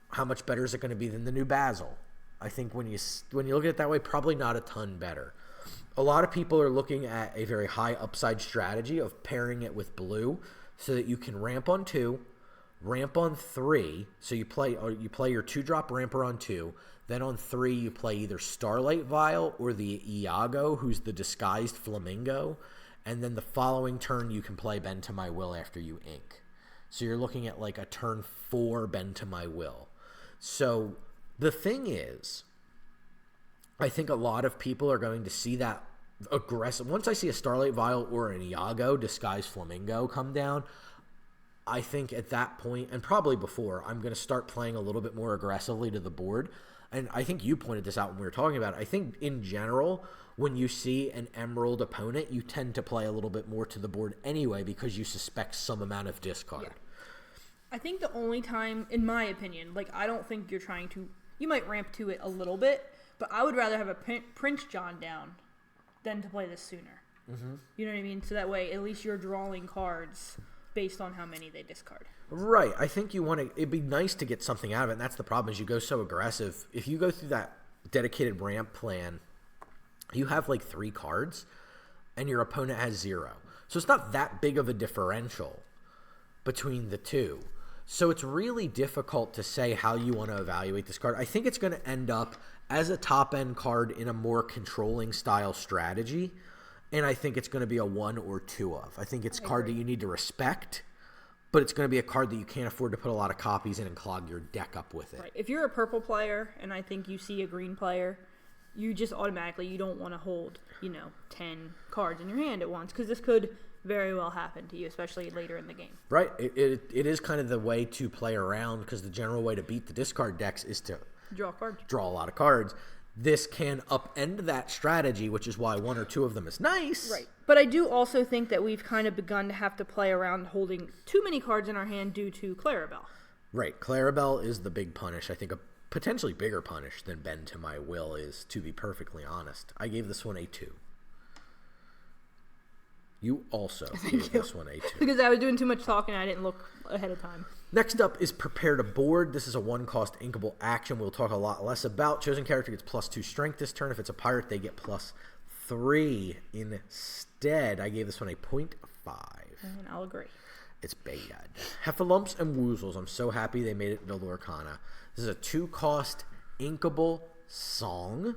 How much better is it going to be than the new Basil? I think when you look at it that way, probably not a ton better. A lot of people are looking at a very high upside strategy of pairing it with blue so that you can ramp on 2, ramp on 3. So you play your 2-drop ramper on 2. Then on 3, you play either Starlight Vial or the Iago, who's the disguised flamingo. And then the following turn, you can play Bend to My Will after you ink. So you're looking at like a turn 4 Bend to My Will. So the thing is, I think a lot of people are going to see that aggressive. Once I see a Starlight Vial or an Iago disguised flamingo come down, I think at that point, and probably before, I'm going to start playing a little bit more aggressively to the board. And I think you pointed this out when we were talking about it. I think in general, when you see an Emerald opponent, you tend to play a little bit more to the board anyway because you suspect some amount of discard. Yeah. I think the only time, in my opinion, like, I don't think you're trying to, you might ramp to it a little bit, but I would rather have a Prince John down than to play this sooner. Mm-hmm. You know what I mean? So that way, at least you're drawing cards based on how many they discard. Right. I think you want to, it'd be nice to get something out of it, and that's the problem is you go so aggressive. If you go through that dedicated ramp plan, you have like 3 cards, and your opponent has 0. So it's not that big of a differential between the two. So it's really difficult to say how you want to evaluate this card. I think it's going to end up as a top-end card in a more controlling style strategy, and I think it's going to be a 1 or 2 of. I think it's a card that you need to respect, but it's going to be a card that you can't afford to put a lot of copies in and clog your deck up with it. Right. If you're a purple player and I think you see a green player, you just automatically, you don't want to hold, 10 cards in your hand at once, because this could very well happen to you, especially later in the game. Right. It is kind of the way to play around, because the general way to beat the discard decks is to draw cards. Draw a lot of cards. This can upend that strategy, which is why 1 or 2 of them is nice. Right. But I do also think that we've kind of begun to have to play around holding too many cards in our hand due to Clarabelle. Right. Clarabelle is the big punish. I think a potentially bigger punish than Bend to My Will is, to be perfectly honest. I gave this one a 2. You also gave this one a 2. Because I was doing too much talking and I didn't look ahead of time. Next up is Prepare to Board. This is a 1-cost inkable action we'll talk a lot less about. Chosen character gets +2 strength this turn. If it's a pirate, they get +3 instead. I gave this one a 0.5. And I'll agree. It's bad. Heffalumps and Woozles. I'm so happy they made it into Lorcana. This is a 2-cost inkable song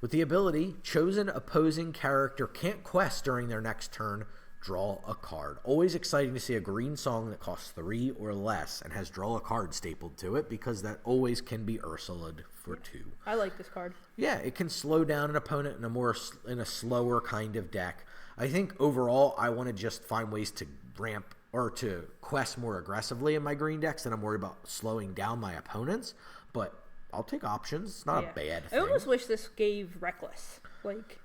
with the ability, chosen opposing character can't quest during their next turn, draw a card. Always exciting to see a green song that costs 3 or less and has draw a card stapled to it, because that always can be Ursula'd for 2. I like this card. Yeah, it can slow down an opponent in a slower kind of deck. I think overall I want to just find ways to ramp or to quest more aggressively in my green decks, and I'm worried about slowing down my opponents, but I'll take options. It's not a bad thing. I almost wish this gave Reckless, like,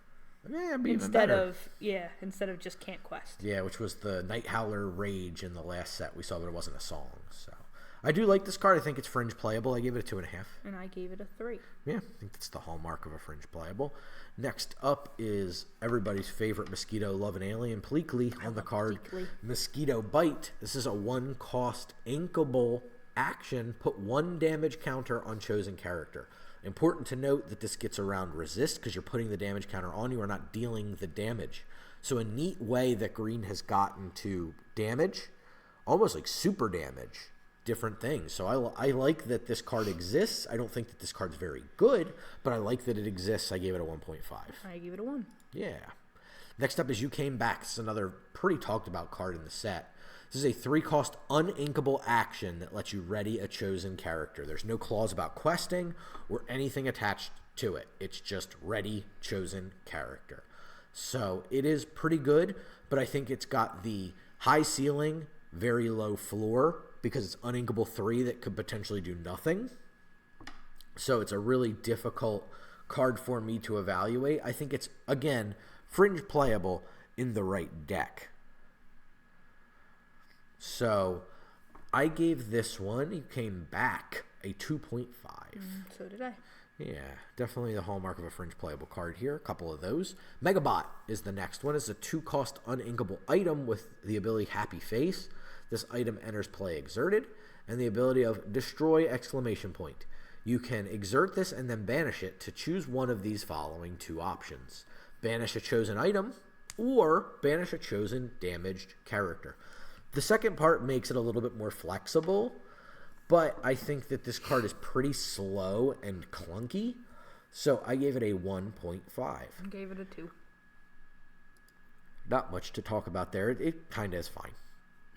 yeah, it'd be instead even better. Instead of just Can't Quest. Yeah, which was the Night Howler Rage in the last set we saw, but it wasn't a song. So I do like this card. I think it's fringe playable. I gave it a 2.5. And I gave it a 3. Yeah, I think that's the hallmark of a fringe playable. Next up is everybody's favorite Mosquito Love and Alien, Pleakley, on the card. Pleakley. Mosquito Bite. This is a 1-cost inkable action. Put 1 damage counter on chosen character. Important to note that this gets around resist, because you're putting the damage counter on. You are not dealing the damage. So a neat way that green has gotten to damage, almost like super damage, different things. So I like that this card exists. I don't think that this card's very good, but I like that it exists. I gave it a 1.5. I gave it a 1. Yeah. Next up is You Came Back. This is another pretty talked about card in the set. This is a 3-cost uninkable action that lets you ready a chosen character. There's no clause about questing or anything attached to it. It's just ready chosen character. So it is pretty good, but I think it's got the high ceiling very low floor because it's uninkable 3 that could potentially do nothing. So it's a really difficult card for me to evaluate. I think it's, again, fringe playable in the right deck. So I gave this one, he came back, a 2.5. So did I. Yeah, definitely the hallmark of a fringe playable card here. A couple of those. Megabot is the next one. It's a 2-cost uninkable item with the ability Happy Face. This item enters play exerted, and the ability of Destroy! You can exert this and then banish it to choose one of these following 2 options. Banish a chosen item, or banish a chosen damaged character. The second part makes it a little bit more flexible, but I think that this card is pretty slow and clunky, so I gave it a 1.5. I gave it a 2. Not much to talk about there. It kind of is fine.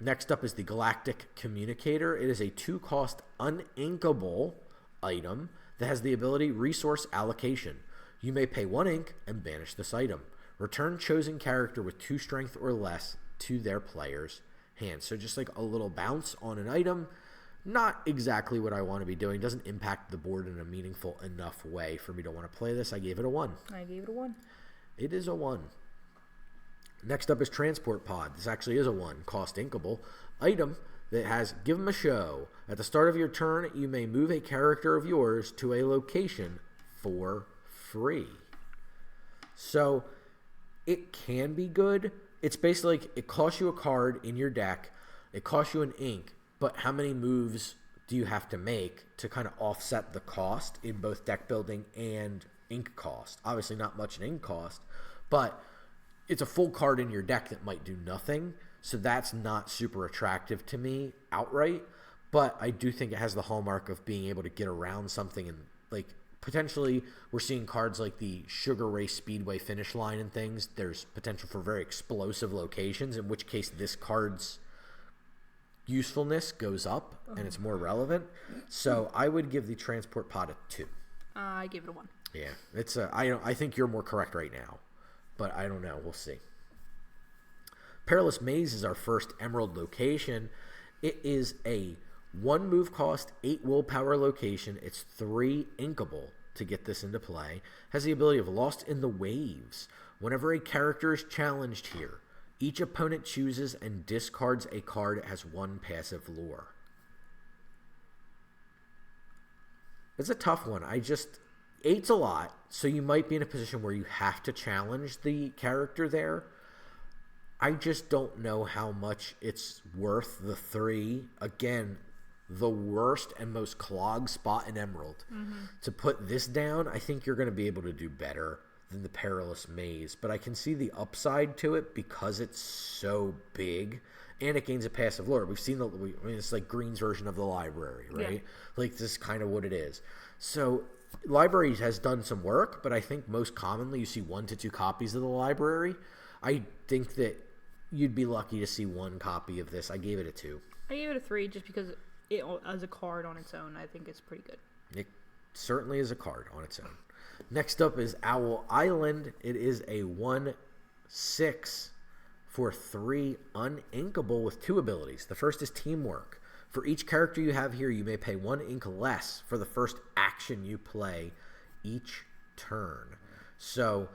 Next up is the Galactic Communicator. It is a 2-cost uninkable item that has the ability Resource Allocation. You may pay 1 ink and banish this item. Return chosen character with 2 strength or less to their player's hand. So just like a little bounce on an item. Not exactly what I want to be doing. Doesn't impact the board in a meaningful enough way for me to want to play this. I gave it a 1. I gave it a 1. It is a 1. Next up is Transport Pod. This actually is a 1. Cost inkable item that has Give 'em a Show. At the start of your turn, you may move a character of yours to a location for free. So it can be good. It's basically like it costs you a card in your deck. It costs you an ink. But how many moves do you have to make to kind of offset the cost in both deck building and ink cost? Obviously not much in ink cost, but it's a full card in your deck that might do nothing. So that's not super attractive to me outright. But I do think it has the hallmark of being able to get around something. And like potentially we're seeing cards like the Sugar Ray Speedway Finish Line and things. There's potential for very explosive locations, in which case this card's usefulness goes up and it's more relevant. So I would give the Transport Pod a 2. I gave it a 1. Yeah, it's I think you're more correct right now, but I don't know. We'll see. Perilous Maze is our first Emerald location. It is a 1 move cost, 8 willpower location. It's 3 inkable to get this into play. Has the ability of Lost in the Waves. Whenever a character is challenged here, each opponent chooses and discards a card that has 1 passive lure. It's a tough one. 8's a lot, so you might be in a position where you have to challenge the character there. I just don't know how much it's worth the 3. Again, the worst and most clogged spot in Emerald. To put this down, I think you're going to be able to do better than the Perilous Maze, but I can see the upside to it because it's so big and it gains a passive lure. We've seen it's like Green's version of the library, right? Yeah. Like this is kind of what it is. So library has done some work, but I think most commonly you see 1 to 2 copies of the library. I think that you'd be lucky to see 1 copy of this. I gave it a 2. I gave it a 3 just because it, as a card on its own, I think it's pretty good. It certainly is a card on its own. Next up is Owl Island. It is a 1/6 for 3 uninkable with 2 abilities. The first is Teamwork. For each character you have here, you may pay 1 ink less for the first action you play each turn. So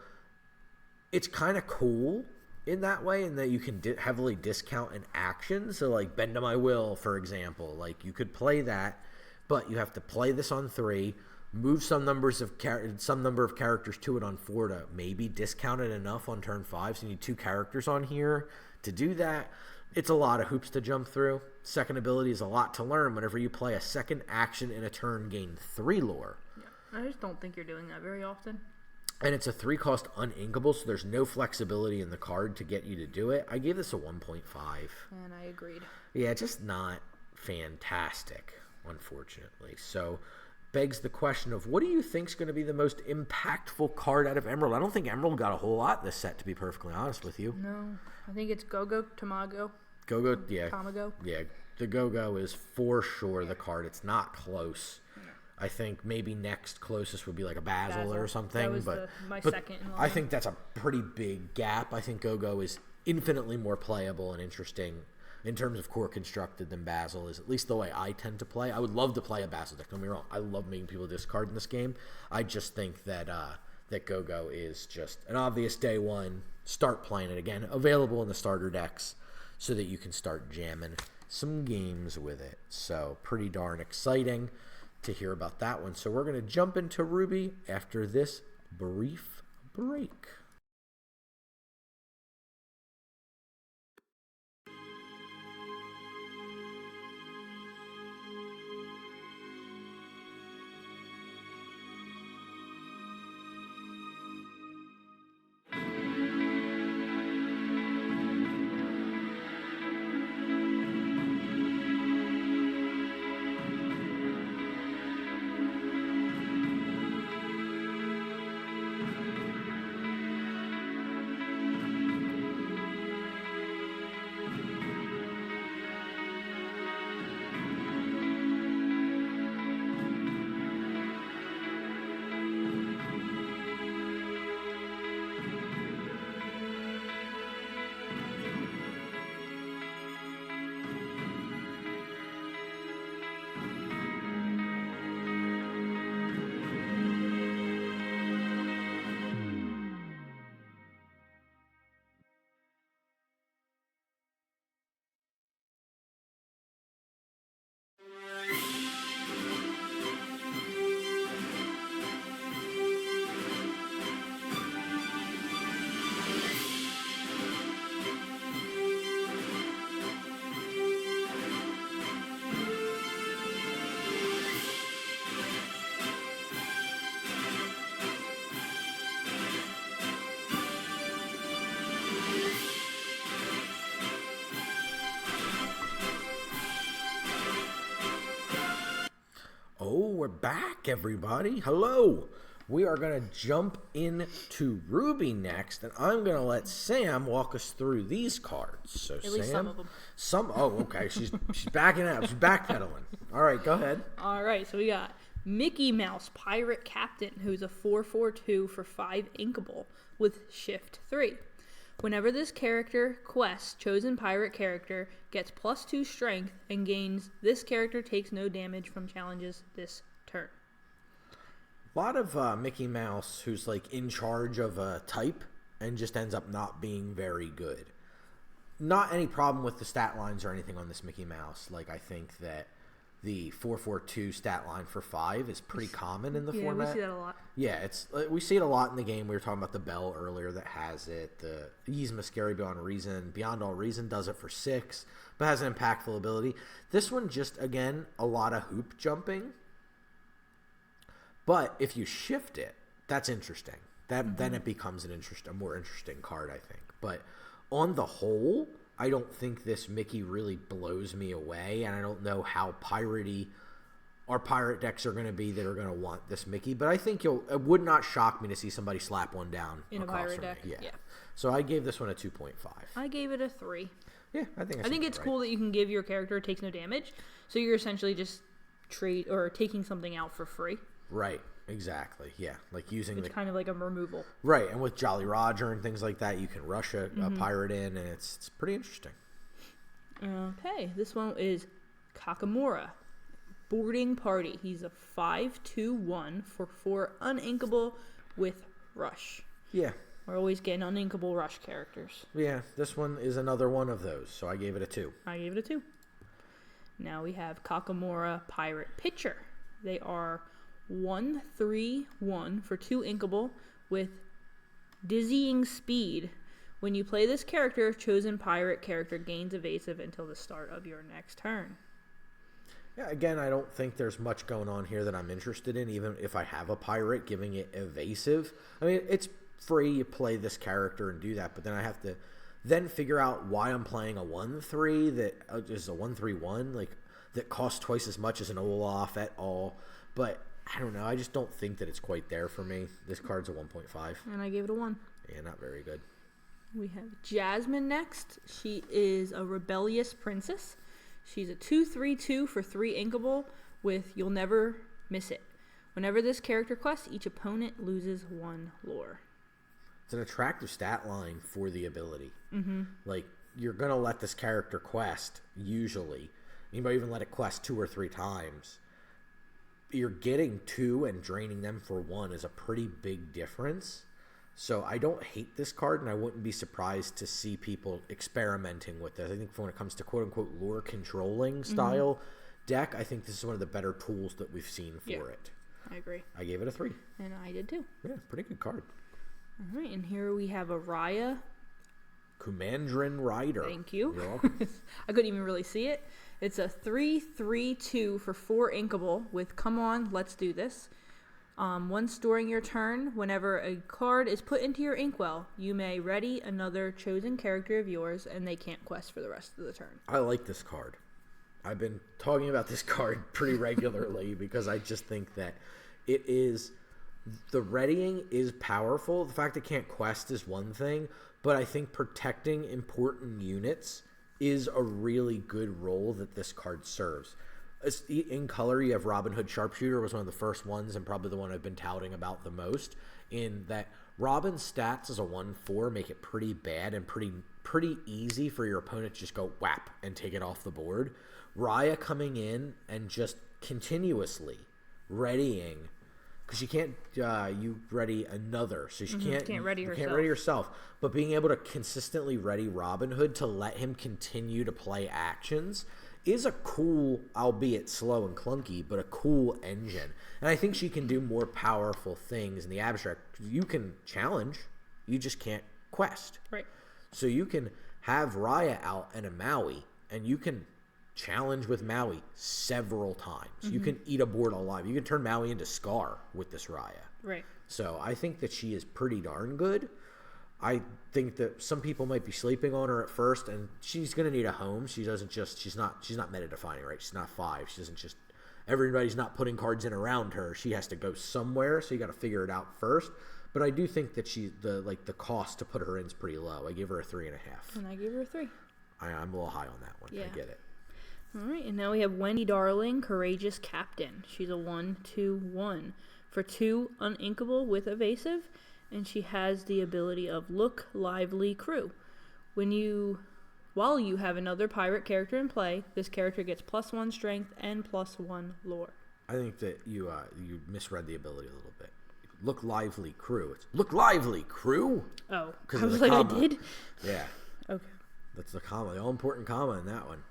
it's kind of cool in that way, in that you can heavily discount an action. So like Bend to My Will, for example, like you could play that, but you have to play this on 3. Move some number of characters to it on 4 to maybe discount it enough on turn 5. So you need 2 characters on here to do that. It's a lot of hoops to jump through. Second ability is a lot to learn. Whenever you play a second action in a turn, gain 3 lore. Yeah, I just don't think you're doing that very often. And it's a 3-cost uninkable, so there's no flexibility in the card to get you to do it. I gave this a 1.5. And I agreed. Yeah, just not fantastic, unfortunately. So begs the question of what do you think is going to be the most impactful card out of Emerald? I don't think Emerald got a whole lot this set, to be perfectly honest with you. No, I think it's Go-Go, Tamago. Go-Go, yeah. Tamago. Yeah, the Go-Go is for sure the card. It's not close. Yeah. I think maybe next closest would be like a Basil or something. That was my second in line. I think that's a pretty big gap. I think Go-Go is infinitely more playable and interesting in terms of core constructed than Basil is, at least the way I tend to play. I would love to play a Basil deck, don't get me wrong. I love making people discard in this game. I just think that that Go-Go is just an obvious day one. Start playing it again. Available in the starter decks so that you can start jamming some games with it. So pretty darn exciting to hear about that one. So we're going to jump into Ruby after this brief break. Oh, we're back, everybody. Hello. We are going to jump into Ruby next, and I'm going to let Sam walk us through these cards. So, At least some of them. Oh, okay. She's backing out. She's backpedaling. All right, go ahead. All right, so we got Mickey Mouse Pirate Captain, who's a 4/4/2 for 5 inkable with Shift 3. Whenever this character quests chosen pirate character, gets +2 strength, and gains, this character takes no damage from challenges this turn. A lot of Mickey Mouse who's like in charge of a type and just ends up not being very good. Not any problem with the stat lines or anything on this Mickey Mouse. Like, I think that the 4/4/2 stat line for 5 is pretty common in the format. Yeah, we see that a lot. Yeah, we see it a lot in the game. We were talking about the Bell earlier that has it. The Yzma Scary Beyond Reason. Beyond All Reason does it for 6, but has an impactful ability. This one just, again, a lot of hoop jumping. But if you shift it, that's interesting. Then it becomes a more interesting card, I think. But on the whole, I don't think this Mickey really blows me away, and I don't know how piratey our pirate decks are going to be that are going to want this Mickey. But I think it would not shock me to see somebody slap one down in a pirate deck. Yeah. So I gave this one a 2.5. I gave it a 3. Yeah, I think it's cool that you can give your character takes no damage, so you're essentially just trade or taking something out for free. Right. Exactly. Yeah, like using it's kind of like a removal. Right, and with Jolly Roger and things like that, you can rush a pirate in, and it's pretty interesting. Okay, this one is Kakamura, Boarding Party. He's a 5/2/1 for 4 uninkable with Rush. Yeah. We're always getting uninkable Rush characters. Yeah, this one is another one of those, so I gave it a 2. I gave it a 2. Now we have Kakamura Pirate Pitcher. They are 1/3/1 for 2 inkable with Dizzying Speed. When you play this character, chosen pirate character gains evasive until the start of your next turn. Yeah, again, I don't think there's much going on here that I'm interested in, even if I have a pirate, giving it evasive. I mean, it's free, you play this character and do that, but then I have to then figure out why I'm playing a 1/3 that is a 1/3/1, like, that costs twice as much as an Olaf at all. But I don't know. I just don't think that it's quite there for me. This card's a 1.5. And I gave it a 1. Yeah, not very good. We have Jasmine next. She is a rebellious princess. She's a 2/3/2 for 3 inkable with You'll Never Miss It. Whenever this character quests, each opponent loses 1 lore. It's an attractive stat line for the ability. Like, you're going to let this character quest, usually, you might even let it quest 2 or 3 times, you're getting 2 and draining them for 1 is a pretty big difference. So I don't hate this card, and I wouldn't be surprised to see people experimenting with this. I think when it comes to quote-unquote lore controlling style deck, I think this is one of the better tools that we've seen for it. I agree. I gave it a 3. And I did too. Yeah, pretty good card. All right, and here we have a Raya. Kumandran Rider. Thank you. You're welcome. I couldn't even really see it. It's a 3/3/2 for 4 inkable with Come On, Let's Do This. Once during your turn, whenever a card is put into your inkwell, you may ready another chosen character of yours, and they can't quest for the rest of the turn. I like this card. I've been talking about this card pretty regularly because I just think that it is... The readying is powerful. The fact it can't quest is one thing, but I think protecting important units is a really good role that this card serves. In color, you have Robin Hood Sharpshooter was one of the first ones and probably the one I've been touting about the most, in that Robin's stats as a 1/4 make it pretty bad and pretty easy for your opponent to just go whap and take it off the board. Raya coming in and just continuously readying, because you can't you ready another, so she can't ready you herself. can't ready yourself. But being able to consistently ready Robin Hood to let him continue to play actions is a cool, albeit slow and clunky, but a cool engine. And I think she can do more powerful things in the abstract. You can challenge, you just can't quest. Right. So you can have Raya out and a Maui, and you can challenge with Maui several times. You can eat a board alive. You can turn Maui into Scar with this Raya. Right. So I think that she is pretty darn good. I think that some people might be sleeping on her at first, and she's going to need a home. She's not meta defining, right? She's not 5. She doesn't just, everybody's not putting cards in around her. She has to go somewhere, so you got to figure it out first. But I do think that the cost to put her in is pretty low. I give her a 3.5. And I gave her a 3. I'm a little high on that one. Yeah. I get it. All right, and now we have Wendy Darling, Courageous Captain. She's a 1/2/1 for 2 uninkable with evasive, and she has the ability of Look Lively Crew. While you have another pirate character in play, this character gets +1 strength and +1 lore. I think that you misread the ability a little bit. Look Lively Crew. It's Look Lively Crew. Oh, Because I was like, comma. I did? Yeah. Okay. That's the comma, the all-important comma in that one.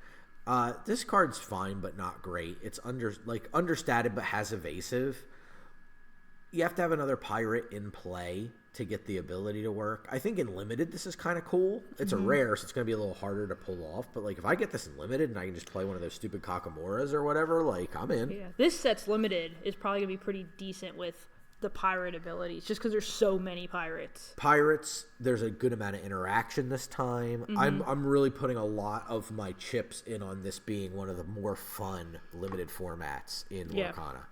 This card's fine, but not great. It's understated, but has evasive. You have to have another pirate in play to get the ability to work. I think in limited, this is kind of cool. It's a rare, so it's going to be a little harder to pull off. But if I get this in limited and I can just play one of those stupid Kakamuras or whatever, I'm in. Yeah, this set's limited is probably going to be pretty decent with the pirate abilities, just because there's so many pirates. There's a good amount of interaction this time. I'm really putting a lot of my chips in on this being one of the more fun limited formats in Lorcana.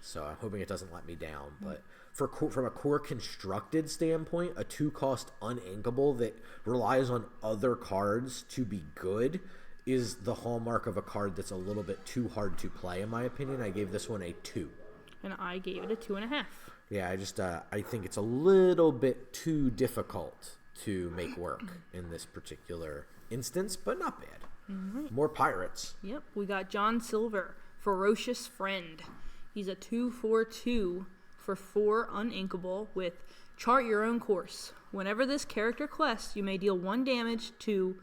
So I'm hoping it doesn't let me down. But from a core constructed standpoint, a 2-cost uninkable that relies on other cards to be good is the hallmark of a card that's a little bit too hard to play, in my opinion. I gave this one a 2. And I gave it a 2.5. Yeah, I think it's a little bit too difficult to make work in this particular instance, but not bad. More pirates. Yep, we got John Silver, Ferocious Friend. He's a 2/4/2 for 4 uninkable with Chart Your Own Course. Whenever this character quests, you may deal 1 damage to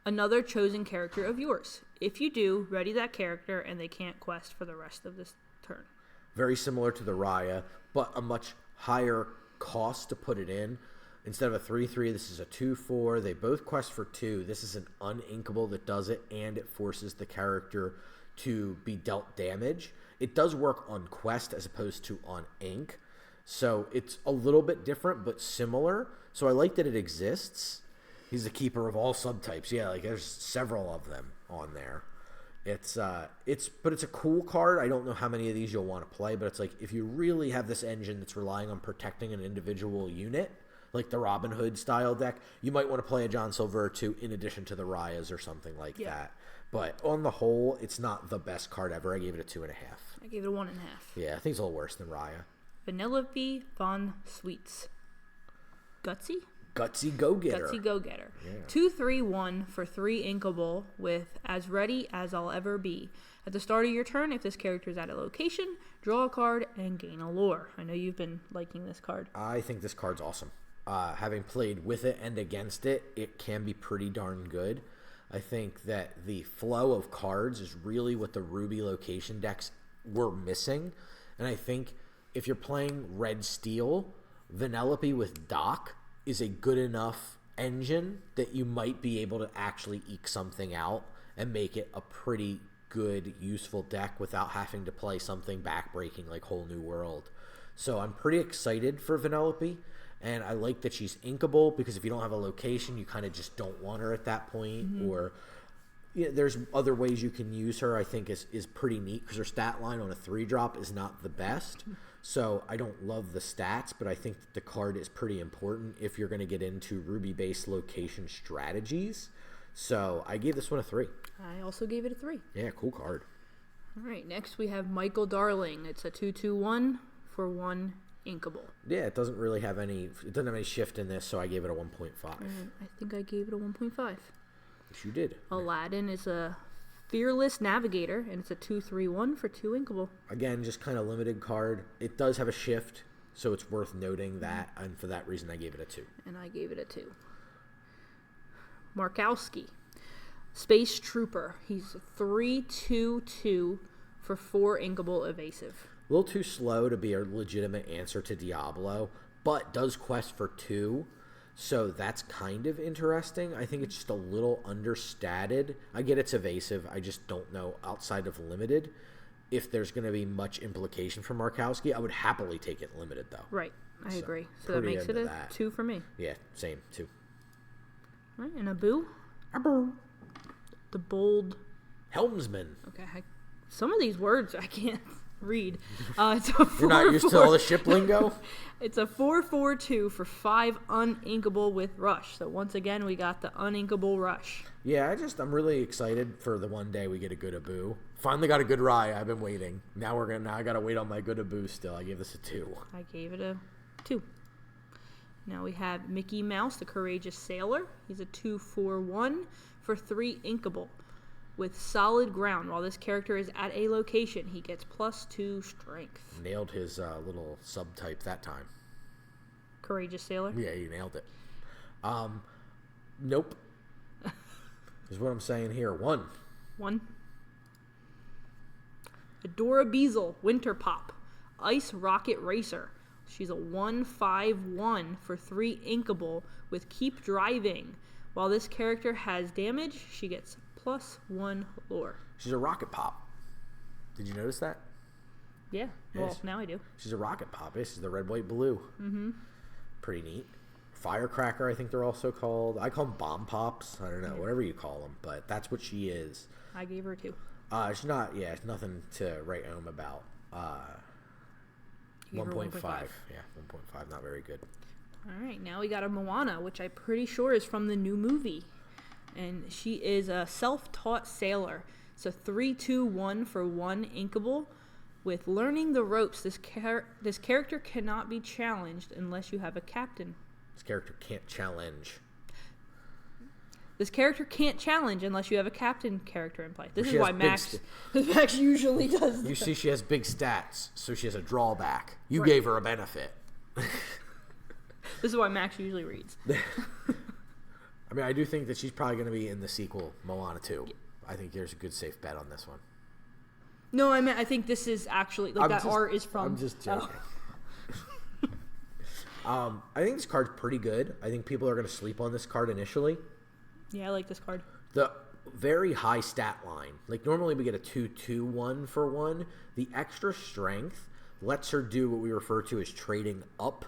another chosen character of yours. If you do, ready that character and they can't quest for the rest of this turn. Very similar to the Raya, but a much higher cost to put it in. Instead of a 3/3, this is a 2/4. They both quest for 2. This is an uninkable that does it, and it forces the character to be dealt damage. It does work on quest as opposed to on ink, so it's a little bit different but similar. So I like that it exists. He's the keeper of all subtypes. Yeah, there's several of them on there. It's a cool card. I don't know how many of these you'll want to play, but it's if you really have this engine that's relying on protecting an individual unit, like the Robin Hood style deck, you might want to play a John Silver or 2 in addition to the Rayas or something like that. But on the whole, it's not the best card ever. I gave it a 2.5. I gave it a 1.5. Yeah, I think it's a little worse than Raya. Vanellope Von Sweets. Gutsy? Gutsy Go-Getter. Gutsy Go-Getter. Yeah. 2/3/1 for 3 inkable with as ready as I'll ever be. At the start of your turn, if this character is at a location, draw a card and gain a lore. I know you've been liking this card. I think this card's awesome. Having played with it and against it, it can be pretty darn good. I think that the flow of cards is really what the Ruby location decks were missing. And I think if you're playing Red Steel, Vanellope with Doc is a good enough engine that you might be able to actually eke something out and make it a pretty good, useful deck without having to play something backbreaking like Whole New World. So I'm pretty excited for Vanellope, and I like that she's inkable because if you don't have a location, you kind of just don't want her at that point. Or there's other ways you can use her. I think is pretty neat because her stat line on a 3-drop is not the best. So I don't love the stats, but I think that the card is pretty important if you're going to get into Ruby-based location strategies. So I gave this one a 3. I also gave it a 3. Yeah, cool card. All right, next we have Michael Darling. It's a 2/2/1 for 1 inkable. Yeah, it doesn't have any shift in this, so I gave it a 1.5. I think I gave it a 1.5. Yes, you did. Aladdin is a Fearless Navigator, and it's a 2/3/1 for 2 inkable. Again, just kind of limited card. It does have a shift, so it's worth noting that, and for that reason I gave it a 2. And I gave it a 2. Markowski, Space Trooper. He's 3/2/2 for 4 inkable evasive. A little too slow to be a legitimate answer to Diablo, but does quest for 2, so that's kind of interesting. I think it's just a little understated. I get it's evasive. I just don't know, outside of limited, if there's going to be much implication for Markowski. I would happily take it limited, though. Right, I agree. So that makes it a 2 for me. Yeah, same, 2. All right, and Abu? The Bold Helmsman. Okay, some of these words I can't read. It's a 4/4. You're not used to all the ship lingo? It's a 4/4/2 for 5 uninkable with Rush. So once again, we got the uninkable Rush. Yeah, I'm really excited for the one day we get a good Abu. Finally got a good Rye. I've been waiting. Now I gotta wait on my good Abu still. I gave this a 2. I gave it a 2. Now we have Mickey Mouse, the Courageous Sailor. He's a 2/4/1 for 3 inkable with Solid Ground. While this character is at a location, he gets +2 strength. Nailed his little subtype that time. Courageous Sailor? Yeah, he nailed it. Nope. Is what I'm saying here. 1. Adora Beazle, Winter Pop, Ice Rocket Racer. She's a 1/5/1 for 3 inkable with Keep Driving. While this character has damage, she gets +1 lore. She's a rocket pop. Did you notice that? Yeah, well, now I do. She's a rocket pop. This is the red, white, blue. Mm-hmm. Pretty neat. Firecracker, I think they're also called. I call them bomb pops. I don't know, whatever you call them, but that's what she is. I gave her a 2. It's not, it's nothing to write home about. 1.5. Yeah, 1.5, not very good. All right, now we got a Moana, which I'm pretty sure is from the new movie. And she is a self-taught sailor. So 3/2/1 for 1 inkable. With Learning the Ropes, this character cannot be challenged unless you have a captain. This character can't challenge. This character can't challenge unless you have a captain character in play. This is why Max usually does You see, she has big stats, so she has a drawback. You gave her a benefit. This is why Max usually reads. I mean, I do think that she's probably going to be in the sequel, Moana 2. I think there's a good safe bet on this one. No, I think this is actually, art is from... I'm just joking. I think this card's pretty good. I think people are going to sleep on this card initially. Yeah, I like this card. The very high stat line. Like, normally we get a 2/2/1 for 1. The extra strength lets her do what we refer to as trading up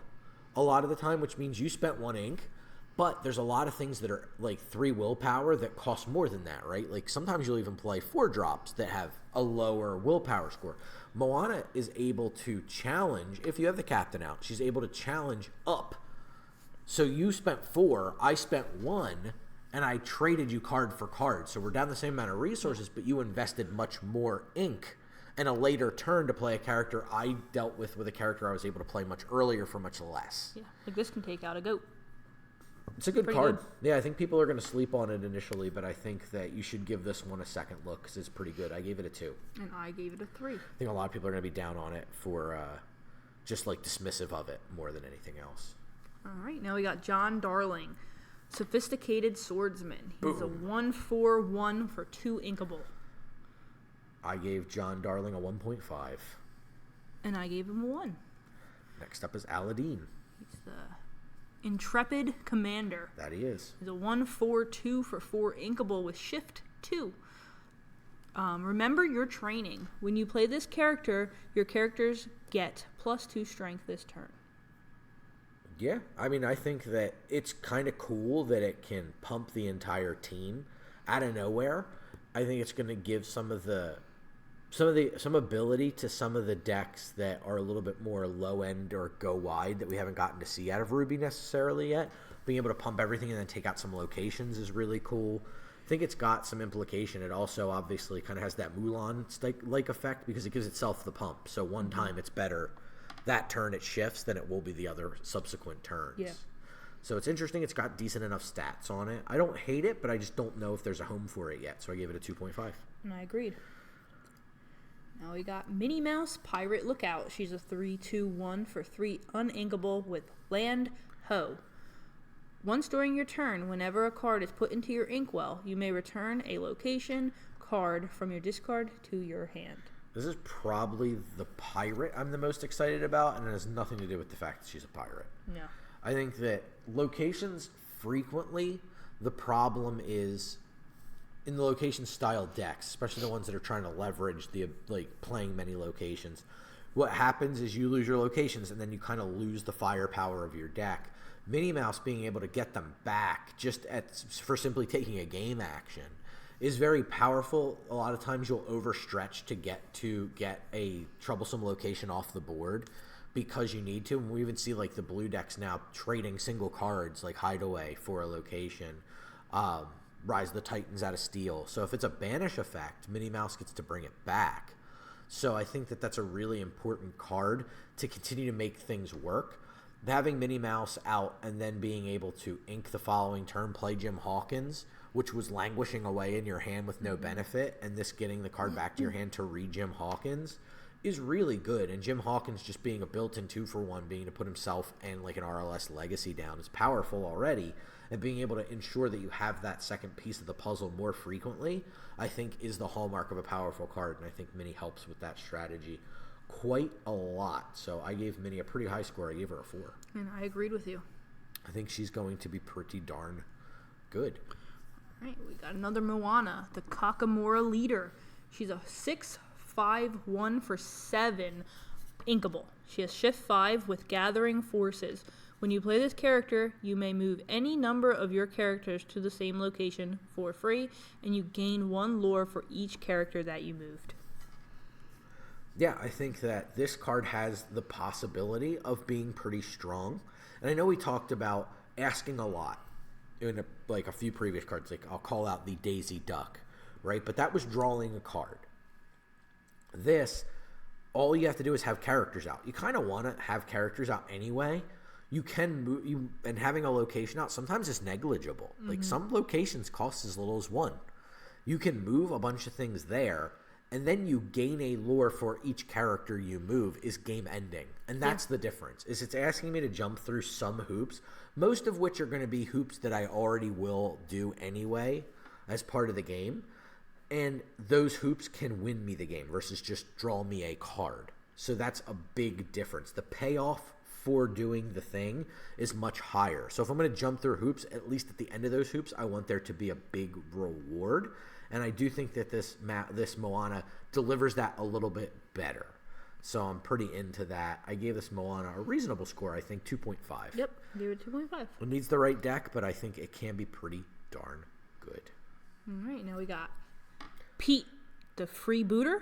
a lot of the time, which means you spent 1 ink, but there's a lot of things that are like 3 willpower that cost more than that, right? Like, sometimes you'll even play 4 drops that have a lower willpower score. Moana is able to challenge, if you have the captain out, she's able to challenge up. So you spent 4, I spent 1, and I traded you card for card. So we're down the same amount of resources, but you invested much more ink and a later turn to play a character I dealt with a character I was able to play much earlier for much less. Yeah, like this can take out a goat. It's a good Pretty card. good. Yeah, I think people are going to sleep on it initially, but I think that you should give this one a second look because it's pretty good. I gave it a 2. And I gave it a 3. I think a lot of people are going to be down on it for just like dismissive of it more than anything else. All right, now we got John Darling, Sophisticated Swordsman. He's a Boom. 1/4/1 for 2 inkable. I gave John Darling a 1.5. And I gave him a 1. Next up is Aladdin. He's the Intrepid Commander. That he is. He's a 1/4/2 for 4 inkable with Shift 2. Remember your training. When you play this character, your characters get +2 strength this turn. Yeah, I mean, I think that it's kind of cool that it can pump the entire team out of nowhere. I think it's going to give some ability to some of the decks that are a little bit more low end or go wide that we haven't gotten to see out of Ruby necessarily yet. Being able to pump everything and then take out some locations is really cool. I think it's got some implication. It also obviously kind of has that Mulan-like effect because it gives itself the pump. So one time it's better that turn it shifts than it will be the other subsequent turns. Yeah. So it's interesting. It's got decent enough stats on it. I don't hate it, but I just don't know if there's a home for it yet. So I gave it a 2.5. And I agreed. Now we got Minnie Mouse, Pirate Lookout. She's a 3/2/1 for 3 uninkable with Land Ho. Once during your turn, whenever a card is put into your inkwell, you may return a location card from your discard to your hand. This is probably the pirate I'm the most excited about, and it has nothing to do with the fact that she's a pirate. No. I think that locations frequently, the problem is in the location style decks, especially the ones that are trying to leverage the playing many locations. What happens is you lose your locations and then you kind of lose the firepower of your deck. Minnie Mouse being able to get them back for simply taking a game action is very powerful. A lot of times you'll overstretch to get a troublesome location off the board because you need to. And we even see like the blue decks now trading single cards like Hideaway for a location. Rise of the Titans out of Steel. So if it's a banish effect, Minnie Mouse gets to bring it back. So I think that that's a really important card to continue to make things work. Having Minnie Mouse out and then being able to ink the following turn, play Jim Hawkins, which was languishing away in your hand with no benefit, and this getting the card back to your hand to read Jim Hawkins is really good. And Jim Hawkins just being a built-in 2-for-1, being to put himself and like an RLS legacy down is powerful already. And being able to ensure that you have that second piece of the puzzle more frequently, I think is the hallmark of a powerful card. And I think Minnie helps with that strategy quite a lot. So I gave Minnie a pretty high score. I gave her a 4. And I agreed with you. I think she's going to be pretty darn good. All right, we got another Moana, the Kakamora Leader. She's a 6/5/1 for 7 inkable. She has Shift 5 with Gathering Forces. When you play this character, you may move any number of your characters to the same location for free, and you gain 1 lore for each character that you moved. Yeah, I think that this card has the possibility of being pretty strong. And I know we talked about asking a lot in a few previous cards. Like I'll call out the Daisy Duck, right? But that was drawing a card. This, all you have to do is have characters out. You kind of want to have characters out anyway. You can move, and having a location out sometimes is negligible. Like some locations cost as little as 1. You can move a bunch of things there, and then you gain a lore for each character you move is game ending. And that's the difference. Is it's asking me to jump through some hoops, most of which are going to be hoops that I already will do anyway as part of the game. And those hoops can win me the game versus just draw me a card. So that's a big difference. The payoff for doing the thing is much higher. So if I'm going to jump through hoops, at least at the end of those hoops, I want there to be a big reward. And I do think that this Moana delivers that a little bit better. So I'm pretty into that. I gave this Moana a reasonable score, I think 2.5. Yep, gave it 2.5. It needs the right deck, but I think it can be pretty darn good. All right, now we got Pete, the Freebooter.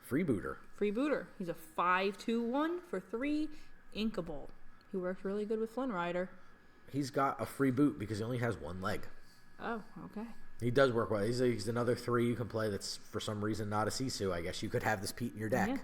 Freebooter. He's a 5/2/1 for 3 inkable. He works really good with Flynn Rider. He's got a free boot because he only has 1 leg. Oh, okay. He does work well. He's another 3 you can play that's for some reason not a Sisu. I guess you could have this Pete in your deck. Yeah.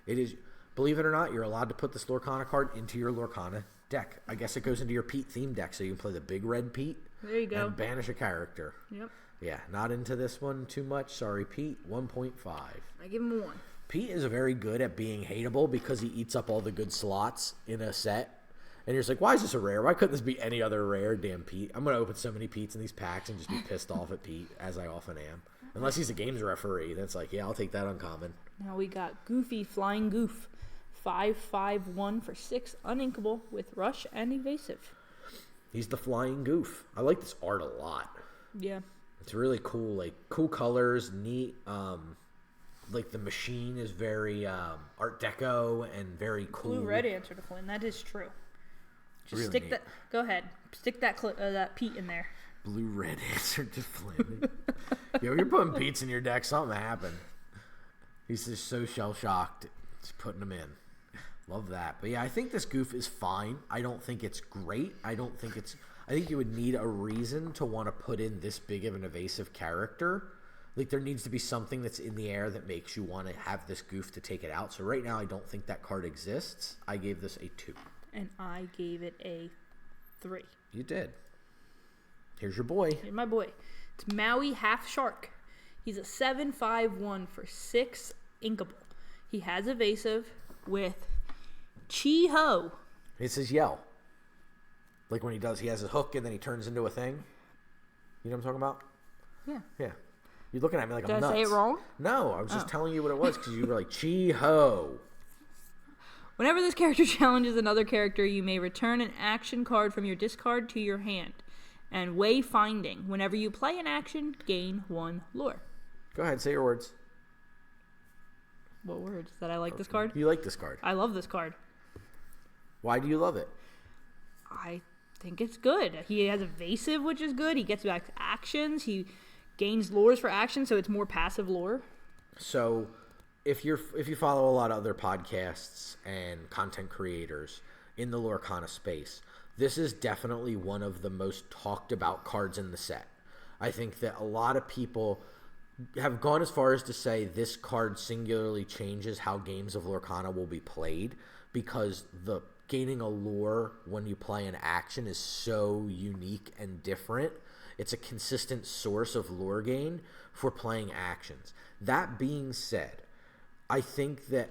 It is, believe it or not, you're allowed to put this Lorcana card into your Lorcana deck. I guess it goes into your Pete theme deck, so you can play the big red Pete. There you go. And banish a character. Yep. Yeah, not into this one too much. Sorry, Pete. 1.5. I give him a 1. Pete is very good at being hateable because he eats up all the good slots in a set. And you're just like, why is this a rare? Why couldn't this be any other rare? Damn Pete. I'm going to open so many Petes in these packs and just be pissed off at Pete, as I often am. Unless he's a games referee. That's like, yeah, I'll take that uncommon. Now we got Goofy Flying Goof. 5/5/1 for 6 uninkable with rush and evasive. He's the flying goof. I like this art a lot. Yeah. It's really cool. Like, cool colors, neat. Like, the machine is very Art Deco and very cool. Blue-red answer to Flynn. That is true. Just Really stick neat. that. Go ahead. Stick that Pete in there. Blue-red answer to Flynn. Yo, you're putting Pete's in your deck. Something happened. He's just so shell-shocked. Just putting them in. Love that. But yeah, I think this goof is fine. I don't think it's great. I think you would need a reason to want to put in this big of an evasive character. Like, there needs to be something that's in the air that makes you want to have this goof to take it out. So right now, I don't think that card exists. I gave this a 2. And I gave it a 3. You did. Here's your boy. Here's my boy. It's Maui Half Shark. He's a 7/5/1 for 6 inkable. He has evasive with Chi-Ho. It's his yell. Like when he has a hook and then he turns into a thing. You know what I'm talking about? Yeah. Yeah. You're looking at me like Did I'm I nuts. say it wrong? No, I was just telling you what it was because you were like, Chi-Ho. Whenever this character challenges another character, you may return an action card from your discard to your hand. And Wayfinding. Whenever you play an action, gain 1 lore. Go ahead, say your words. What words? That I like this card? You like this card. I love this card. Why do you love it? I think it's good. He has evasive, which is good. He gets back actions. He gains lures for action, so it's more passive lore. So, if you follow a lot of other podcasts and content creators in the Lorcana space, this is definitely one of the most talked about cards in the set. I think that a lot of people have gone as far as to say this card singularly changes how games of Lorcana will be played because the gaining a lure when you play an action is so unique and different. It's a consistent source of lure gain for playing actions. That being said, I think that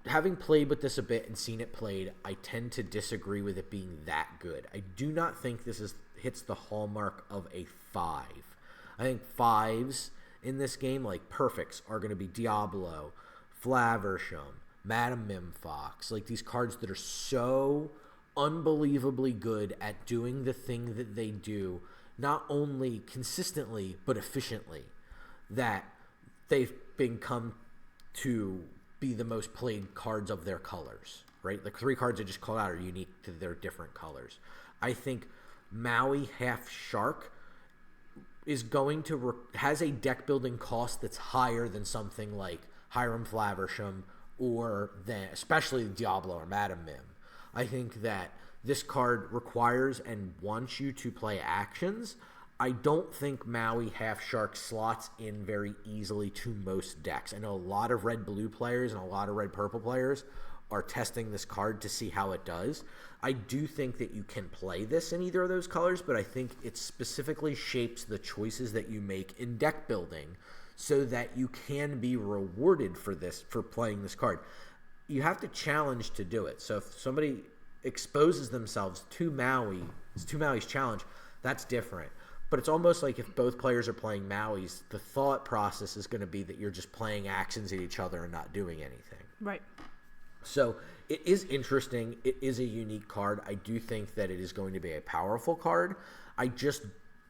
having played with this a bit and seen it played, I tend to disagree with it being that good. I do not think this hits the hallmark of a 5. I think 5s in this game, like perfects, are going to be Diablo, Flaversham, Madam Mimfox, like these cards that are so unbelievably good at doing the thing that they do, not only consistently, but efficiently, that they've become to be the most played cards of their colors, right? The 3 cards I just called out are unique to their different colors. I think Maui Half Shark is going to has a deck building cost that's higher than something like Hiram Flaversham or especially Diablo or Madam Mim. I think that this card requires and wants you to play actions. I don't think Maui Half Shark slots in very easily to most decks. I know a lot of red-blue players and a lot of red-purple players are testing this card to see how it does. I do think that you can play this in either of those colors, but I think it specifically shapes the choices that you make in deck building so that you can be rewarded for playing this card. You have to challenge to do it. So if somebody exposes themselves to Maui's challenge, that's different. But it's almost like if both players are playing Maui's, the thought process is going to be that you're just playing actions at each other and not doing anything. Right. So it is interesting. It is a unique card. I do think that it is going to be a powerful card. I just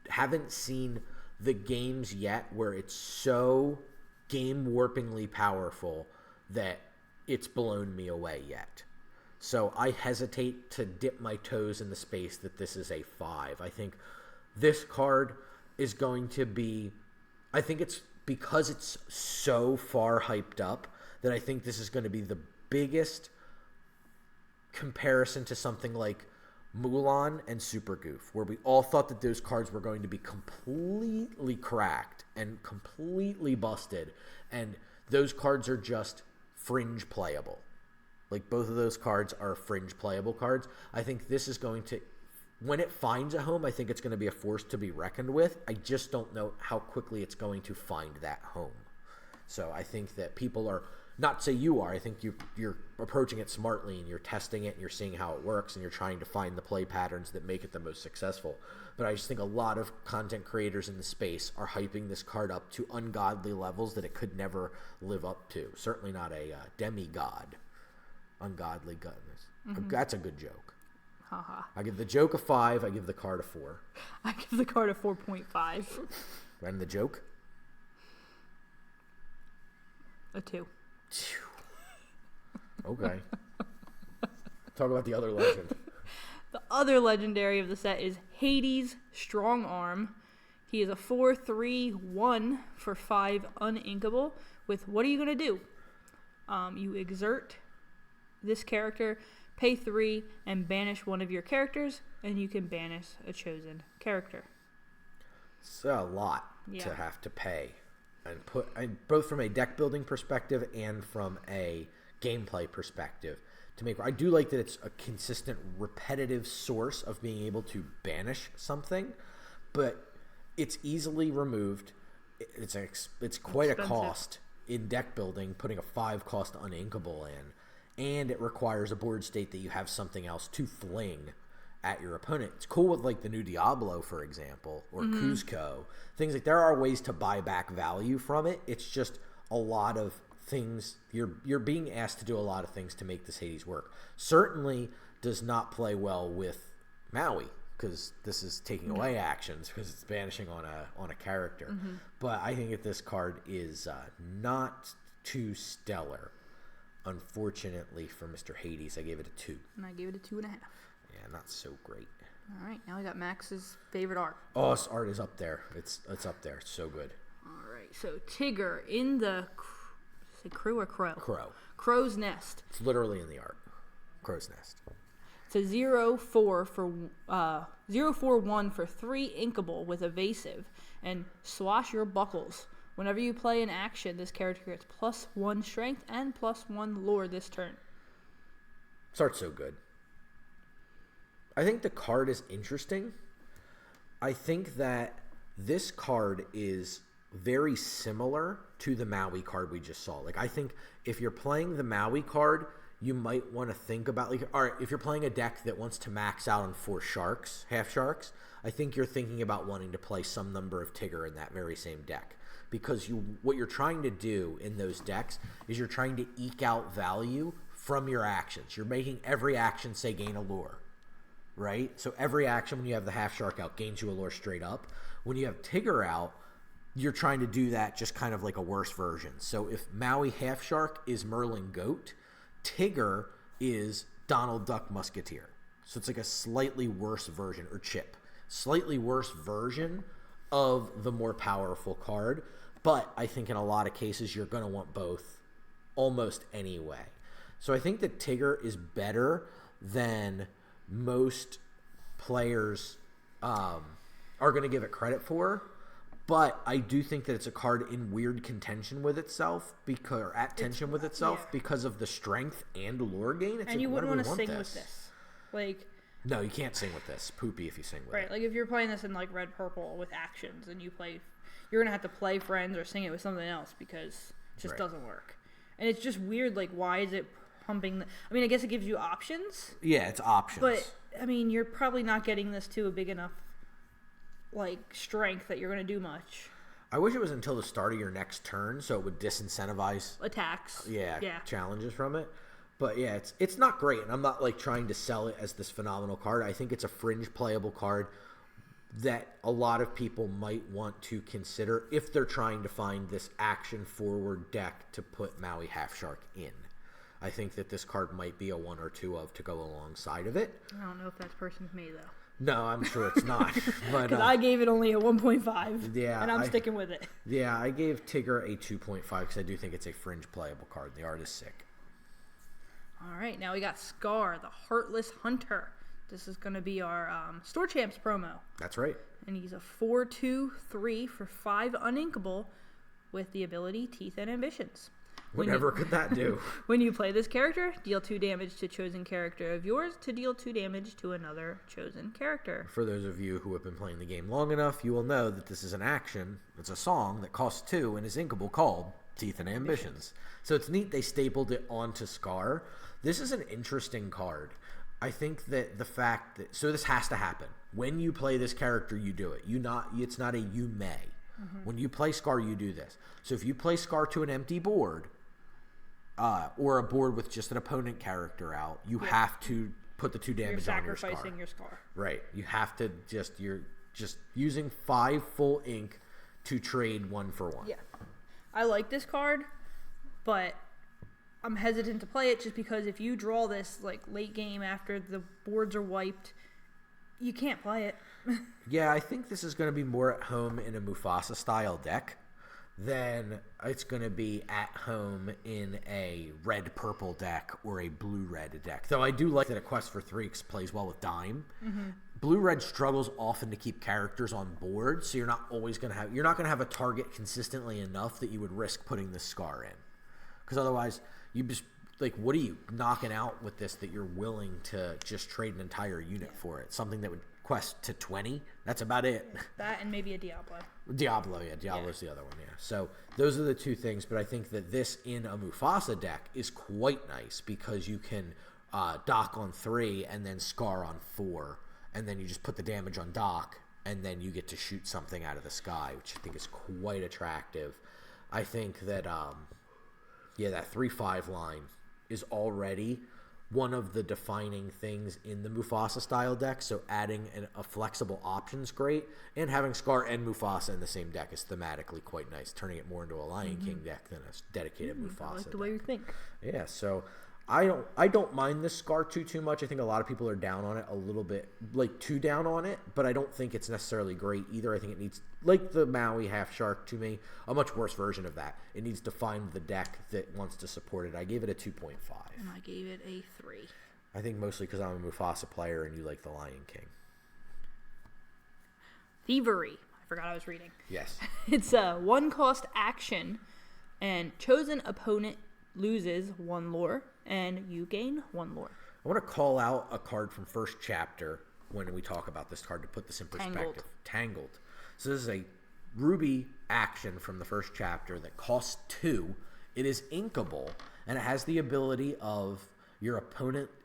haven't seen the games yet where it's so game-warpingly powerful that it's blown me away yet. So I hesitate to dip my toes in the space that this is a 5. I think this card is going to be, I think it's because it's so far hyped up that I think this is going to be the biggest comparison to something like Mulan and Super Goof, where we all thought that those cards were going to be completely cracked and completely busted, and those cards are just fringe playable. Like, both of those cards are fringe playable cards. I think this is going to, when it finds a home, I think it's going to be a force to be reckoned with. I just don't know how quickly it's going to find that home. So I think that people are, not to say you are, I think you're approaching it smartly and you're testing it and you're seeing how it works and you're trying to find the play patterns that make it the most successful. But I just think a lot of content creators in the space are hyping this card up to ungodly levels that it could never live up to. Certainly not a demigod. Ungodly goodness. Mm-hmm. That's a good joke. Haha. I give the joke a 5. I give the card a 4. I give the card a 4.5. And the joke? A 2. Okay. Talk about the other legend. The other legendary of the set is Hades Strong Arm. He is a 4/3/1 for 5 uninkable with what are you going to do? You exert this character, pay 3, and banish one of your characters, and you can banish a chosen character. It's a lot to have to pay. And both from a deck building perspective and from a gameplay perspective to make. I do like that it's a consistent, repetitive source of being able to banish something, but it's easily removed. It's quite expensive. A cost in deck building, putting a 5 cost uninkable in, and it requires a board state that you have something else to fling at your opponent. It's cool with like the new Diablo, for example, or Cuzco. Things like there are ways to buy back value from it. It's just a lot of things. You're being asked to do a lot of things to make this Hades work. Certainly does not play well with Maui because this is taking away actions because it's banishing on a character. But I think that this card is not too stellar. Unfortunately for Mr. Hades, I gave it a 2. And I gave it a 2.5. Yeah, not so great. All right, now we got Max's favorite art. Oh, this art is up there. It's up there. It's so good. All right, so Tigger in the Crow or Crow? Crow. Crow's Nest. It's literally in the art. Crow's Nest. It's a 0/4 for 0/4/1 for 3 inkable with evasive and swash your buckles. Whenever you play an action, this character gets +1 strength and +1 lore this turn. This art's so good. I think the card is interesting. I think that this card is very similar to the Maui card we just saw. Like, I think if you're playing the Maui card, you might want to think about, like, all right, if you're playing a deck that wants to max out on 4 sharks, half sharks, I think you're thinking about wanting to play some number of Tigger in that very same deck. Because what you're trying to do in those decks is you're trying to eke out value from your actions. You're making every action, say, gain a lure. Right? So every action when you have the half shark out gains you a lure straight up. When you have Tigger out, you're trying to do that just kind of like a worse version. So if Maui half shark is Merlin Goat, Tigger is Donald Duck Musketeer. So it's like a slightly worse version, or Chip. Slightly worse version of the more powerful card. But I think in a lot of cases you're going to want both almost anyway. So I think that Tigger is better than most players are going to give it credit for, but I do think that it's a card in weird contention with itself because of the strength and lure gain. It's and you wouldn't want to sing with this. Like, no, you can't sing with this. Poopy if you sing with it. Right, like if you're playing this in like red purple with actions and you're gonna have to play friends or sing it with something else because it just doesn't work. And it's just weird. Like, why is it pumping? I mean, I guess it gives you options. Yeah, it's options. But I mean, you're probably not getting this to a big enough like strength that you're gonna do much. I wish it was until the start of your next turn, so it would disincentivize attacks. Yeah. Challenges from it. But yeah, it's not great, and I'm not like trying to sell it as this phenomenal card. I think it's a fringe playable card that a lot of people might want to consider if they're trying to find this action forward deck to put Maui Half Shark in. I think that this card might be a 1 or 2 of to go alongside of it. I don't know if that's person's me though. No, I'm sure it's not. But I gave it only a 1.5. Yeah, and I'm sticking with it. Yeah, I gave Tigger a 2.5 because I do think it's a fringe playable card. The art is sick. All right, now we got Scar, the Heartless Hunter. This is going to be our Store Champs promo. That's right. And he's a 4/2/3 for 5 uninkable with the ability Teeth and Ambitions. Whatever could that do? When you play this character, deal 2 damage to chosen character of yours to deal 2 damage to another chosen character. For those of you who have been playing the game long enough, you will know that this is an action. It's a song that costs 2 and is inkable called Teeth and Ambitions. So it's neat they stapled it onto Scar. This is an interesting card. I think that the fact that... So this has to happen. When you play this character, you do it. It's not a you may. When you play Scar, you do this. So if you play Scar to an empty board, or a board with just an opponent character out, you have to put the 2 damage on your Scar. You're sacrificing your Scar. Right. You have to you're just using 5 full ink to trade 1 for 1. Yeah. I like this card, but I'm hesitant to play it just because if you draw this like late game after the boards are wiped, you can't play it. Yeah, I think this is going to be more at home in a Mufasa style deck than it's going to be at home in a red-purple deck or a blue-red deck. Though I do like that a Quest for 3 plays well with Dime. Blue-red struggles often to keep characters on board, so you're not going to have a target consistently enough that you would risk putting the Scar in. Because otherwise, you just, like, what are you knocking out with this that you're willing to just trade an entire unit for it? Something that would quest to 20? That's about it. That and maybe a Diablo. Diablo's the other one, yeah. So those are the 2 things, but I think that this in a Mufasa deck is quite nice because you can dock on 3 and then Scar on 4, and then you just put the damage on dock, and then you get to shoot something out of the sky, which I think is quite attractive. I think that, that 3/5 line is already one of the defining things in the Mufasa style deck, so adding a flexible option's great, and having Scar and Mufasa in the same deck is thematically quite nice, turning it more into a Lion King deck than a dedicated Mufasa I like the deck. way you think. Yeah, so I don't mind this Scar too much. I think a lot of people are down on it a little bit, like too down on it, but I don't think it's necessarily great either. I think it needs, like the Maui Half Shark to me, a much worse version of that. It needs to find the deck that wants to support it. I gave it a 2.5. And I gave it a 3. I think mostly because I'm a Mufasa player and you like the Lion King. Thievery. I forgot I was reading. Yes. It's a 1-cost action, and chosen opponent loses 1 lore, and you gain 1 lore. I want to call out a card from first chapter when we talk about this card to put this in perspective. Tangled. So this is a ruby action from the first chapter that costs 2. It is inkable, and it has the ability of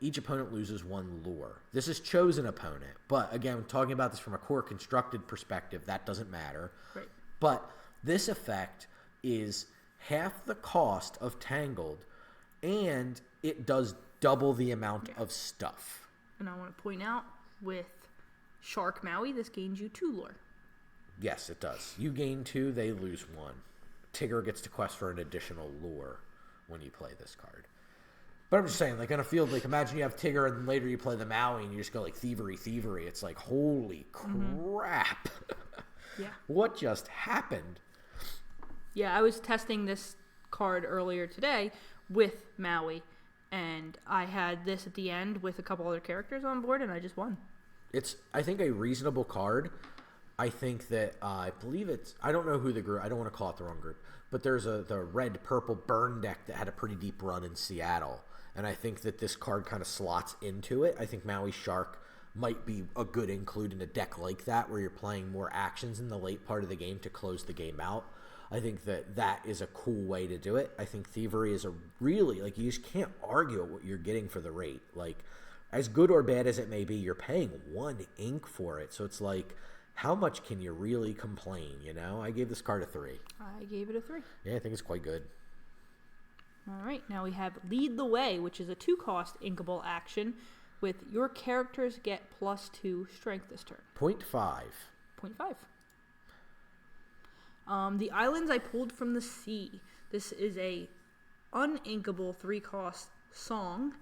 each opponent loses 1 lore. This is chosen opponent, but again, talking about this from a core constructed perspective, that doesn't matter. Right. But this effect is half the cost of Tangled, and it does double the amount of stuff. And I want to point out, with Shark Maui, this gains you 2 lore. Yes, it does. You gain 2, they lose 1. Tigger gets to quest for an additional lore when you play this card. But I'm just saying, like, on a field, like, imagine you have Tigger and then later you play the Maui and you just go, like, thievery. It's like, holy crap. Yeah. What just happened? Yeah, I was testing this card earlier today with Maui, and I had this at the end with a couple other characters on board, and I just won. It's, I think, a reasonable card. I think that, I believe it's, I don't know who the group, I don't want to call it the wrong group, but there's the red-purple burn deck that had a pretty deep run in Seattle, and I think that this card kind of slots into it. I think Maui Shark might be a good include in a deck like that where you're playing more actions in the late part of the game to close the game out. I think that is a cool way to do it. I think Thievery is a really, like, you just can't argue at what you're getting for the rate. Like, as good or bad as it may be, you're paying 1 ink for it. So it's like, how much can you really complain, you know? I gave this card a 3. I gave it a 3. Yeah, I think it's quite good. All right, now we have Lead the Way, which is a 2-cost inkable action with your characters get +2 strength this turn. 0.5. 0.5. The Islands I Pulled from the Sea. This is a uninkable 3-cost song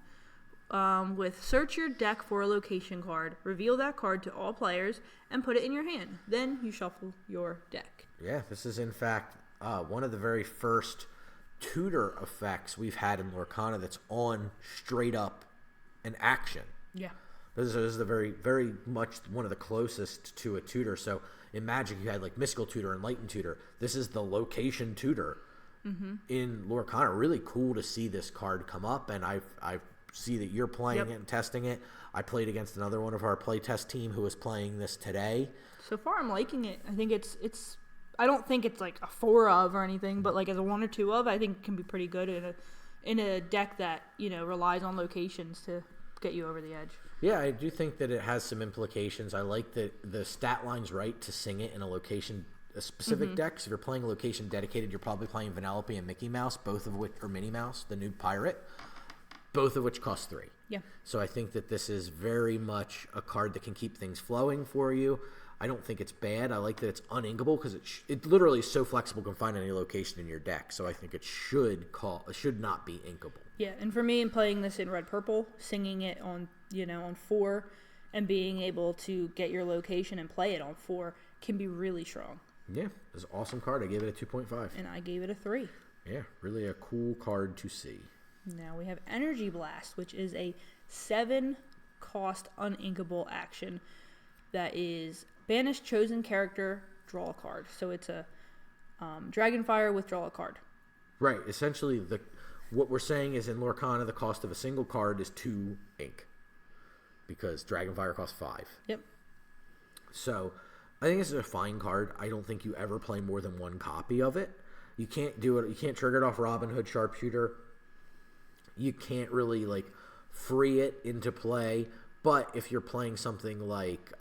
with search your deck for a location card, reveal that card to all players, and put it in your hand. Then you shuffle your deck. Yeah, this is in fact one of the very first tutor effects we've had in Lorcana that's on straight up an action. Yeah. This is the very, very much one of the closest to a tutor. So in Magic, you had like Mystical Tutor and Lighten Tutor. This is the location tutor. in Lorcana. Really cool to see this card come up, and I see that you're playing it and testing it. I played against another one of our playtest team who was playing this today. So far, I'm liking it. I think it's. I don't think it's like a 4 of or anything, but like as a 1 or 2 of, I think it can be pretty good in a deck that relies on locations to get you over the edge. Yeah, I do think that it has some implications. I like that the stat line's right to sing it in a specific deck. So if you're playing a location dedicated, you're probably playing Vanellope and Mickey Mouse, both of which, or Minnie Mouse, the new pirate, both of which cost 3. Yeah. So I think that this is very much a card that can keep things flowing for you. I don't think it's bad. I like that it's uninkable because it literally is so flexible, can find any location in your deck. So I think it should not be inkable. Yeah, and for me, in playing this in red purple, singing it on on 4, and being able to get your location and play it on 4 can be really strong. Yeah, it's an awesome card. I gave it a 2.5. And I gave it a 3. Yeah, really a cool card to see. Now we have Energy Blast, which is a 7-cost uninkable action that is banish chosen character, draw a card. So it's a Dragonfire, withdraw a card. Right. Essentially, what we're saying is in Lorcana, the cost of a single card is 2 ink. Because Dragonfire costs 5. Yep. So I think this is a fine card. I don't think you ever play more than 1 copy of it. You can't do it. You can't trigger it off Robin Hood Sharpshooter. You can't really free it into play. But if you're playing something like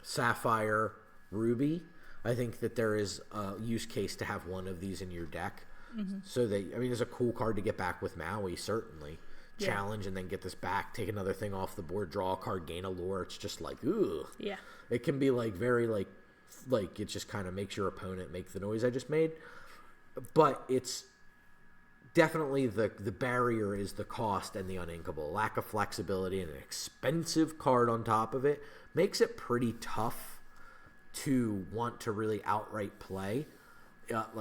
Sapphire Ruby, I think that there is a use case to have one of these in your deck. So it's a cool card to get back with Maui, certainly. Challenge and then get this back, take another thing off the board, draw a card, gain a lore. It's just ooh. Yeah. It can be very it just kind of makes your opponent make the noise I just made. But it's definitely the barrier is the cost and the uninkable. Lack of flexibility and an expensive card on top of it makes it pretty tough to want to really outright play.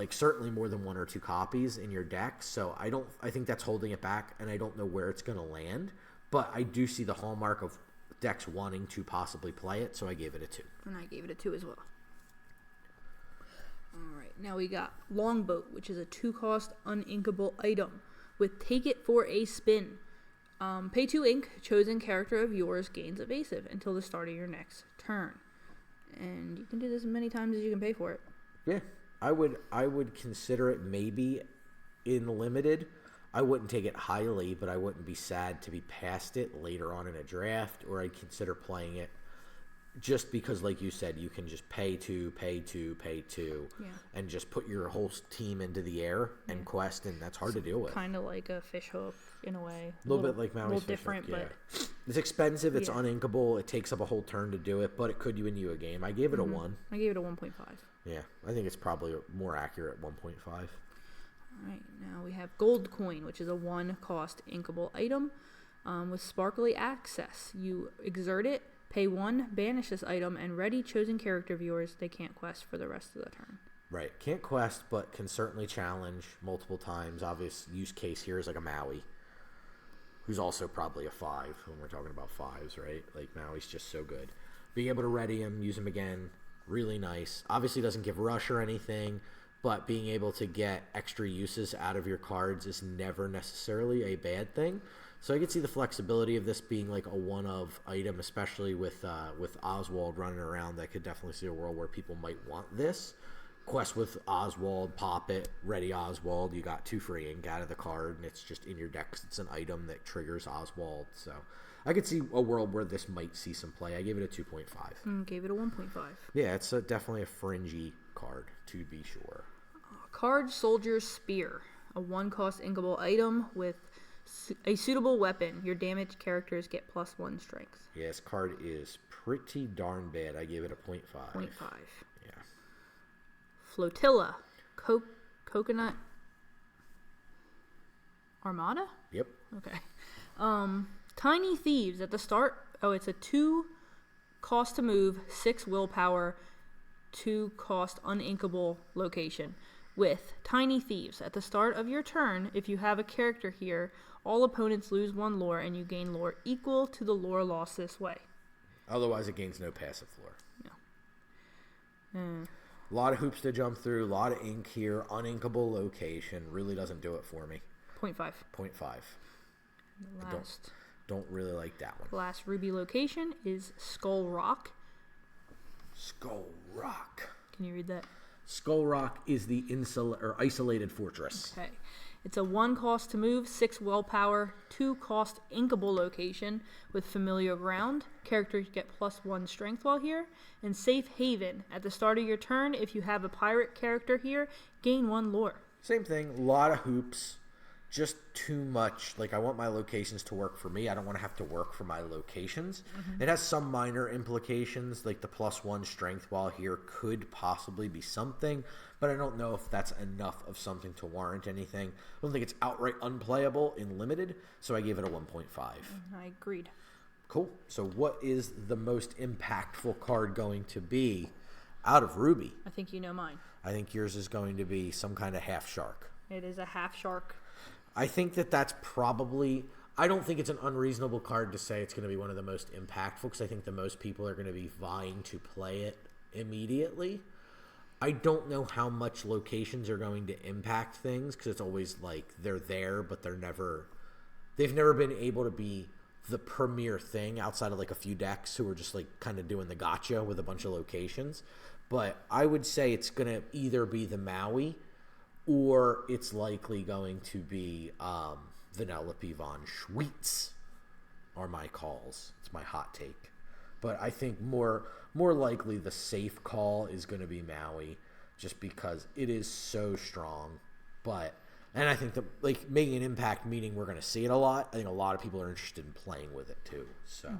Certainly more than 1 or 2 copies in your deck. So I think that's holding it back, and I don't know where it's going to land. But I do see the hallmark of decks wanting to possibly play it, so I gave it a 2. And I gave it a 2 as well. All right, now we got Longboat, which is a 2-cost uninkable item with Take It for a Spin. Pay 2 ink, chosen character of yours gains evasive until the start of your next turn. And you can do this as many times as you can pay for it. Yeah. I would consider it maybe in limited. I wouldn't take it highly, but I wouldn't be sad to be past it later on in a draft, or I'd consider playing it just because, like you said, you can just pay 2, and just put your whole team into the air and quest, and that's hard to deal with. Kind of like a fishhook in a way. A little bit like Maui's a little Fishhook, different, yeah. but It's expensive, it's uninkable, it takes up a whole turn to do it, but it could win you a game. I gave it a 1. I gave it a 1.5. Yeah, I think it's probably more accurate 1.5. All right, now we have Gold Coin, which is a 1-cost inkable item with sparkly access. You exert it, pay 1, banish this item, and ready chosen character of yours. They can't quest for the rest of the turn. Right, can't quest, but can certainly challenge multiple times. Obvious use case here is like a Maui, who's also probably a 5 when we're talking about 5s, right? Maui's just so good. Being able to ready him, use him again, really nice. Obviously doesn't give rush or anything, but being able to get extra uses out of your cards is never necessarily a bad thing. So I could see the flexibility of this being a one-of item, especially with Oswald running around. I could definitely see a world where people might want this. Quest with Oswald, pop it, ready Oswald. You got 2 free ink out of the card, and it's just in your deck 'cause it's an item that triggers Oswald. So I could see a world where this might see some play. I gave it a 2.5. Gave it a 1.5. Yeah, it's definitely a fringy card, to be sure. Card Soldier's Spear, a 1-cost inkable item with a suitable weapon. Your damaged characters get +1 strength. Yeah, this card is pretty darn bad. I gave it a 0.5. 0.5. Yeah. Flotilla, Coconut Armada? Yep. Okay. Tiny Thieves at the start. Oh, it's a 2-cost to move, 6 willpower, 2-cost uninkable location. With Tiny Thieves, at the start of your turn, if you have a character here, all opponents lose 1 lore and you gain lore equal to the lore lost this way. Otherwise, it gains no passive lore. No. A lot of hoops to jump through, a lot of ink here, uninkable location. Really doesn't do it for me. 0.5. 0.5. The last, don't really like that one. last ruby location is Skull Rock. Skull Rock. Can you read that? Skull Rock is the isolated fortress. Okay. It's a 1 cost to move, 6 willpower, 2 cost inkable location with familiar ground. Characters get +1 strength while here. And Safe Haven. At the start of your turn, if you have a pirate character here, gain 1 lore. Same thing. A lot of hoops. Just too much. Like, I want my locations to work for me. I don't want to have to work for my locations. It has some minor implications, like the +1 strength while here could possibly be something, but I don't know if that's enough of something to warrant anything. I don't think it's outright unplayable in limited, so I gave it a 1.5. I agreed. Cool. So what is the most impactful card going to be out of Ruby? I think you know mine. I think yours is going to be some kind of half shark. It is a half shark. I think that's probably... I don't think it's an unreasonable card to say it's going to be one of the most impactful, because I think the most people are going to be vying to play it immediately. I don't know how much locations are going to impact things, because it's always like they're there, but they've never been able to be the premier thing outside of like a few decks who are just like kind of doing the gotcha with a bunch of locations. But I would say it's going to either be the Maui, or it's likely going to be Vanellope von Schweetz are my calls. It's my hot take. But I think more likely the safe call is going to be Maui, just because it is so strong. And I think like making an impact, meaning we're going to see it a lot. I think a lot of people are interested in playing with it too. So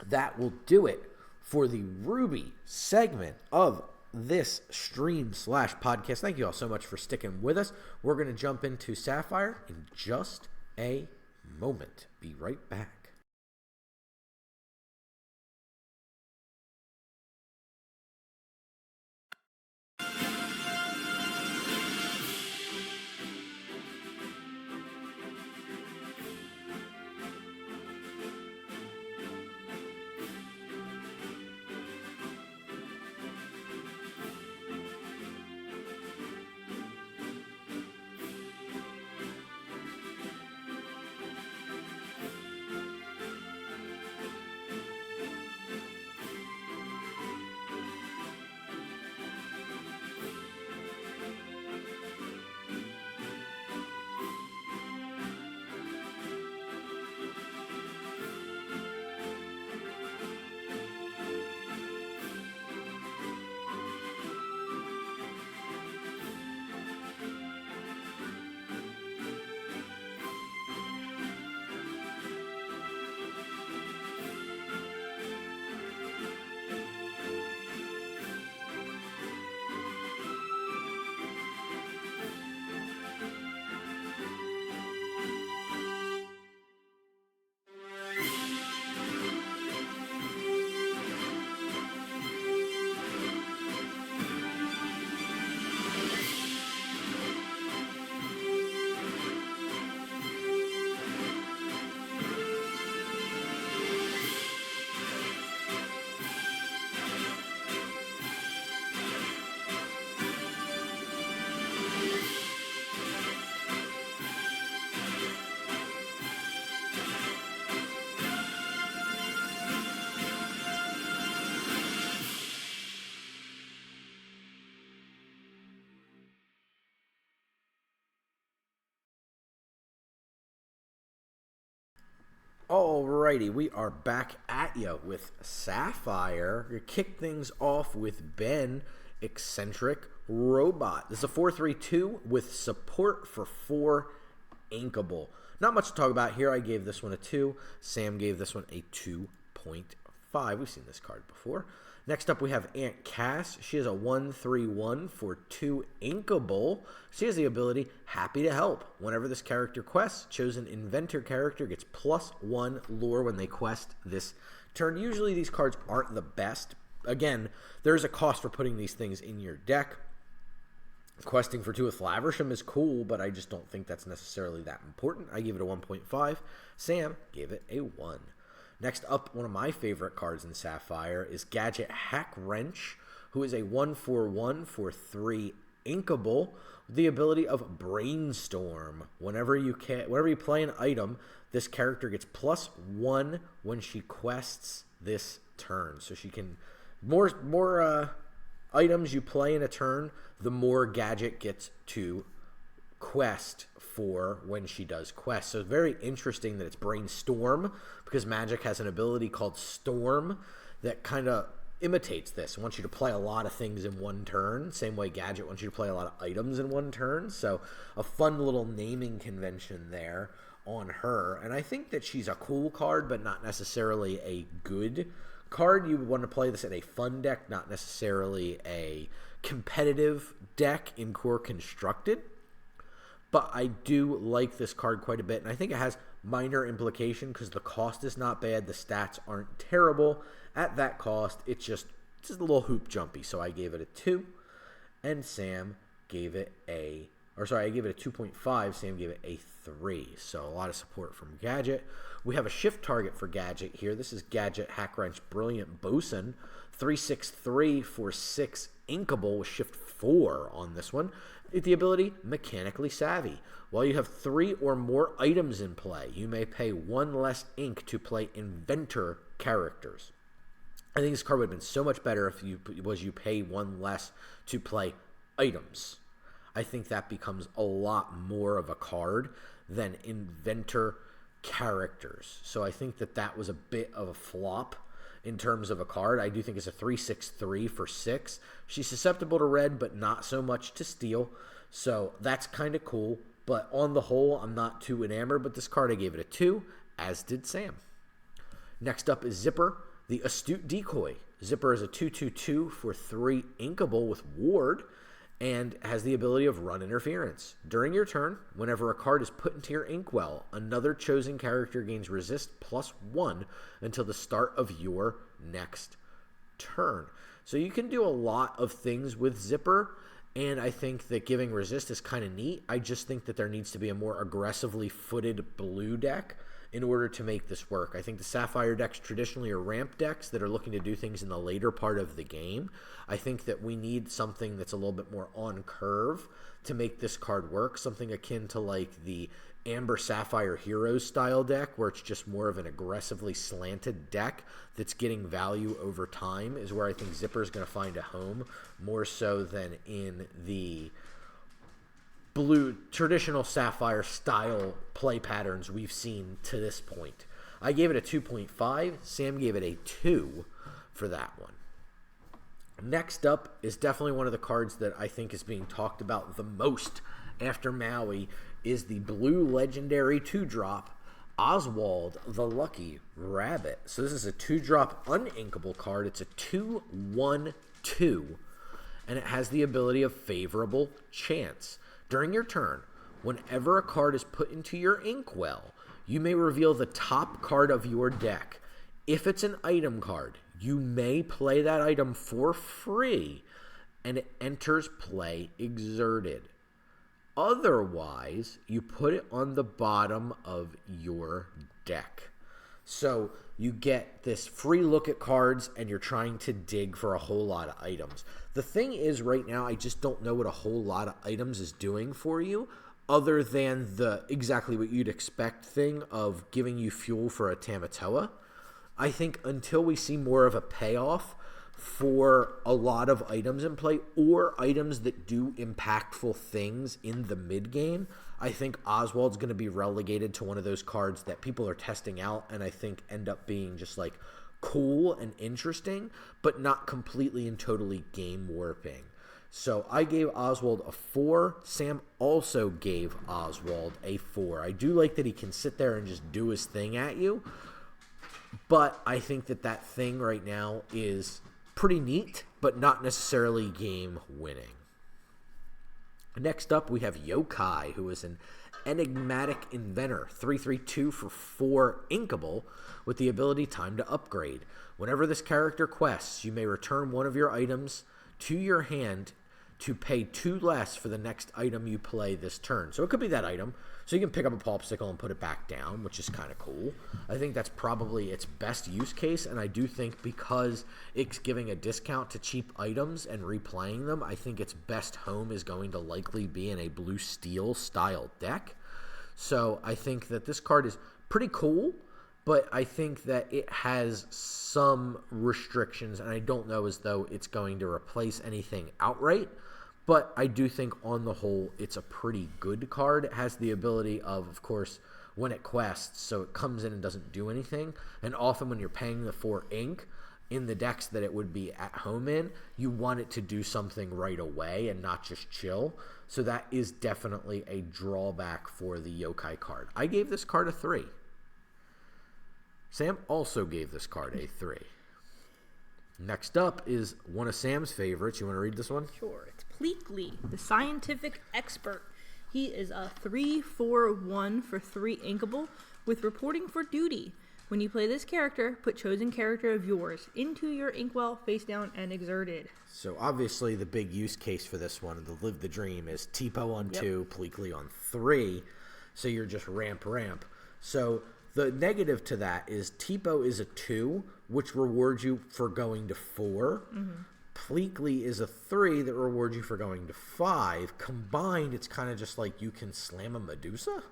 that will do it for the Ruby segment of this stream/podcast. Thank you all so much for sticking with us. We're going to jump into Sapphire in just a moment. Be right back. Alrighty, we are back at you with Sapphire. You kick things off with Ben, Eccentric Robot. This is a 4/3/2 with support for 4 inkable. Not much to talk about here. I gave this one a 2. Sam gave this one a 2.5. We've seen this card before. Next up, we have Aunt Cass. She is a 1/3/1 for 2 inkable. She has the ability Happy to Help. Whenever this character quests, chosen inventor character gets +1 lore when they quest this turn. Usually these cards aren't the best. Again, there's a cost for putting these things in your deck. Questing for 2 with Flaversham is cool, but I just don't think that's necessarily that important. I give it a 1.5. Sam gave it a 1. Next up, one of my favorite cards in Sapphire is Gadget Hack Wrench. who is a 1/1 for 3 inkable with the ability of Brainstorm. Whenever you play an item, this character gets +1 when she quests this turn. So she can more items you play in a turn, the more Gadget gets to quest for when she does quest. So it's very interesting that it's Brainstorm, because Magic has an ability called Storm that kind of imitates this. It wants you to play a lot of things in one turn, same way Gadget wants you to play a lot of items in one turn. So a fun little naming convention there on her. And I think that she's a cool card, but not necessarily a good card. You would want to play this in a fun deck, not necessarily a competitive deck in Core Constructed. But I do like this card quite a bit, and I think it has minor implication because the cost is not bad. The stats aren't terrible. At that cost, it's just a little hoop jumpy. So I gave it a 2, and Sam gave it a 2.5. Sam gave it a 3. So a lot of support from Gadget. We have a shift target for Gadget here. This is Gadget Hackwrench Brilliant Bosun. 3/6/3 for 6 inkable with shift 4 on this one. The ability, Mechanically Savvy. While you have 3 or more items in play, you may pay 1 less ink to play Inventor characters. I think this card would have been so much better if you pay 1 less to play items. I think that becomes a lot more of a card than Inventor characters. So I think that was a bit of a flop in terms of a card. I do think it's a 3/6/3 for 6. She's susceptible to red, but not so much to steel. So that's kind of cool. But on the whole, I'm not too enamored. But this card, I gave it a 2, as did Sam. Next up is Zipper, the Astute Decoy. Zipper is a 2/2/2 for 3 inkable with Ward, and has the ability of Run Interference. During your turn, whenever a card is put into your inkwell, another chosen character gains resist +1 until the start of your next turn. So you can do a lot of things with Zipper, and I think that giving resist is kind of neat. I just think that there needs to be a more aggressively footed blue deck in order to make this work. I think the Sapphire decks traditionally are ramp decks that are looking to do things in the later part of the game. I think that we need something that's a little bit more on curve to make this card work, something akin to like the Amber Sapphire Heroes style deck, where it's just more of an aggressively slanted deck that's getting value over time, is where I think Zipper is going to find a home, more so than in the blue traditional Sapphire style play patterns we've seen to this point. I gave it a 2.5. Sam gave it a 2 for that one. Next up is definitely one of the cards that I think is being talked about the most after Maui, is the blue legendary 2-drop Oswald the Lucky Rabbit. So this is a 2-drop uninkable card. It's a 2/1/2, and it has the ability of Favorable Chance. During your turn, whenever a card is put into your inkwell, you may reveal the top card of your deck. If it's an item card, you may play that item for free, and it enters play exerted. Otherwise, you put it on the bottom of your deck. So you get this free look at cards, and you're trying to dig for a whole lot of items. The thing is, right now, I just don't know what a whole lot of items is doing for you, other than the exactly what you'd expect thing of giving you fuel for a Tamatoa. I think until we see more of a payoff for a lot of items in play, or items that do impactful things in the mid game, I think Oswald's going to be relegated to one of those cards that people are testing out and I think end up being just like cool and interesting, but not completely and totally game warping. So I gave Oswald a 4. Sam also gave Oswald a 4. I do like that he can sit there and just do his thing at you, but I think that thing right now is pretty neat, but not necessarily game winning. Next up, we have Yokai, who is an enigmatic inventor, 3/3/2 for 4 inkable, with the ability Time to Upgrade. Whenever this character quests, you may return one of your items to your hand to pay 2 less for the next item you play this turn. So it could be that item. So you can pick up a popsicle and put it back down, which is kind of cool. I think that's probably its best use case, and I do think because it's giving a discount to cheap items and replaying them, I think its best home is going to likely be in a blue steel style deck. So I think that this card is pretty cool, but I think that it has some restrictions, and I don't know as though it's going to replace anything outright. But I do think on the whole, it's a pretty good card. It has the ability of course, when it quests, so it comes in and doesn't do anything. And often when you're paying the 4 ink in the decks that it would be at home in, you want it to do something right away and not just chill. So that is definitely a drawback for the yokai card. I gave this card a 3. Sam also gave this card a 3. Next up is one of Sam's favorites. You want to read this one? Sure. It's Pleakley, the scientific expert. He is a 3/4/1 for 3 inkable with reporting for duty. When you play this character, put chosen character of yours into your inkwell face down and exerted. So obviously the big use case for this one, the Live the Dream, is Tipo on 2, Pleakley on 3. So you're just ramp. So the negative to that is Tipo is a 2, which rewards you for going to 4. Pleakley is a 3 that rewards you for going to 5. Combined, it's kind of just like you can slam a Medusa,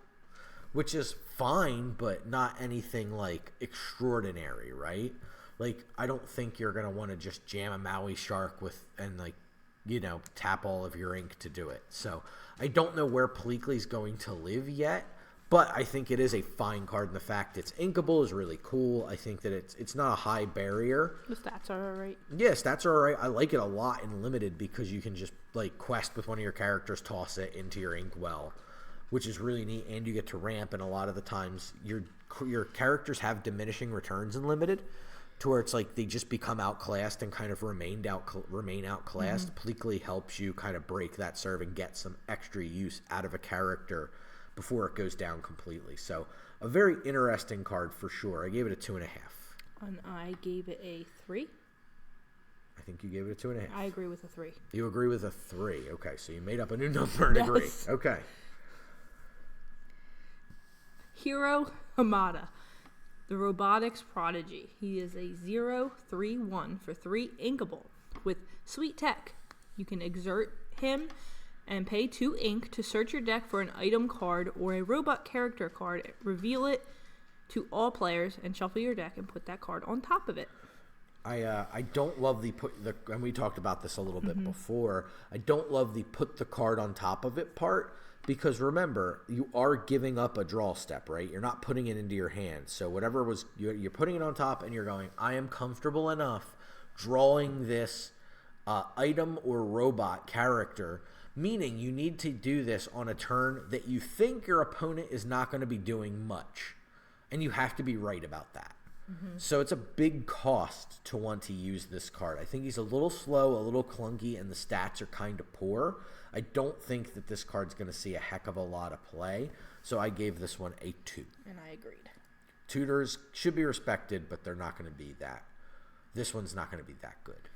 which is fine, but not anything like extraordinary, right? Like, I don't think you're going to want to just jam a Maui Shark and tap all of your ink to do it. So I don't know where Pleakley's going to live yet. But I think it is a fine card, and the fact it's inkable is really cool. I think that it's not a high barrier. The stats are alright. Yeah, stats are alright. I like it a lot in Limited because you can just quest with one of your characters, toss it into your inkwell, which is really neat, and you get to ramp. And a lot of the times, your characters have diminishing returns in Limited, to where it's like they just become outclassed and kind of remain outclassed. Pleakley helps you kind of break that serve and get some extra use out of a character before it goes down completely. So a very interesting card for sure. I gave it a 2.5. And I gave it a 3. I think you gave it a 2.5. I agree with a 3. You agree with a 3. Okay, so you made up a new number and agree. Okay. Hiro Hamada, the robotics prodigy. He is a 0/3/1 for 3 inkable with sweet tech. You can exert him and pay 2 ink to search your deck for an item card or a robot character card. Reveal it to all players and shuffle your deck and put that card on top of it. I don't love and we talked about this a little bit before. I don't love the put the card on top of it part, because remember, you are giving up a draw step, right? You're not putting it into your hand. So whatever you're putting it on top, and you're going, I am comfortable enough drawing this item or robot character. Meaning you need to do this on a turn that you think your opponent is not going to be doing much. And you have to be right about that. So it's a big cost to want to use this card. I think he's a little slow, a little clunky, and the stats are kind of poor. I don't think that this card's going to see a heck of a lot of play. So I gave this one a 2. And I agreed. Tutors should be respected, but they're not going to be that. This one's not going to be that good.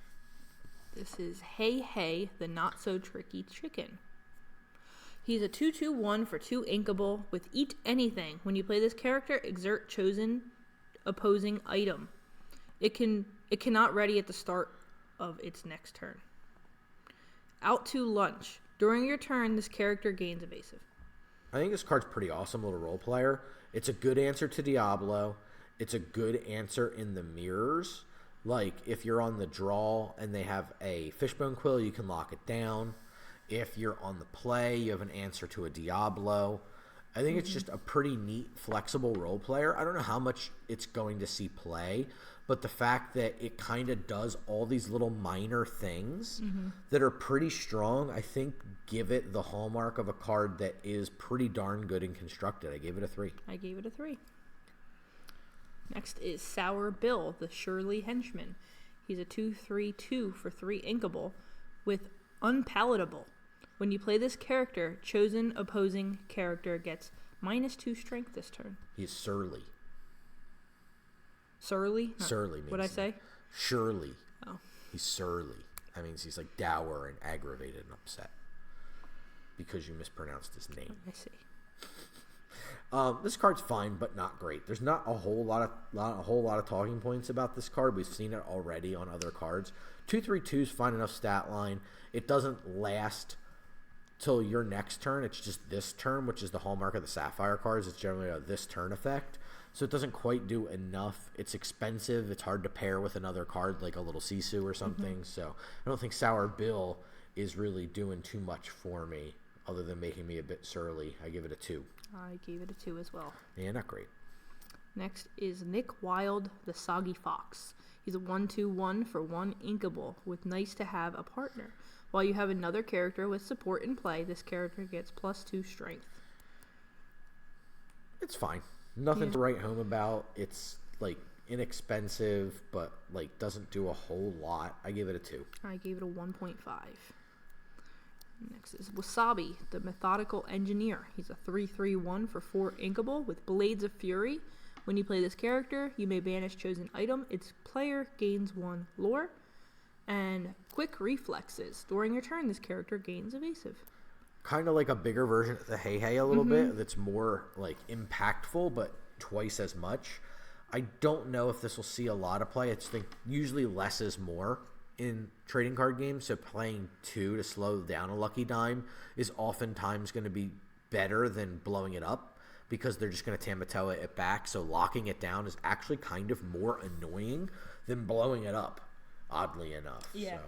This is Hey, the not-so-tricky chicken. He's a 2/2/1 for 2 inkable with Eat Anything. When you play this character, exert chosen opposing item. It cannot ready at the start of its next turn. Out to lunch. During your turn, this character gains evasive. I think this card's pretty awesome, little role player. It's a good answer to Diablo. It's a good answer in the mirrors. Like, if you're on the draw and they have a Fishbone Quill, you can lock it down. If you're on the play, you have an answer to a Diablo. I think it's just a pretty neat, flexible role player. I don't know how much it's going to see play, but the fact that it kind of does all these little minor things that are pretty strong, I think give it the hallmark of a card that is pretty darn good and constructed. I gave it a 3. I gave it a 3. Next is Sour Bill, the Shirley henchman. He's a 2/3/2 for 3 inkable with Unpalatable. When you play this character, chosen opposing character gets -2 strength this turn. He's surly. Surly? Surly means What'd I say? Surely. Oh. He's surly. That means he's like dour and aggravated and upset because you mispronounced his name. I see. This card's fine, but not great. There's not a whole lot of talking points about this card. We've seen it already on other cards. 2/3/2 is fine enough stat line. It doesn't last till your next turn. It's just this turn, which is the hallmark of the Sapphire cards. It's generally a this turn effect. So it doesn't quite do enough. It's expensive. It's hard to pair with another card like a little Sisu or something. So I don't think Sour Bill is really doing too much for me other than making me a bit surly. I give it a 2. I gave it a 2 as well. Yeah, not great. Next is Nick Wilde, the Soggy Fox. He's a 1/2/1 for 1 inkable with nice to have a partner. While you have another character with support in play, this character gets +2 strength. It's fine. Nothing to write home about. It's like inexpensive, but like doesn't do a whole lot. I give it a 2. I gave it a 1.5. Next is Wasabi, the Methodical Engineer. He's a 3/3/1 for 4 inkable with Blades of Fury. When you play this character, you may banish chosen item. Its player gains 1 lore. And Quick Reflexes. During your turn, this character gains evasive. Kind of like a bigger version of the Hey Hey a little bit. That's more like impactful, but twice as much. I don't know if this will see a lot of play. I just think usually less is more in trading card games. So playing 2 to slow down a Lucky Dime is oftentimes going to be better than blowing it up because they're just going to Tamatoa it back. So locking it down is actually kind of more annoying than blowing it up, oddly enough. Yeah. So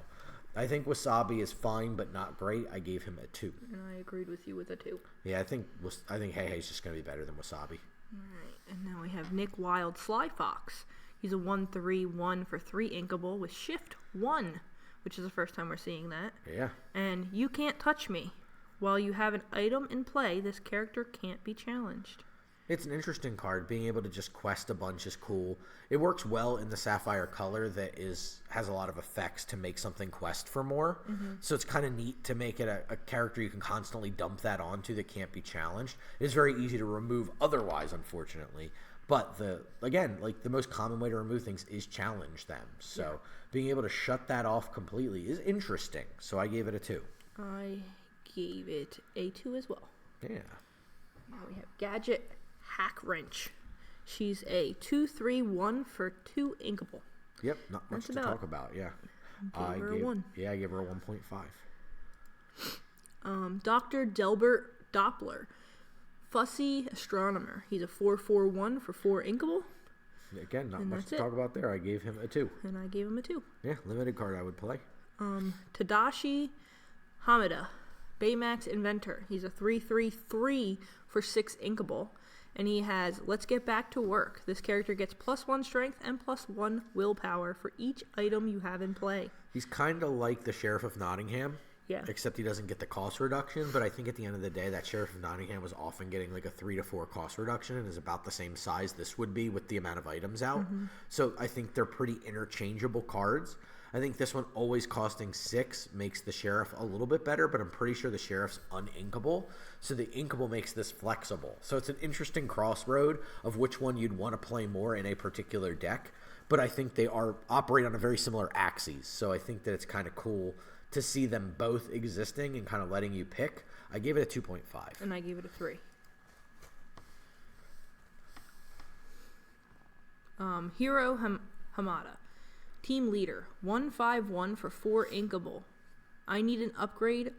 I think Wasabi is fine, but not great. I gave him a 2. And I agreed with you with a 2. Yeah, I think Hey Hey's just going to be better than Wasabi. Alright, and now we have Nick Wilde, Sly Fox. He's a 1/3/1 for 3 inkable with Shift 1, which is the first time we're seeing that. Yeah. And you can't touch me. While you have an item in play, this character can't be challenged. It's an interesting card. Being able to just quest a bunch is cool. It works well in the Sapphire color that has a lot of effects to make something quest for more. So it's kind of neat to make it a character you can constantly dump that onto that can't be challenged. It's very easy to remove otherwise, unfortunately. But the most common way to remove things is challenge them. So being able to shut that off completely is interesting. So I gave it a 2. I gave it a 2 as well. Yeah. Now we have Gadget Hack Wrench. She's a 2/3/1 for 2 inkable. Yep, not much to talk about. Yeah. I gave her a 1. Yeah, I gave her a 1.5. Dr. Delbert Doppler, Fussy Astronomer. He's a 4/4/1 for 4 inkable. Again, not And much that's to it. talk about there. I gave him a 2. And I gave him a 2. Yeah, limited card I would play. Tadashi Hamada, Baymax Inventor. He's a 3/3/3 for 6 inkable. And he has Let's Get Back to Work. This character gets +1 strength and +1 willpower for each item you have in play. He's kind of like the Sheriff of Nottingham. Yeah. Except he doesn't get the cost reduction, but I think at the end of the day, that Sheriff of Nottingham was often getting like a 3 to 4 cost reduction and is about the same size this would be with the amount of items out. So I think they're pretty interchangeable cards. I think this one always costing 6 makes the Sheriff a little bit better, but I'm pretty sure the Sheriff's uninkable. So the inkable makes this flexible. So it's an interesting crossroad of which one you'd want to play more in a particular deck. But I think they operate on a very similar axes. So I think that it's kind of cool to see them both existing and kind of letting you pick. I gave it a 2.5. And I gave it a 3. Hiro Hamada, Team Leader, 1/5/1 for 4 inkable. I need to upgrade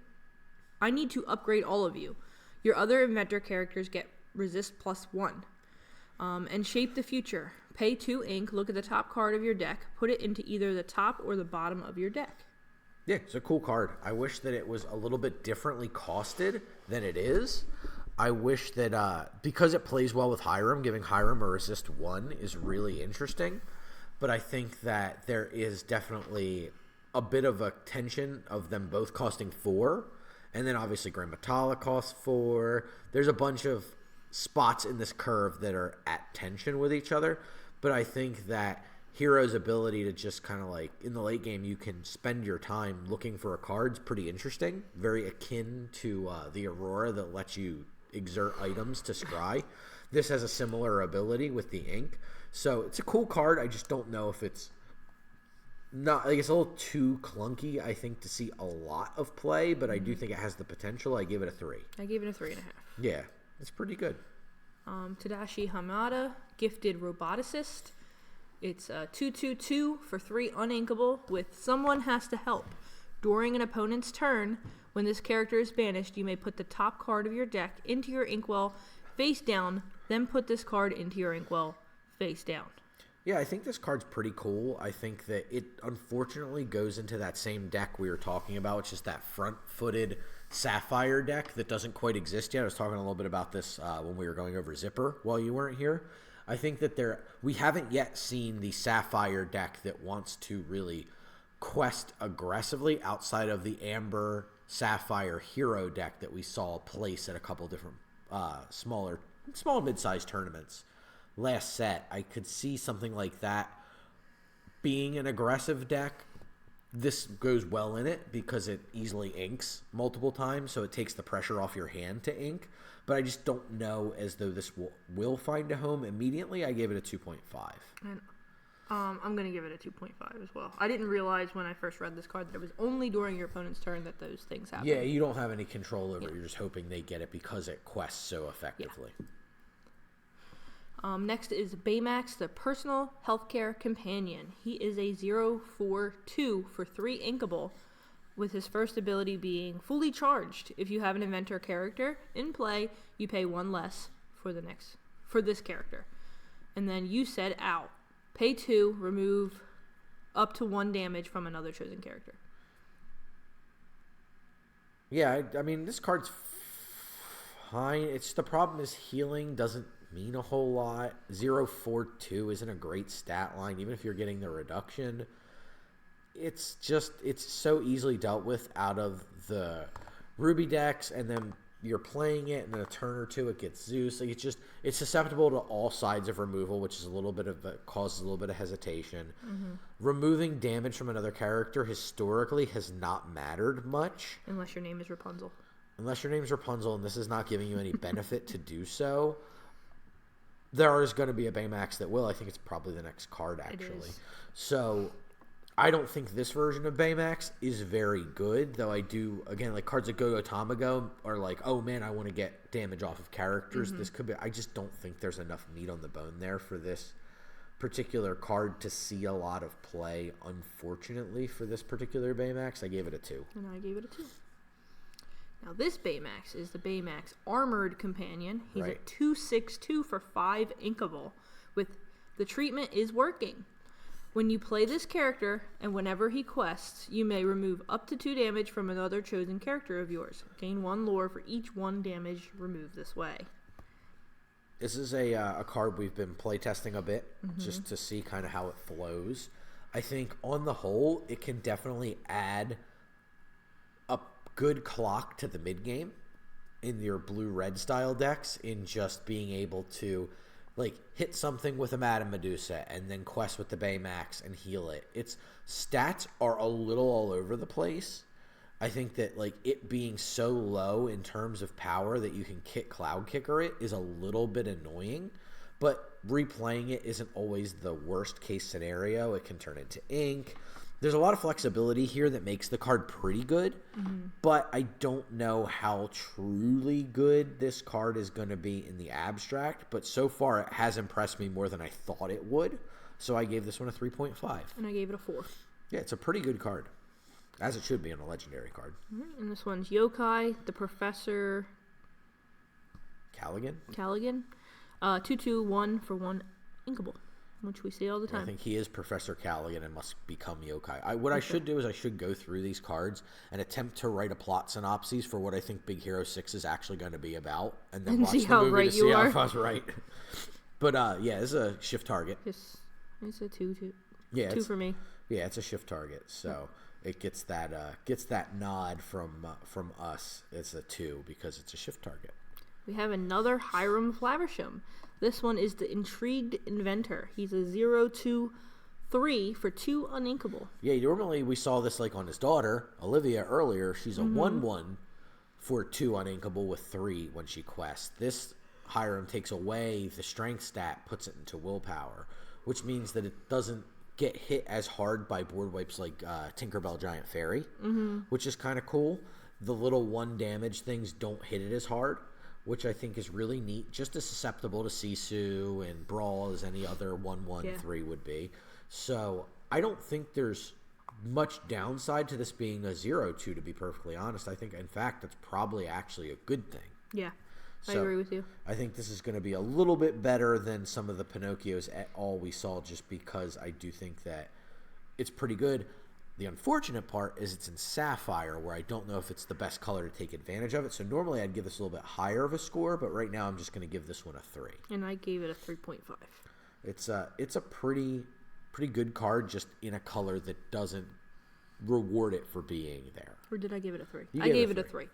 all of you. Your other inventor characters get resist +1. And Shape the Future. Pay 2 ink, look at the top card of your deck, put it into either the top or the bottom of your deck. Yeah, it's a cool card. I wish that it was a little bit differently costed than it is. I wish that because it plays well with Hiram, giving Hiram a resist 1 is really interesting. But I think that there is definitely a bit of a tension of them both costing 4. And then obviously Grand Metalla costs 4. There's a bunch of spots in this curve that are at tension with each other. But I think that Hero's ability to just kind of like, in the late game, you can spend your time looking for a card's pretty interesting. Very akin to the Aurora that lets you exert items to scry. This has a similar ability with the ink. So it's a cool card. I just don't know if it's not, like, it's a little too clunky, I think, to see a lot of play, but I do think it has the potential. I give it a 3. I gave it a 3.5. Yeah, it's pretty good. Tadashi Hamada, Gifted Roboticist. It's 2/2/2 for 3 uninkable with Someone Has to Help. During an opponent's turn, when this character is banished, you may put the top card of your deck into your inkwell face down, then put this card into your inkwell face down. Yeah, I think this card's pretty cool. I think that it unfortunately goes into that same deck we were talking about, which is that front-footed Sapphire deck that doesn't quite exist yet. I was talking a little bit about this when we were going over Zipper while you weren't here. I think that we haven't yet seen the Sapphire deck that wants to really quest aggressively outside of the Amber Sapphire Hero deck that we saw place at a couple different small mid-sized tournaments last set. I could see something like that being an aggressive deck. This goes well in it because it easily inks multiple times, so it takes the pressure off your hand to ink. But I just don't know as though this will find a home immediately. I gave it a 2.5. And I'm going to give it a 2.5 as well. I didn't realize when I first read this card that it was only during your opponent's turn that those things happen. Yeah, you don't have any control over it. You're just hoping they get it because it quests so effectively. Yeah. Next is Baymax, the Personal Healthcare Companion. He is a 0/4/2 for 3 inkable, with his first ability being Fully Charged. If you have an inventor character in play, you pay 1 less for this character. And then you said out. Pay 2, remove up to 1 damage from another chosen character. Yeah, I mean, this card's fine. It's the problem is healing doesn't mean a whole lot. 0/4/2 isn't a great stat line, even if you're getting the reduction. It's so easily dealt with out of the Ruby decks, and then you're playing it, and in a turn or two it gets Zeus. Like it's susceptible to all sides of removal, which is causes a little bit of hesitation. Mm-hmm. Removing damage from another character historically has not mattered much. Unless your name is Rapunzel. Unless your name's Rapunzel, and this is not giving you any benefit to do so. There is going to be a Baymax that will. I think it's probably the next card, actually. So I don't think this version of Baymax is very good, though I do, again, like cards like Go-Go Tamago are like, oh man, I want to get damage off of characters. Mm-hmm. This could be, I just don't think there's enough meat on the bone there for this particular card to see a lot of play, unfortunately, for this particular Baymax. I gave it a 2. And I gave it a 2. Now, this Baymax is the Baymax Armored Companion. He's a 2/6/2 for 5 inkable, with the treatment is working. When you play this character, and whenever he quests, you may remove up to 2 damage from another chosen character of yours. Gain 1 lore for each 1 damage removed this way. This is a card we've been playtesting a bit, just to see kind of how it flows. I think, on the whole, it can definitely add a good clock to the mid-game in your blue-red style decks, in just being able to like hit something with a Madame Medusa and then quest with the Baymax and heal it. Its stats are a little all over the place. I think that like it being so low in terms of power that you can Cloud Kicker it is a little bit annoying, but replaying it isn't always the worst case scenario. It can turn into ink. There's a lot of flexibility here that makes the card pretty good, but I don't know how truly good this card is going to be in the abstract, but so far it has impressed me more than I thought it would, so I gave this one a 3.5. And I gave it a 4. Yeah, it's a pretty good card, as it should be on a legendary card. And this one's Yokai, the Professor Callaghan? 2/2/1 for 1 inkable, which we see all the time. I think he is Professor Callaghan and must become Yokai. What I should do is I should go through these cards and attempt to write a plot synopsis for what I think Big Hero 6 is actually going to be about, and then watch see the how movie right to you see are. if I was right. But yeah, this is a shift target. It's a 2/2. Yeah, 2 for me. Yeah, it's a shift target, so it gets that nod from us. It's a 2 because it's a shift target. We have another Hiram Flaversham. This one is the Intrigued Inventor. He's a 0/2/3 for 2 uninkable. Yeah, normally we saw this like on his daughter, Olivia, earlier. She's a 1/1 for 2 uninkable with 3 when she quests. This Hiram takes away the strength stat, puts it into willpower, which means that it doesn't get hit as hard by board wipes like Tinkerbell Giant Fairy, which is kind of cool. The little 1 damage things don't hit it as hard, which I think is really neat, just as susceptible to Sisu and Brawl as any other 1/1/3 would be. So I don't think there's much downside to this being a 0/2, to be perfectly honest. I think, in fact, it's probably actually a good thing. Yeah, I agree with you. I think this is going to be a little bit better than some of the Pinocchios at all we saw, just because I do think that it's pretty good. The unfortunate part is it's in Sapphire, where I don't know if it's the best color to take advantage of it. So normally I'd give this a little bit higher of a score, but right now I'm just going to give this one a 3. And I gave it a 3.5. It's a pretty good card, just in a color that doesn't reward it for being there. Or did I give it a 3? You I gave it a 3.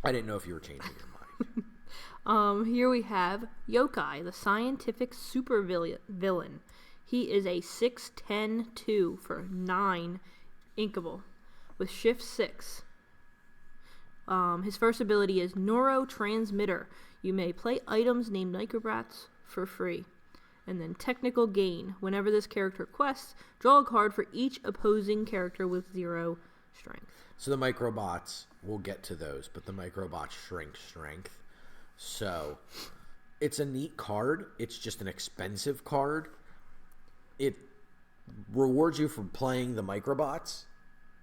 I didn't know if you were changing your mind. Here we have Yokai, the scientific super villain. He is a 6/10/2 for 9 inkable with shift 6. His first ability is Neurotransmitter. You may play items named Microbots for free. And then Technical Gain. Whenever this character quests, draw a card for each opposing character with 0 strength. So the Microbots, we'll get to those, but the Microbots shrink strength. So it's a neat card. It's just an expensive card. It rewards you for playing the Microbots.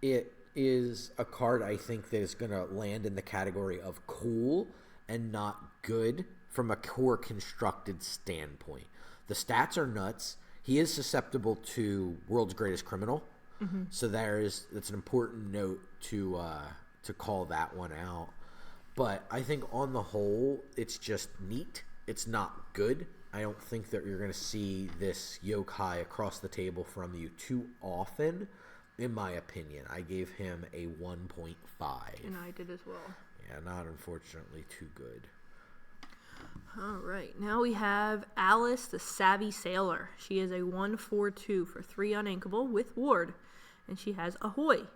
It is a card I think that is going to land in the category of cool and not good from a core constructed standpoint. The stats are nuts. He is susceptible to World's Greatest Criminal. Mm-hmm. So that's an important note to call that one out. But I think on the whole, it's just neat. It's not good. I don't think that you're going to see this yokai across the table from you too often, in my opinion. I gave him a 1.5. And I did as well. Yeah, not unfortunately too good. All right, now we have Alice, the Savvy Sailor. She is a 1/4/2 for 3 uninkable with Ward, and she has Ahoy.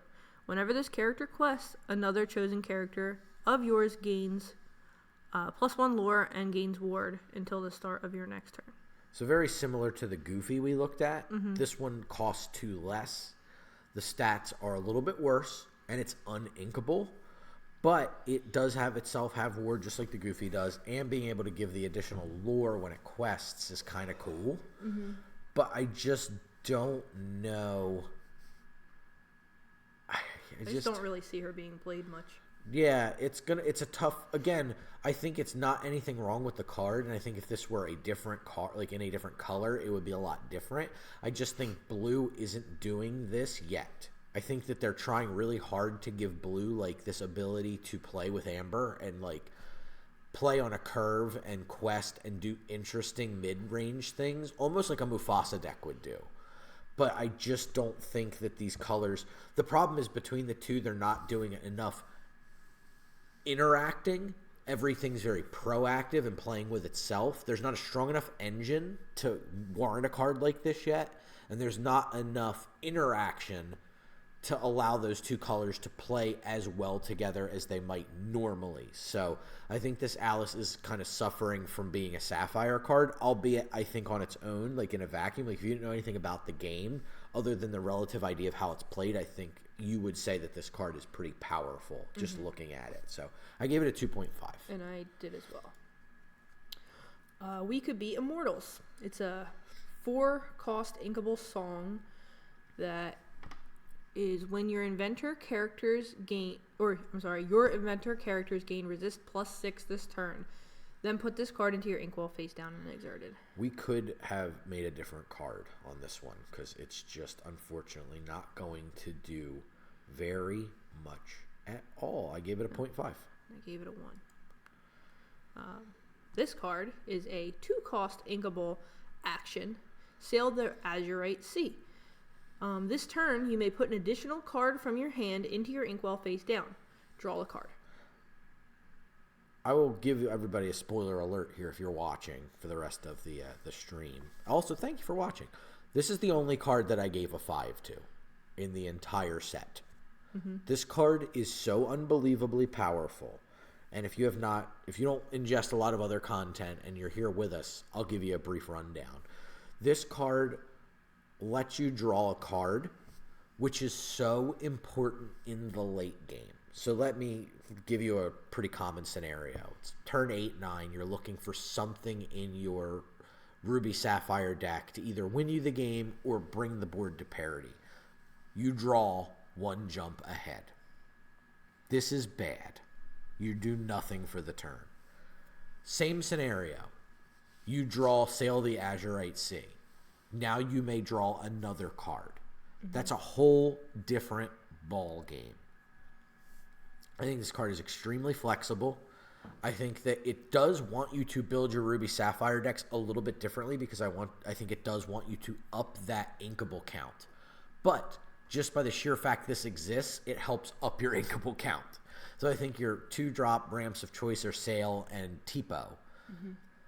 Whenever this character quests, another chosen character of yours gains +1 lore and gains Ward until the start of your next turn. So very similar to the Goofy we looked at. Mm-hmm. This one costs 2 less. The stats are a little bit worse, and it's uninkable. But it does have Ward just like the Goofy does, and being able to give the additional lore when it quests is kind of cool. Mm-hmm. But I just don't know. I just don't really see her being played much. Yeah, it's a tough. Again, I think it's not anything wrong with the card, and I think if this were a different card, like in a different color, it would be a lot different. I just think blue isn't doing this yet. I think that they're trying really hard to give blue like this ability to play with amber and like play on a curve and quest and do interesting mid-range things, almost like a Mufasa deck would do. But I just don't think that these colors, the problem is between the two, they're not doing enough interacting. Everything's very proactive and playing with itself. There's not a strong enough engine to warrant a card like this yet, and there's not enough interaction to allow those two colors to play as well together as they might normally. So I think this Alice is kind of suffering from being a Sapphire card, albeit I think on its own, like in a vacuum. Like if you didn't know anything about the game, other than the relative idea of how it's played, I think you would say that this card is pretty powerful just looking at it. So I gave it a 2.5. And I did as well. We Could Be Immortals. It's a 4-cost inkable song that is when your inventor characters gain resist +6 this turn. Then put this card into your inkwell face down and exerted. We could have made a different card on this one because it's just unfortunately not going to do very much at all. I gave it a 0.5. I gave it a 1. This card is a 2-cost inkable action. Sail the Azurite Sea. This turn, you may put an additional card from your hand into your inkwell face down. Draw a card. I will give everybody a spoiler alert here if you're watching for the rest of the stream. Also, thank you for watching. This is the only card that I gave a 5 to in the entire set. Mm-hmm. This card is so unbelievably powerful. And if you don't ingest a lot of other content and you're here with us, I'll give you a brief rundown. This card lets you draw a card, which is so important in the late game. So let me give you a pretty common scenario. It's turn 8, 9. You're looking for something in your Ruby Sapphire deck to either win you the game or bring the board to parity. You draw 1 jump ahead. This is bad. You do nothing for the turn. Same scenario. You draw Sail the Azurite Sea. Now you may draw another card. That's a whole different ball game. I think this card is extremely flexible. I think that it does want you to build your Ruby Sapphire decks a little bit differently because I think it does want you to up that inkable count. But just by the sheer fact this exists, it helps up your inkable count. So I think your 2-drop ramps of choice are Sail and Tipo.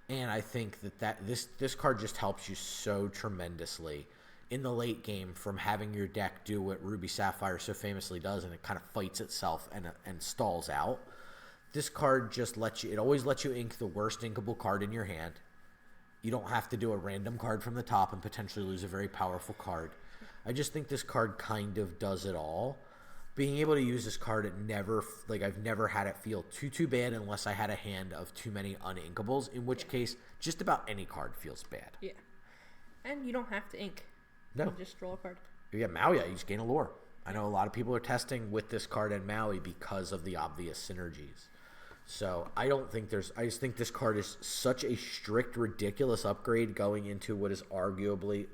And I think that this card just helps you so tremendously in the late game from having your deck do what Ruby Sapphire so famously does, and it kind of fights itself and stalls out. This card just it always lets you ink the worst inkable card in your hand. You don't have to do a random card from the top and potentially lose a very powerful card. I just think this card kind of does it all. Being able to use this card, I've never had it feel too bad unless I had a hand of too many uninkables, in which case just about any card feels bad. Yeah. And you don't have to ink. No. You just draw a card. Yeah, Maui, you just gain a lore. I know a lot of people are testing with this card and Maui because of the obvious synergies. So I just think this card is such a strict, ridiculous upgrade going into what is arguably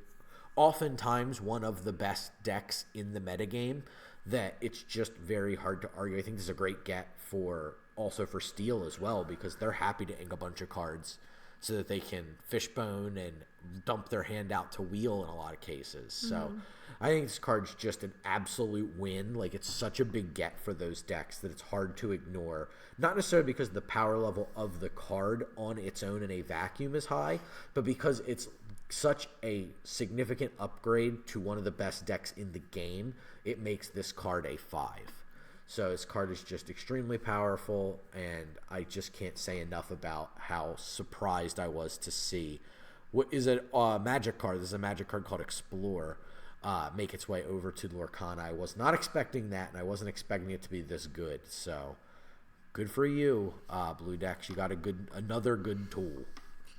oftentimes one of the best decks in the metagame that it's just very hard to argue. I think this is a great get also for Steel as well, because they're happy to ink a bunch of cards so that they can fishbone and dump their hand out to wheel in a lot of cases. So I think this card's just an absolute win. Like, it's such a big get for those decks that it's hard to ignore. Not necessarily because the power level of the card on its own in a vacuum is high, but because it's such a significant upgrade to one of the best decks in the game. It makes this card a 5. So this card is just extremely powerful, and I just can't say enough about how surprised I was to see what is a magic card. This is a magic card called Explore. Make its way over to Lorcana. I was not expecting that, and I wasn't expecting it to be this good. So good for you, Blue Decks. You got another good tool.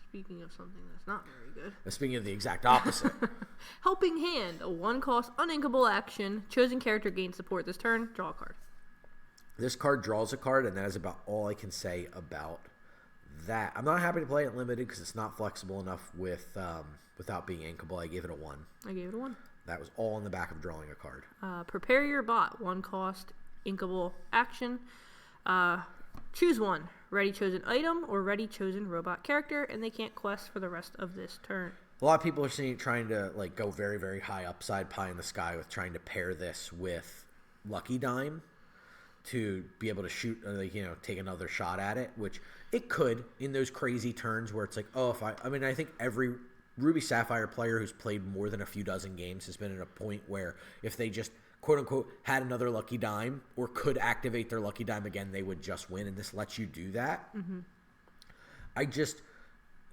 Speaking of something that's not very good. Speaking of the exact opposite. Helping Hand, a 1-cost uninkable action. Chosen character gains support this turn. Draw a card. This card draws a card, and that is about all I can say about that. I'm not happy to play it limited because it's not flexible enough without being inkable. I gave it a 1. I gave it a 1. That was all in the back of drawing a card. Prepare your bot, 1-cost inkable action. Choose one. Ready chosen item or ready chosen robot character, and they can't quest for the rest of this turn. A lot of people are trying to go very, very high upside pie in the sky with trying to pair this with Lucky Dime to be able to shoot, take another shot at it, which it could in those crazy turns where it's I think every Ruby Sapphire player who's played more than a few dozen games has been at a point where if they just quote-unquote had another Lucky Dime or could activate their Lucky Dime again, they would just win, and this lets you do that.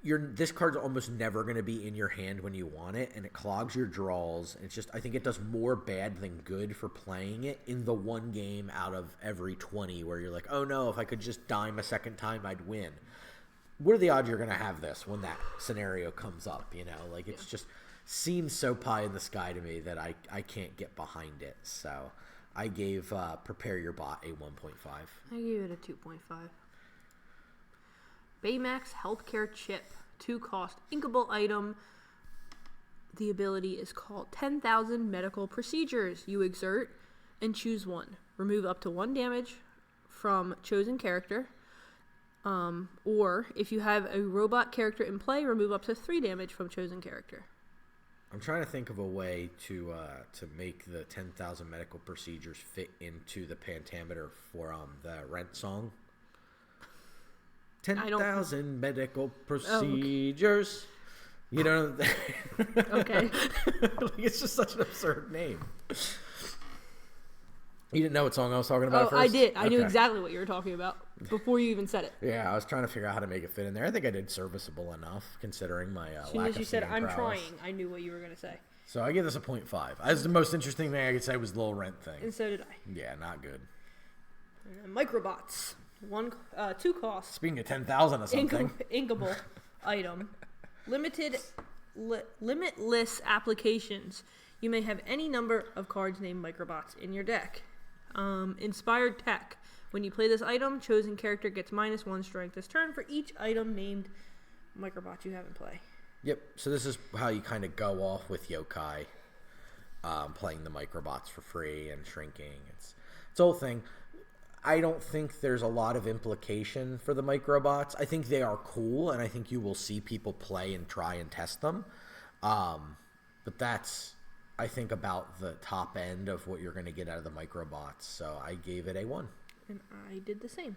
This card's almost never going to be in your hand when you want it, and it clogs your draws. It's just, I think it does more bad than good for playing it in the one game out of every 20 where you're like, oh no, if I could just dime a second time, I'd win. What are the odds you're going to have this when that scenario comes up, It's just seems so pie in the sky to me that I can't get behind it. So I gave Prepare Your Bot a 1.5. I gave it a 2.5. Baymax Healthcare Chip, 2-cost inkable item. The ability is called 10,000 Medical Procedures. You exert and choose one. Remove up to 1 damage from chosen character. Or if you have a robot character in play, remove up to 3 damage from chosen character. I'm trying to think of a way to make the 10,000 medical procedures fit into the pentameter for the Rent song. 10,000 medical procedures. Oh, okay. Okay. It's just such an absurd name. You didn't know what song I was talking about at first? I did. I knew exactly what you were talking about before you even said it. Yeah, I was trying to figure out how to make it fit in there. I think I did serviceable enough, considering my lack of As soon as you said, I'm prowess. trying, I knew what you were going to say. So I give this a 0.5. That's the most interesting thing I could say was the little Rent thing. And so did I. Yeah, not good. And microbots. 2 costs. Speaking of 10,000 or something. Inkable item. Limitless applications. You may have any number of cards named microbots in your deck. Inspired tech. When you play this item, chosen character gets -1 strength this turn for each item named microbot you have in play. Yep. So this is how you kind of go off with yokai, playing the microbots for free and shrinking. It's a whole thing. I don't think there's a lot of implication for the microbots. I think they are cool, and I think you will see people play and try and test them. But that's, I think, about the top end of what you're going to get out of the microbots. So I gave it a 1. And I did the same.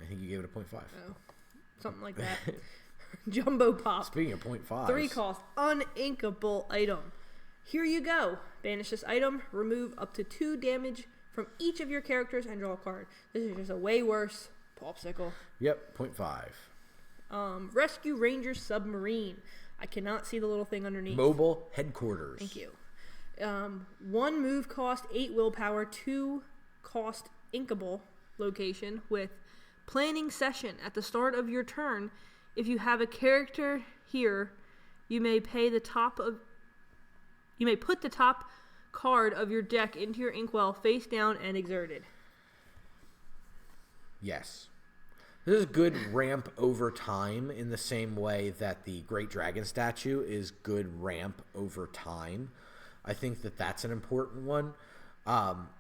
I think you gave it a 0.5. Oh, something like that. Jumbo Pop. Speaking of 0.5. 3 cost, uninkable item. Here you go. Banish this item, remove up to 2 damage from each of your characters, and draw a card. This is just a way worse popsicle. Yep, 0.5. Rescue Ranger Submarine. I cannot see the little thing underneath. Mobile headquarters. Thank you. 1 move cost, 8 willpower, 2 cost inkable location with planning session. At the start of your turn, if you have a character here, you may put the top card of your deck into your inkwell face down and exerted. Yes. This is good ramp over time in the same way that the Great Dragon statue is good ramp over time. I think that that's an important one.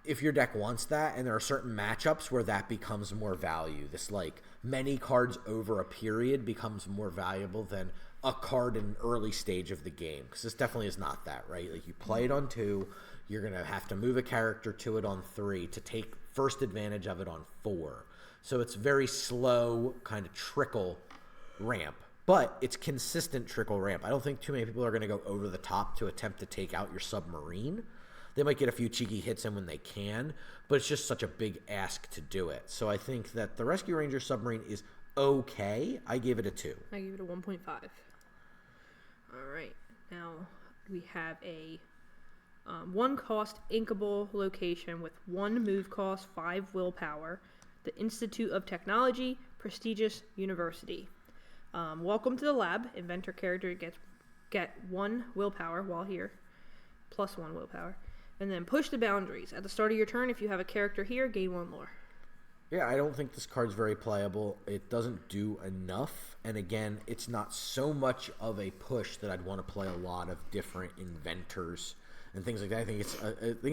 If your deck wants that, and there are certain matchups where that becomes more value. This, like, many cards over a period becomes more valuable than a card in an early stage of the game. Because this definitely is not that, right? Like, you play it on 2, you're going to have to move a character to it on 3 to take first advantage of it on 4. So it's very slow kind of trickle ramp. But it's consistent trickle ramp. I don't think too many people are going to go over the top to attempt to take out your submarine. They might get a few cheeky hits in when they can, but it's just such a big ask to do it. So I think that the Rescue Ranger Submarine is okay. I gave it a 2. I gave it a 1.5. All right. Now we have a 1 cost inkable location with 1 move cost, 5 willpower. The Institute of Technology, prestigious university. Welcome to the lab. Inventor character get 1 willpower while here, plus 1 willpower. And then push the boundaries. At the start of your turn, if you have a character here, gain 1 lore. Yeah, I don't think this card's very playable. It doesn't do enough. And again, it's not so much of a push that I'd want to play a lot of different inventors and things like that. I think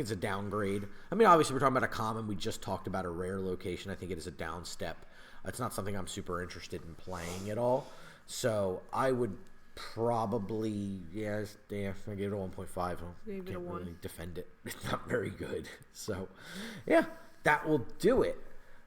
it's a downgrade. I mean, obviously, we're talking about a common. We just talked about a rare location. I think it is a down step. It's not something I'm super interested in playing at all. So I would probably, I gave it a 1.5. I can't really defend it. It's not very good. So, yeah, that will do it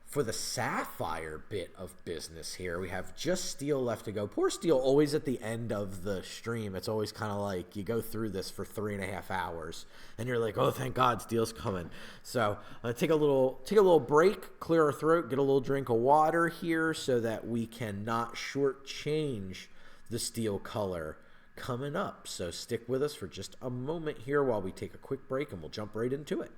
for the Sapphire bit of business here. We have just Steel left to go. Poor Steel, always at the end of the stream. It's always kind of like you go through this for 3.5 hours, and you're like, oh, thank God, Steel's coming. So take a little break, clear our throat, get a little drink of water here so that we can not shortchange the Steel color coming up. So stick with us for just a moment here while we take a quick break, and we'll jump right into it.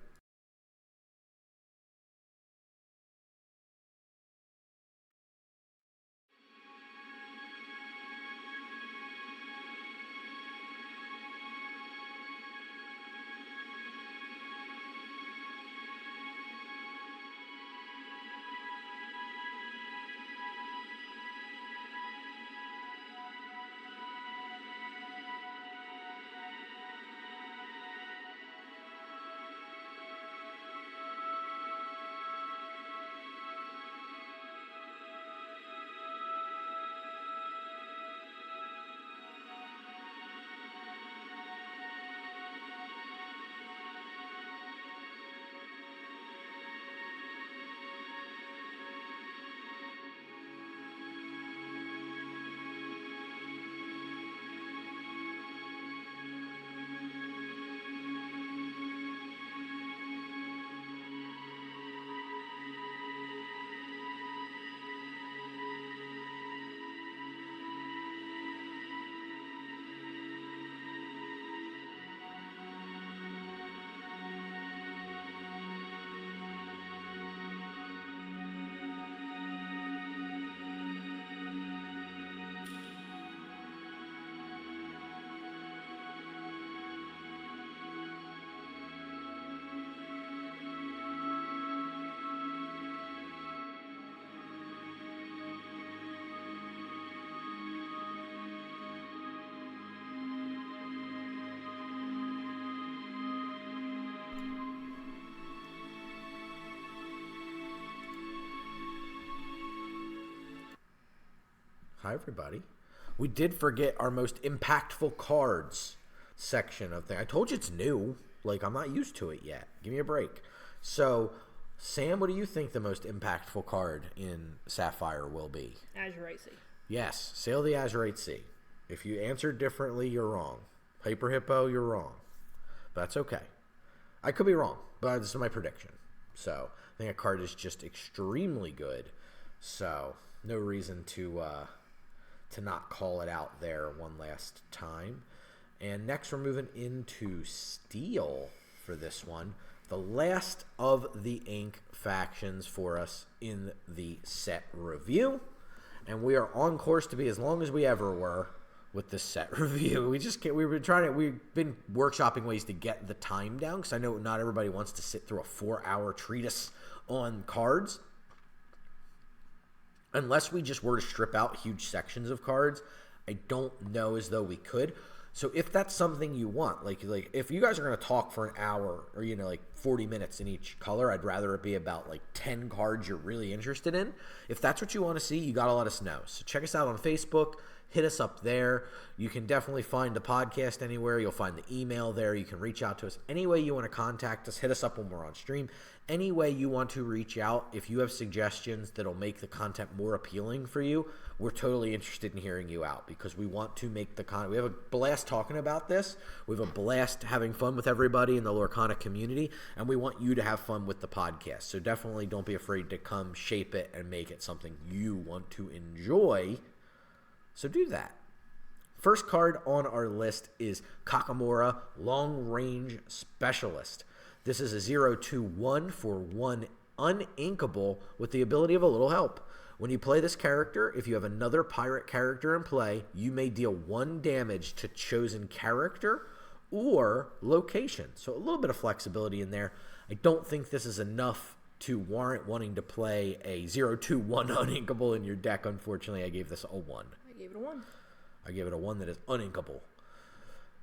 Hi, everybody. We did forget our most impactful cards section of thing. I told you it's new. Like, I'm not used to it yet. Give me a break. So, Sam, what do you think the most impactful card in Sapphire will be? Azurite Sea. Yes, Sail the Azurite Sea. If you answered differently, you're wrong. Hyper Hippo, you're wrong. But that's okay. I could be wrong, but this is my prediction. So, I think a card is just extremely good. So, no reason to not call it out there one last time. And next, we're moving into Steel for this one. The last of the ink factions for us in the set review. And we are on course to be as long as we ever were with this set review. We've been workshopping ways to get the time down, because I know not everybody wants to sit through a 4-hour treatise on cards. Unless we just were to strip out huge sections of cards, I don't know as though we could. So if that's something you want, like if you guys are going to talk for an hour or, like 40 minutes in each color, I'd rather it be about like 10 cards you're really interested in. If that's what you want to see, you got to let us know. So check us out on Facebook. Hit us up there. You can definitely find the podcast anywhere. You'll find the email there. You can reach out to us any way you want to contact us. Hit us up when we're on stream. Any way you want to reach out, if you have suggestions that'll make the content more appealing for you, we're totally interested in hearing you out, because we want to make the content. We have a blast talking about this. We have a blast having fun with everybody in the Lorcana community, and we want you to have fun with the podcast. So definitely don't be afraid to come shape it and make it something you want to enjoy. So do that. First card on our list is Kakamora, Long Range Specialist. This is a 0/2/1 for 1 uninkable with the ability of a little help. When you play this character, if you have another pirate character in play, you may deal 1 damage to chosen character or location. So a little bit of flexibility in there. I don't think this is enough to warrant wanting to play a 0/2/1 uninkable in your deck. Unfortunately, I gave this a 1. I gave it a 1. I gave it a 1 that is uninkable.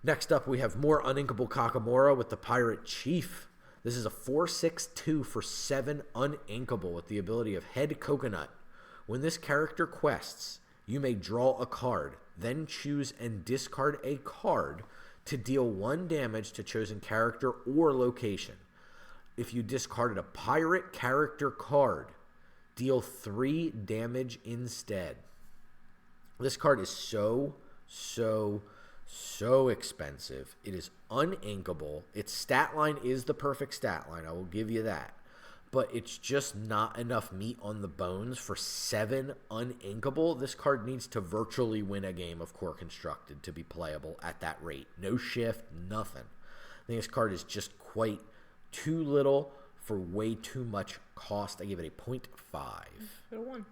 Next up, we have more uninkable Kakamora with the Pirate Chief. This is a 4/6/2 for 7 uninkable with the ability of Head Coconut. When this character quests, you may draw a card, then choose and discard a card to deal 1 damage to chosen character or location. If you discarded a pirate character card, deal 3 damage instead. This card is so expensive. It is uninkable. Its stat line is the perfect stat line. I will give you that. But it's just not enough meat on the bones for 7 uninkable. This card needs to virtually win a game of Core Constructed to be playable at that rate. No shift, nothing. I think this card is just quite too little for way too much cost. I give it a 0.5. A 1.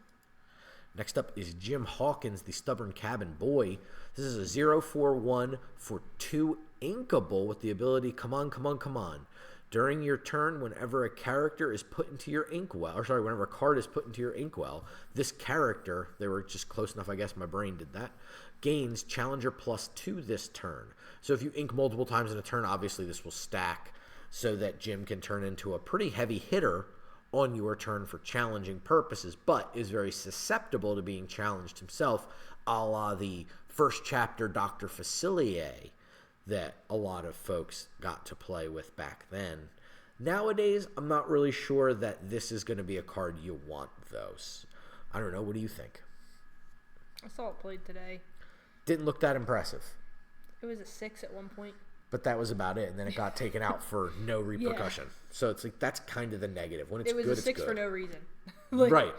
Next up is Jim Hawkins, the Stubborn Cabin Boy. This is a 0/4/1 for 2 inkable with the ability, come on. During your turn, whenever a character is put into your inkwell, whenever a card is put into your inkwell, this character, they were just close enough, I guess my brain did that, gains Challenger +2 this turn. So if you ink multiple times in a turn, obviously this will stack so that Jim can turn into a pretty heavy hitter on your turn for challenging purposes, but is very susceptible to being challenged himself, a la the first chapter Dr. Facilier that a lot of folks got to play with back then. Nowadays, I'm not really sure that this is going to be a card you want, though. I don't know. What do you think? I saw it played today. Didn't look that impressive. It was a 6 at one point. But that was about it, and then it got taken out for no repercussion. Yeah. So it's like that's kind of the negative. When it's good, it's good. It was a 6 for no reason. Right.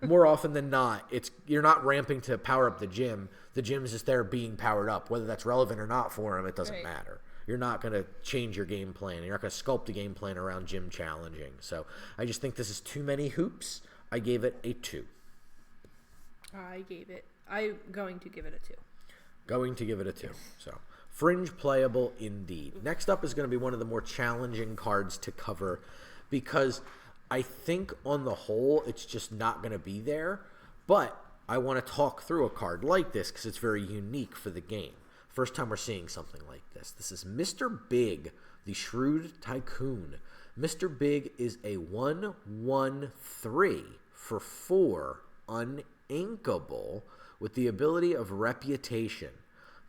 More often than not, you're not ramping to power up the gym. The gym's just there being powered up. Whether that's relevant or not for him, it doesn't matter. You're not going to change your game plan. You're not going to sculpt a game plan around gym challenging. So I just think this is too many hoops. I gave it a 2. I'm going to give it a 2. Going to give it a 2. So fringe playable indeed. Next up is going to be one of the more challenging cards to cover, because I think on the whole it's just not going to be there. But I want to talk through a card like this because it's very unique for the game. First time we're seeing something like this. This is Mr. Big, the Shrewd Tycoon. Mr. Big is a 1/1/3 for 4 uninkable with the ability of Reputation.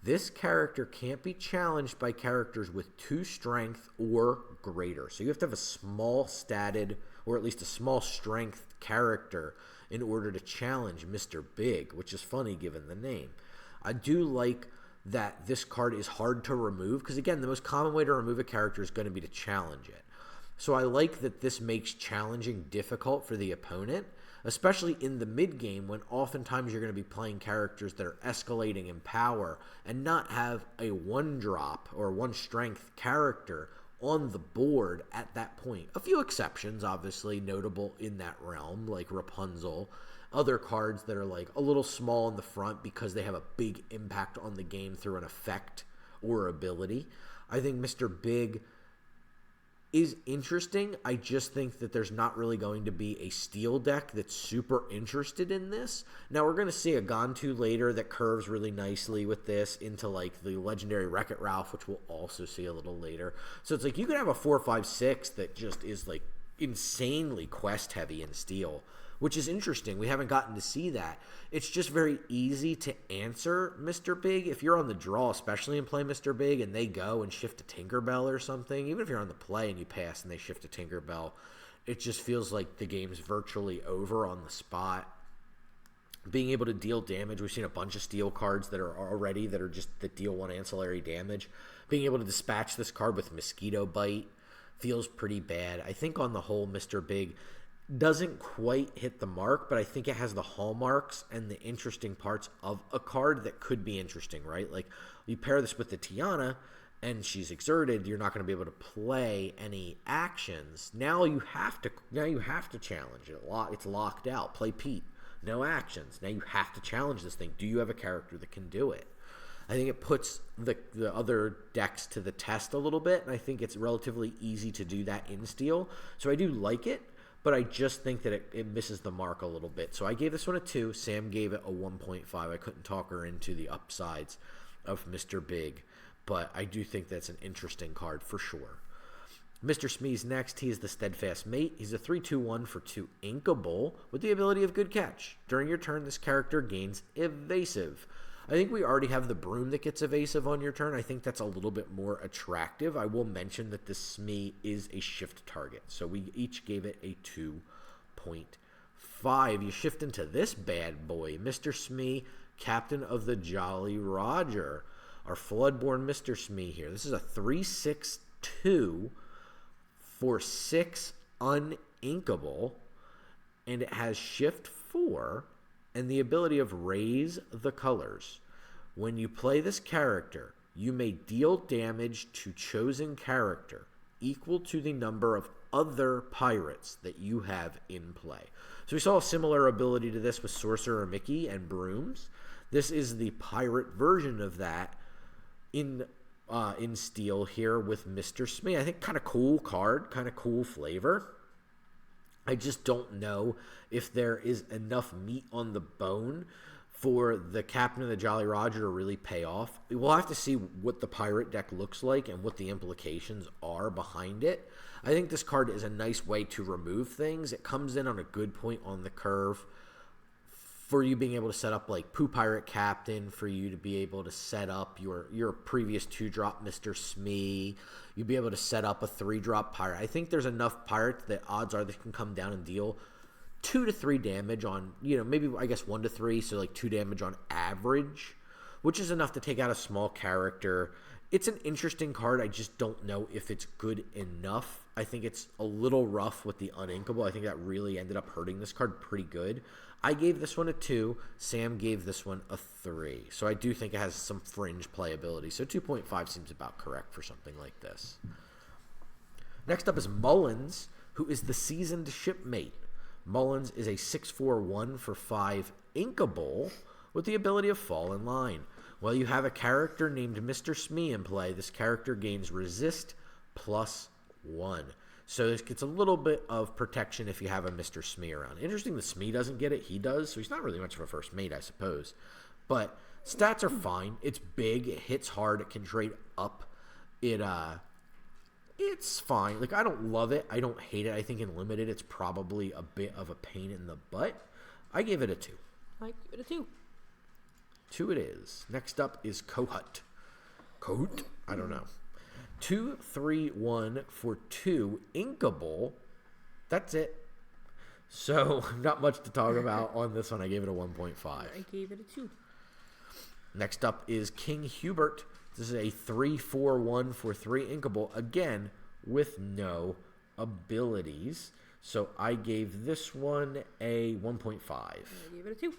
This character can't be challenged by characters with 2 strength or greater. So you have to have a small statted, or at least a small strength character in order to challenge Mr. Big, which is funny given the name. I do like that this card is hard to remove, because again, the most common way to remove a character is going to be to challenge it. So I like that this makes challenging difficult for the opponent, especially in the mid-game when oftentimes you're going to be playing characters that are escalating in power and not have a 1-drop or 1-strength character on the board at that point. A few exceptions, obviously, notable in that realm, like Rapunzel. Other cards that are like a little small in the front because they have a big impact on the game through an effect or ability. I think Mr. Big is interesting. I just think that there's not really going to be a steel deck that's super interested in this. Now, we're going to see a Gantu later that curves really nicely with this into like the legendary Wreck-It Ralph, which we'll also see a little later. So it's like you could have a 4, 5, 6 that just is like insanely quest heavy in steel, which is interesting. We haven't gotten to see that. It's just very easy to answer Mr. Big. If you're on the draw, especially and play Mr. Big, and they go and shift to Tinkerbell or something, even if you're on the play and you pass and they shift to Tinkerbell, it just feels like the game's virtually over on the spot. Being able to deal damage, we've seen a bunch of steel cards that deal 1 ancillary damage. Being able to dispatch this card with Mosquito Bite feels pretty bad. I think on the whole, Mr. Big doesn't quite hit the mark, but I think it has the hallmarks and the interesting parts of a card that could be interesting, right? Like, you pair this with the Tiana, and she's exerted, you're not going to be able to play any actions. Now you have to challenge it. It's locked out. Play Pete. No actions. Now you have to challenge this thing. Do you have a character that can do it? I think it puts the other decks to the test a little bit, and I think it's relatively easy to do that in Steel. So I do like it, but I just think that it misses the mark a little bit. So I gave this one a 2. Sam gave it a 1.5. I couldn't talk her into the upsides of Mr. Big, but I do think that's an interesting card for sure. Mr. Smee's next. He is the Steadfast Mate. He's a 3/2/1 for 2 Inkable with the ability of Good Catch. During your turn, this character gains Evasive. I think we already have the Broom that gets Evasive on your turn. I think that's a little bit more attractive. I will mention that this Smee is a shift target, so we each gave it a 2.5. You shift into this bad boy, Mr. Smee, Captain of the Jolly Roger. Our Floodborn Mr. Smee here. This is a 3/6/2 for 6 uninkable, and it has shift 4 and the ability of Raise the Colors. When you play this character, you may deal damage to chosen character equal to the number of other pirates that you have in play. So we saw a similar ability to this with Sorcerer Mickey and Brooms. This is the pirate version of that in Steel here with Mr. Smee. I think kind of cool card, kind of cool flavor. I just don't know if there is enough meat on the bone for the Captain of the Jolly Roger to really pay off. We'll have to see what the pirate deck looks like and what the implications are behind it. I think this card is a nice way to remove things. It comes in on a good point on the curve for you being able to set up like Pooh Pirate Captain, for you to be able to set up your previous 2-drop Mr. Smee. You'd be able to set up a 3-drop pirate. I think there's enough pirates that odds are they can come down and deal 2 to 3 damage on, maybe I guess 1 to 3, so like 2 damage on average, which is enough to take out a small character. It's an interesting card. I just don't know if it's good enough. I think it's a little rough with the uninkable. I think that really ended up hurting this card pretty good. I gave this one a 2. Sam gave this one a 3. So I do think it has some fringe playability. So 2.5 seems about correct for something like this. Next up is Mullins, who is the Seasoned Shipmate. Mullins is a 6/4/1 for 5 Inkable with the ability of Fall in Line. While you have a character named Mr. Smee in play, this character gains Resist +1. So this gets a little bit of protection if you have a Mr. Smee around. Interesting, the Smee doesn't get it. He does, so he's not really much of a first mate, I suppose. But stats are fine. It's big. It hits hard. It can trade up. It's fine. Like, I don't love it. I don't hate it. I think in Limited, it's probably a bit of a pain in the butt. I gave it a 2. I give it a 2. 2 it is. Next up is Kohut. Kohut? I don't know. 2, 3, 1 for 2 inkable. That's it. So, not much to talk about on this one. I gave it a 1.5. I gave it a 2. Next up is King Hubert. This is a 3, 4, 1 for 3 inkable. Again, with no abilities. So, I gave this one a 1.5. I gave it a 2.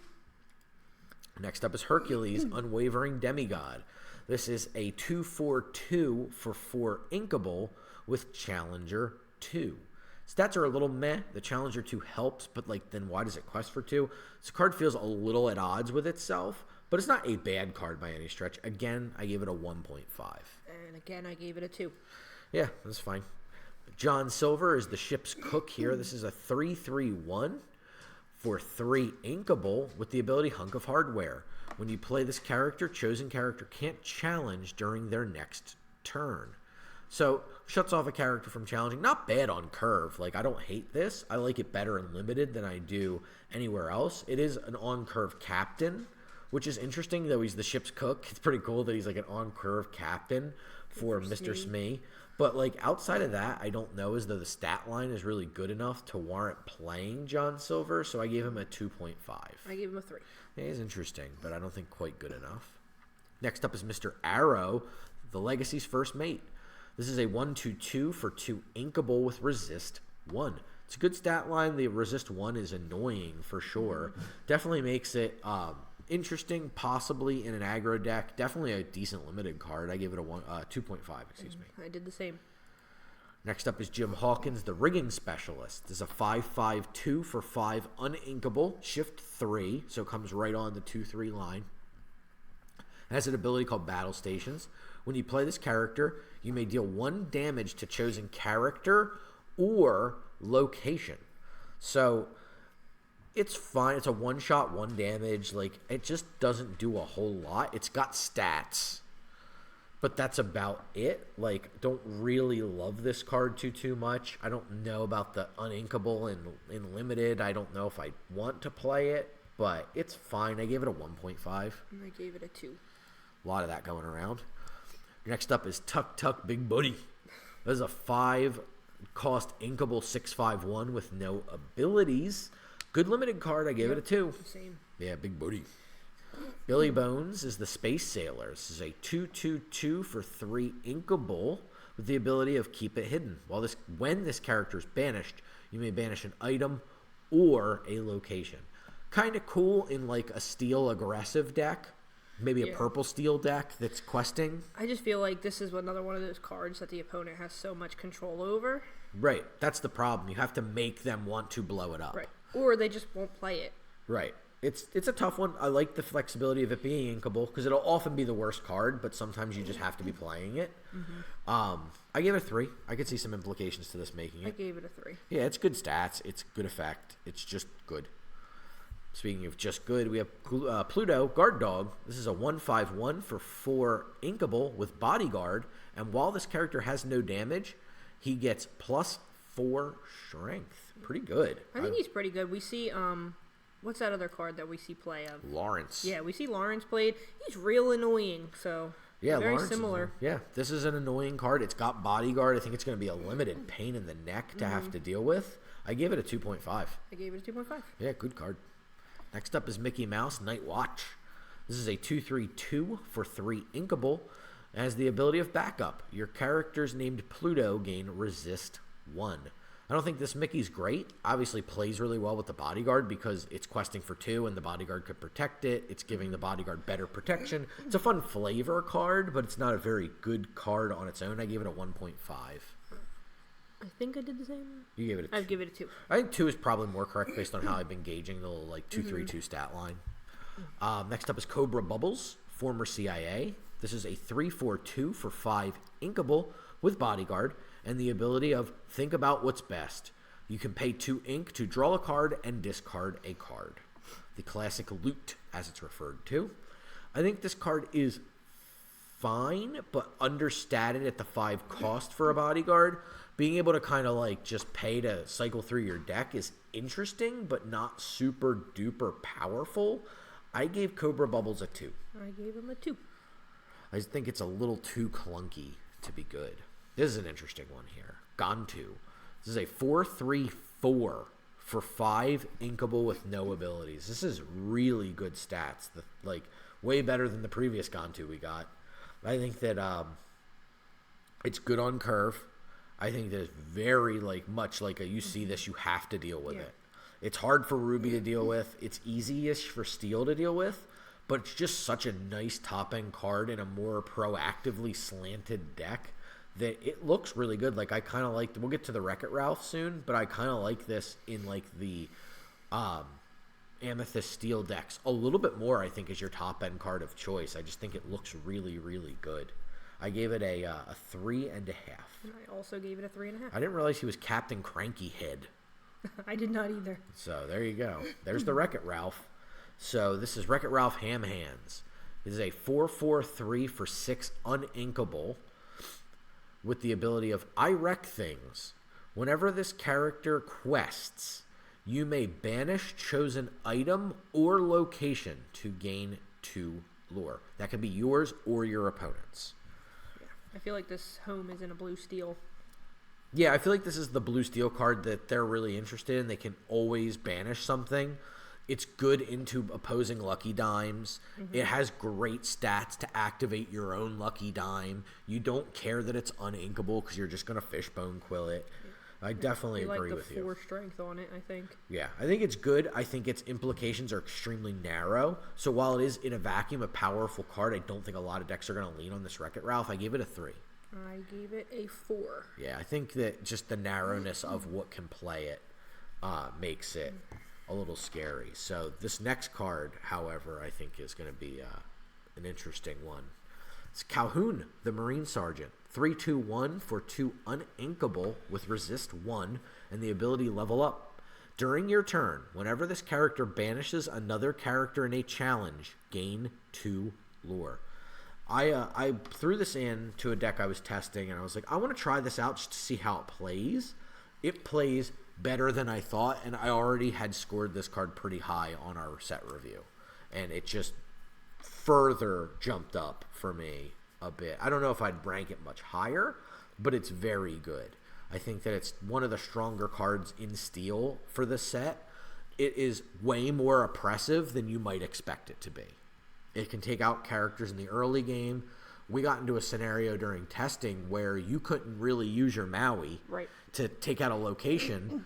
Next up is Hercules, Unwavering Demigod. This is a 2, 4, 2 for 4 inkable with Challenger 2. Stats are a little meh. The Challenger 2 helps, but then why does it quest for 2? This card feels a little at odds with itself, but it's not a bad card by any stretch. Again, I gave it a 1.5. And again, I gave it a 2. Yeah, that's fine. John Silver is the ship's cook here. This is a 3, 3, 1 for 3 inkable with the ability Hunk of Hardware. When you play this character, chosen character can't challenge during their next turn. So, shuts off a character from challenging. Not bad on curve. I don't hate this. I like it better in limited than I do anywhere else. It is an on-curve captain, which is interesting, though he's the ship's cook. It's pretty cool that he's an on-curve captain for Mr. Smee. But, outside of that, I don't know as though the stat line is really good enough to warrant playing John Silver, so I gave him a 2.5. I gave him a 3. Yeah, he's interesting, but I don't think quite good enough. Next up is Mr. Arrow, the Legacy's first mate. This is a 1, 2, 2 for 2 inkable with resist 1. It's a good stat line. The resist 1 is annoying for sure. Definitely makes it interesting, possibly in an aggro deck. Definitely a decent limited card. I gave it a 2.5, excuse me. I did the same. Next up is Jim Hawkins, the Rigging Specialist. This is a 5, 5, 2 for 5 uninkable, shift 3, so it comes right on the 2, 3 line. It has an ability called Battle Stations. When you play this character, you may deal 1 damage to chosen character or location. So, it's fine. It's a one-shot, 1 damage. It just doesn't do a whole lot. It's got stats, but that's about it. Don't really love this card too much. I don't know about the uninkable in limited. I don't know if I want to play it, but it's fine. I gave it a 1.5. I gave it a 2. A lot of that going around. Next up is Tuck Tuck Big Buddy. This is a 5 cost inkable 6/5/1 with no abilities. Good limited card. I gave it a 2. Same. Yeah, Big Buddy. Billy Bones is the Space Sailor. This is a 2, 2, 2 for 3 inkable with the ability of Keep It Hidden. When this character is banished, you may banish an item or a location. Kind of cool in a steel aggressive deck. Maybe a purple steel deck that's questing. I just feel like this is another one of those cards that the opponent has so much control over. Right. That's the problem. You have to make them want to blow it up. Right. Or they just won't play it. Right. It's a tough one. I like the flexibility of it being inkable because it'll often be the worst card, but sometimes you just have to be playing it. Mm-hmm. I gave it a 3. I could see some implications to this making it. I gave it a 3. Yeah, it's good stats. It's good effect. It's just good. Speaking of just good, we have Pluto, Guard Dog. This is a 1/5/1 for 4 inkable with Bodyguard, and while this character has no damage, he gets +4 strength. Pretty good. I think he's pretty good. We see, what's that other card that we see play of? Lawrence. Yeah, we see Lawrence played. He's real annoying, so yeah, very Lawrence similar. Yeah, this is an annoying card. It's got Bodyguard. I think it's going to be a limited pain in the neck to have to deal with. I gave it a 2.5. I gave it a 2.5. Yeah, good card. Next up is Mickey Mouse, Night Watch. This is a 2/3/2 for 3 inkable. It has the ability of backup. Your characters named Pluto gain resist 1. I don't think this Mickey's great. Obviously plays really well with the Bodyguard because it's questing for 2 and the Bodyguard could protect it. It's giving the Bodyguard better protection. It's a fun flavor card, but it's not a very good card on its own. I gave it a 1.5. I think I did the same. You gave it a 2. I'd give it a 2. I think 2 is probably more correct based on how I've been gauging the little 2-3-2 stat line. Next up is Cobra Bubbles, former CIA. This is a 3/4/2 for 5 inkable with Bodyguard and the ability of Think About What's Best. You can pay 2 ink to draw a card and discard a card. The classic loot, as it's referred to. I think this card is fine, but understated at the 5 cost for a Bodyguard. Being able to kind of just pay to cycle through your deck is interesting, but not super duper powerful. I gave Cobra Bubbles a 2. I gave him a 2. I just think it's a little too clunky to be good. This is an interesting one here. Gantu. This is a 4-3-4 for 5 inkable with no abilities. This is really good stats. Way better than the previous Gantu we got. I think that it's good on curve. I think that it's very much like you see this, you have to deal with it. It's hard for Ruby to deal with. It's easy-ish for Steel to deal with. But it's just such a nice top-end card in a more proactively slanted deck that it looks really good. I kind of we'll get to the Wreck-It Ralph soon, but I kind of like this in the Amethyst Steel decks a little bit more, I think, is your top-end card of choice. I just think it looks really, really good. I gave it a 3.5. And I also gave it a 3.5. I didn't realize he was Captain Cranky Head. I did not either. So there you go. There's the Wreck-It Ralph. So this is Wreck-It Ralph Ham Hands. This is a 4-4-3 for 6 uninkable with the ability of I Wreck Things. Whenever this character quests, you may banish chosen item or location to gain 2 lore. That can be yours or your opponent's. Yeah, I feel like this home is in a blue steel. Yeah, I feel like this is the blue steel card that they're really interested in. They can always banish something. It's good into opposing Lucky Dimes. Mm-hmm. It has great stats to activate your own Lucky Dime. You don't care that it's uninkable because you're just going to Fishbone Quill it. Yeah. I definitely agree with you. I like the 4 strength on it, I think. Yeah, I think it's good. I think its implications are extremely narrow. So while it is in a vacuum a powerful card, I don't think a lot of decks are going to lean on this Wreck-It Ralph. I gave it a 3. I gave it a 4. Yeah, I think that just the narrowness of what can play it makes it a little scary. So this next card, however, I think is going to be an interesting one. It's Calhoun, the Marine Sergeant. 3/2/1 for 2 uninkable with resist 1 and the ability level up. During your turn, whenever this character banishes another character in a challenge, gain 2 lore. I threw this in to a deck I was testing, and I was like, I want to try this out just to see how it plays. It plays better than I thought, and I already had scored this card pretty high on our set review. And it just further jumped up for me a bit. I don't know if I'd rank it much higher, but it's very good. I think that it's one of the stronger cards in Steel for this set. It is way more oppressive than you might expect it to be. It can take out characters in the early game. We got into a scenario during testing where you couldn't really use your Maui to take out a location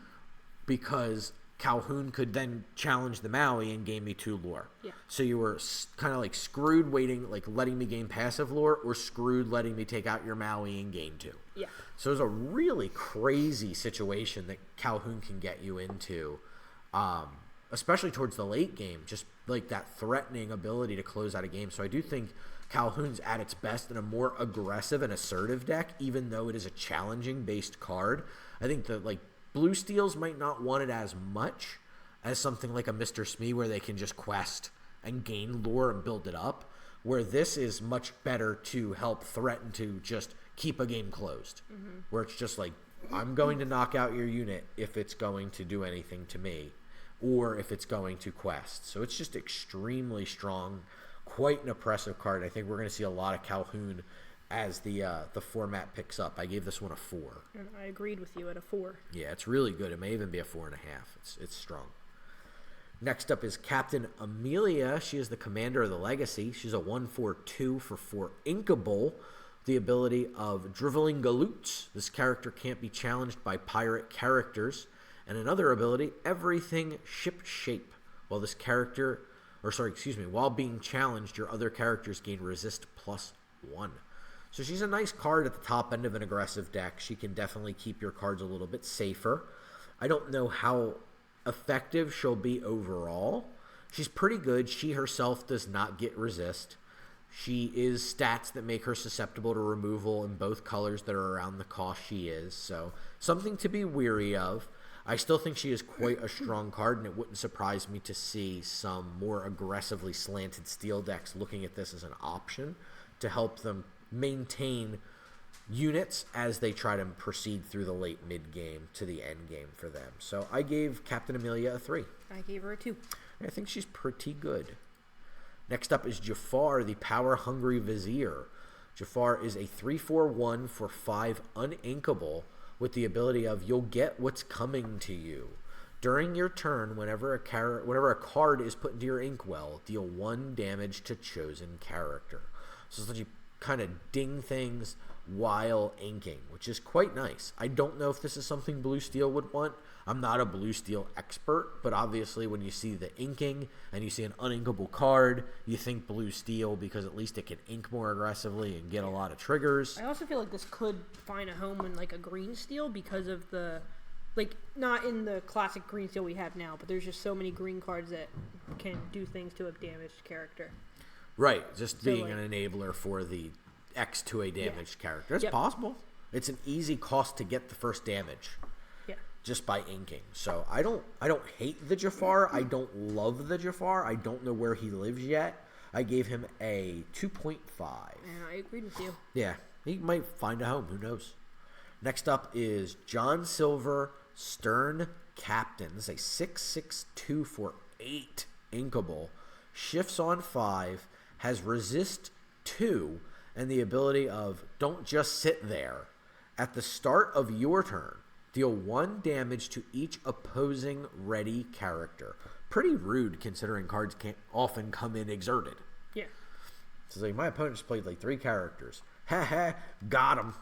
because Calhoun could then challenge the Maui and gain me 2 lore. Yeah. So you were kind of screwed waiting, letting me gain passive lore, or screwed letting me take out your Maui and gain 2. Yeah. So it was a really crazy situation that Calhoun can get you into, especially towards the late game, just that threatening ability to close out a game. So I do think Calhoun's at its best in a more aggressive and assertive deck, even though it is a challenging based card. I think that blue steels might not want it as much as something like a Mr. Smee where they can just quest and gain lore and build it up, where this is much better to help threaten to just keep a game closed, where it's just I'm going to knock out your unit if it's going to do anything to me, or if it's going to quest. So it's just extremely strong, quite an oppressive card. I think we're going to see a lot of Calhoun as the format picks up. I gave this one a 4. And I agreed with you at a 4. Yeah, it's really good. It may even be a 4.5. It's strong. Next up is Captain Amelia. She is the commander of the Legacy. She's a 1/4/2 for 4 inkable. The ability of Driveling Galoots. This character can't be challenged by pirate characters. And another ability, Everything Ship Shape. While being challenged, your other characters gain resist +1. So she's a nice card at the top end of an aggressive deck. She can definitely keep your cards a little bit safer. I don't know how effective she'll be overall. She's pretty good. She herself does not get resist. She is stats that make her susceptible to removal in both colors that are around the cost she is. So something to be weary of. I still think she is quite a strong card, and it wouldn't surprise me to see some more aggressively slanted Steel decks looking at this as an option to help them maintain units as they try to proceed through the late mid-game to the end game for them. So I gave Captain Amelia a 3. I gave her a 2. I think she's pretty good. Next up is Jafar, the power-hungry Vizier. Jafar is a 3/4/1 for 5 uninkable with the ability of you'll get what's coming to you. During your turn, whenever a card is put into your inkwell, deal 1 damage to chosen character. So it's like you kind of ding things while inking, which is quite nice. I don't know if this is something Blue Steel would want. I'm not a Blue Steel expert, but obviously when you see the inking and you see an uninkable card, you think Blue Steel because at least it can ink more aggressively and get a lot of triggers. I also feel like this could find a home in like a Green Steel because of the, like, not in the classic Green Steel we have now, but there's just so many green cards that can do things to a damaged character. Right, just being an enabler for the X to a damaged character. It's possible. It's an easy cost to get the first damage. Just by inking. So I don't hate the Jafar. I don't love the Jafar. I don't know where he lives yet. I gave him a 2.5. And I agreed with you. Yeah, he might find a home. Who knows? Next up is John Silver, Stern Captain. This is a 6/6/2 for 8 inkable. Shifts on 5. Has resist 2 and the ability of don't just sit there. At the start of your turn, deal 1 damage to each opposing ready character. Pretty rude considering cards can't often come in exerted. Yeah. So like, my opponent just played like 3 characters. Ha ha, got him.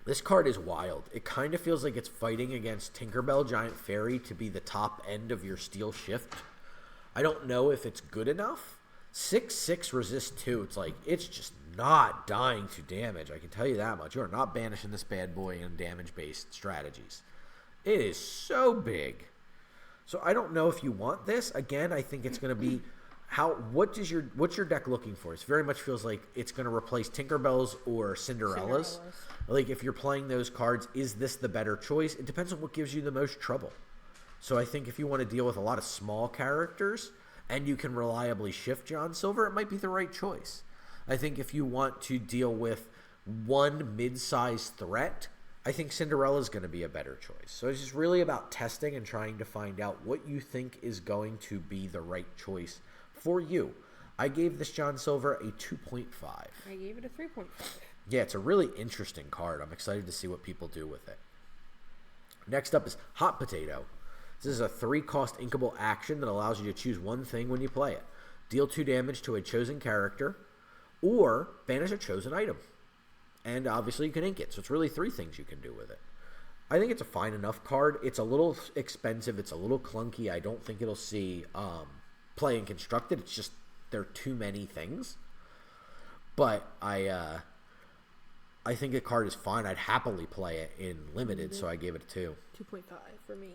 This card is wild. It kind of feels like it's fighting against Tinkerbell Giant Fairy to be the top end of your Steel Shift. I don't know if it's good enough. 6/6 resist 2. It's like, it's just not dying to damage. I can tell you that much. You are not banishing this bad boy in damage-based strategies. It is so big. So I don't know if you want this. Again, I think it's going to be what's your deck looking for? It very much feels like it's going to replace Tinkerbells or Cinderellas. Like if you're playing those cards, is this the better choice? It depends on what gives you the most trouble. So I think if you want to deal with a lot of small characters and you can reliably shift John Silver, it might be the right choice. I think if you want to deal with one mid-sized threat, I think Cinderella is going to be a better choice. So it's just really about testing and trying to find out what you think is going to be the right choice for you. I gave this John Silver a 2.5. I gave it a 3.5. Yeah, it's a really interesting card. I'm excited to see what people do with it. Next up is Hot Potato. This is a 3-cost inkable action that allows you to choose one thing when you play it. Deal 2 damage to a chosen character, or banish a chosen item. And obviously you can ink it. So it's really 3 things you can do with it. I think it's a fine enough card. It's a little expensive. It's a little clunky. I don't think it'll see play in Constructed. It's just there are too many things. But I think the card is fine. I'd happily play it in Limited, so I gave it a 2. 2.5 for me.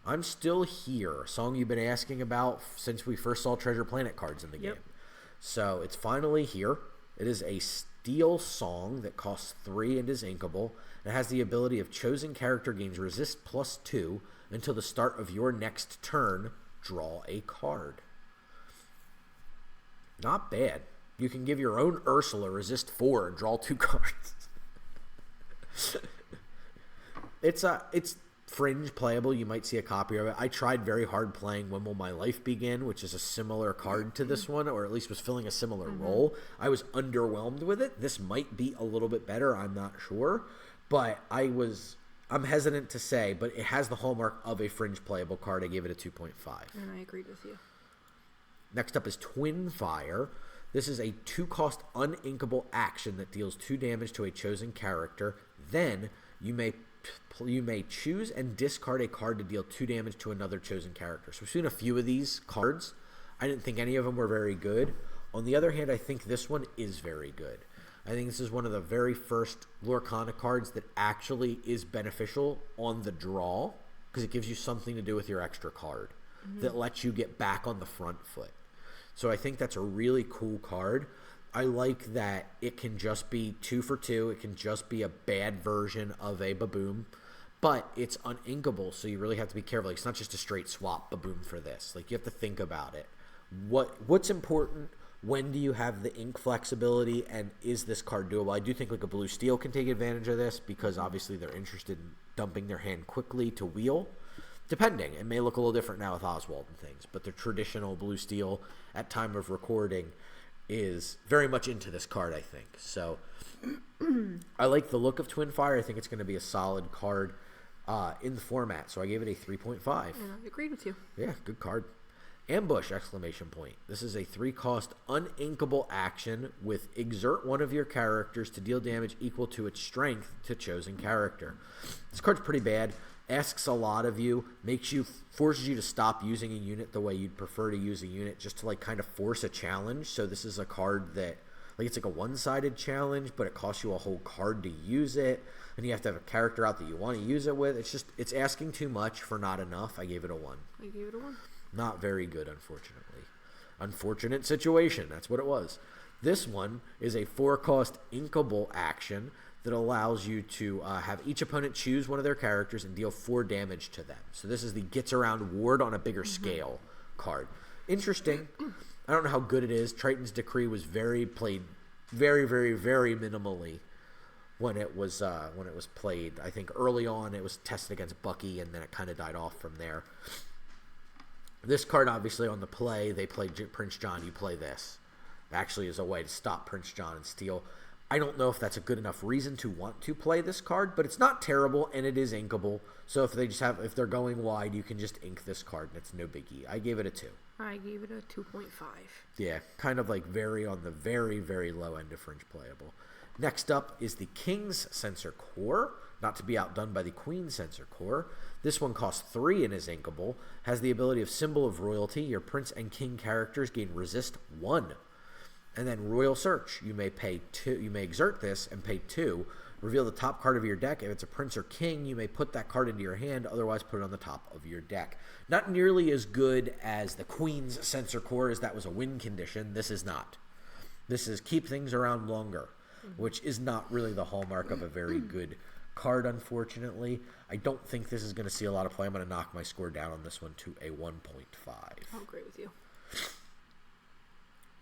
I'm Still Here, a song you've been asking about since we first saw Treasure Planet cards in the game. So it's finally here. It is a steel song that costs 3 and is inkable. It has the ability of chosen character gains resist +2 until the start of your next turn. Draw a card. Not bad. You can give your own Ursula resist 4 and draw 2 cards. It's fringe playable. You might see a copy of it. I tried very hard playing When Will My Life Begin, which is a similar card to this one, or at least was filling a similar role. I was underwhelmed with it. This might be a little bit better. I'm not sure. But I'm hesitant to say, but it has the hallmark of a fringe playable card. I gave it a 2.5. And I agreed with you. Next up is Twin Fire. This is a 2-cost uninkable action that deals 2 damage to a chosen character. Then you may choose and discard a card to deal 2 damage to another chosen character. So we've seen a few of these cards. I didn't think any of them were very good. On the other hand, I think this one is very good. I think this is one of the very first Lorcana cards that actually is beneficial on the draw because it gives you something to do with your extra card that lets you get back on the front foot. So I think that's a really cool card. I like that it can just be 2 for 2. It can just be a bad version of a Baboom, but it's uninkable, so you really have to be careful. Like, it's not just a straight swap Baboom for this. Like, you have to think about it. What's important? When do you have the ink flexibility, and is this card doable? I do think like a Blue Steel can take advantage of this because obviously they're interested in dumping their hand quickly to wheel. Depending. It may look a little different now with Oswald and things, but the traditional blue steel at time of recording is very much into this card, I think. So I like the look of Twin Fire. I think it's going to be a solid card in the format. So I gave it a 3.5. And I agreed with you. Yeah, good card. Ambush, exclamation point. This is a 3-cost uninkable action with exert one of your characters to deal damage equal to its strength to chosen character. This card's pretty bad. Asks a lot of you, forces you to stop using a unit the way you'd prefer to use a unit, just to like kind of force a challenge. So this is a card that it's like a one-sided challenge, but it costs you a whole card to use it, and you have to have a character out that you want to use it with. It's asking too much for not enough. I gave it a 1. I gave it a 1. Not very good, unfortunately. Unfortunate situation. That's what it was. This one is a 4-cost inkable action that allows you to have each opponent choose one of their characters and deal 4 damage to them. So this is the gets around ward on a bigger scale card. Interesting. I don't know how good it is. Triton's Decree was played very, very, very minimally when it was played. I think early on it was tested against Bucky, and then it kind of died off from there. This card, obviously, on the play, they play Prince John. You play this. It actually is a way to stop Prince John and steal. I don't know if that's a good enough reason to want to play this card, but it's not terrible, and it is inkable. So if they're going wide, you can just ink this card, and it's no biggie. I gave it a 2. I gave it a 2.5. Yeah, kind of like very on the very, very low end of fringe playable. Next up is the King's Censor Core, not to be outdone by the Queen's Censor Core. This one costs 3 and is inkable, has the ability of Symbol of Royalty. Your Prince and King characters gain resist 1. And then Royal Search. You may pay 2. You may exert this and pay 2. Reveal the top card of your deck. If it's a Prince or King, you may put that card into your hand. Otherwise, put it on the top of your deck. Not nearly as good as the Queen's Censor Core, as that was a win condition. This is not. This is keep things around longer, which is not really the hallmark of a very good card, unfortunately. I don't think this is going to see a lot of play. I'm going to knock my score down on this one to a 1.5. I'll agree with you.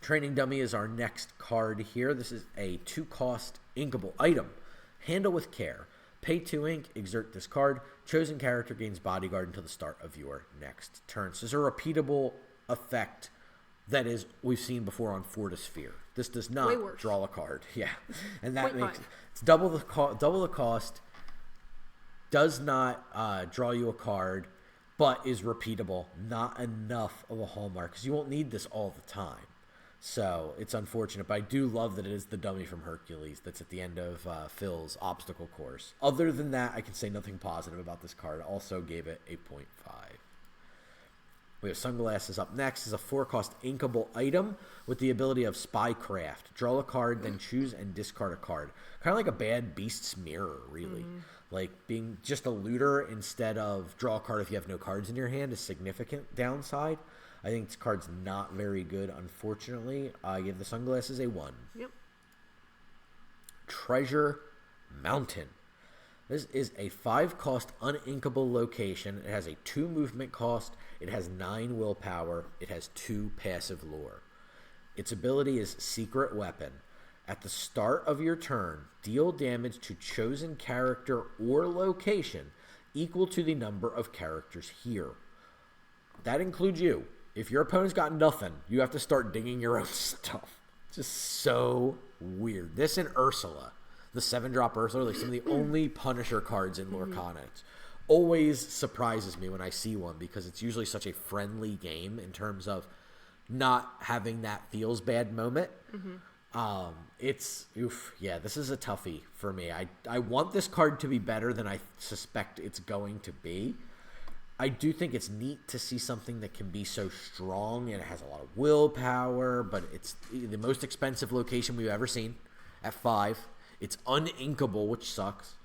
Training Dummy is our next card here. This is a 2-cost inkable item. Handle with care. Pay 2 ink, exert this card. Chosen character gains bodyguard until the start of your next turn. So this is a repeatable effect that is we've seen before on Fortisphere. This does not draw a card. Yeah. And that makes it's double the cost, does not draw you a card, but is repeatable. Not enough of a hallmark, because you won't need this all the time. So it's unfortunate, but I do love that it is the dummy from Hercules that's at the end of Phil's obstacle course. Other than that, I can say nothing positive about this card. Also gave it 8.5. We have Sunglasses up next. Is a 4-cost inkable item with the ability of Spycraft. Draw a card, then choose and discard a card. Kind of like a Bad Beast's Mirror, really. Like being just a looter instead of draw a card if you have no cards in your hand is significant downside. I think this card's not very good, unfortunately. I give the Sunglasses a 1. Yep. Treasure Mountain. This is a 5-cost uninkable location. It has a 2 movement cost. It has 9 willpower. It has 2 passive lore. Its ability is Secret Weapon. At the start of your turn, deal damage to chosen character or location equal to the number of characters here. That includes you. If your opponent's got nothing, you have to start digging your own stuff. Just so weird. This and Ursula, the 7-drop Ursula, like some of the only Punisher cards in Lorcana. It always surprises me when I see one, because it's usually such a friendly game in terms of not having that feels bad moment. This is a toughie for me. I want this card to be better than I suspect it's going to be. I do think it's neat to see something that can be so strong, and it has a lot of willpower, but it's the most expensive location we've ever seen at 5. It's uninkable, which sucks.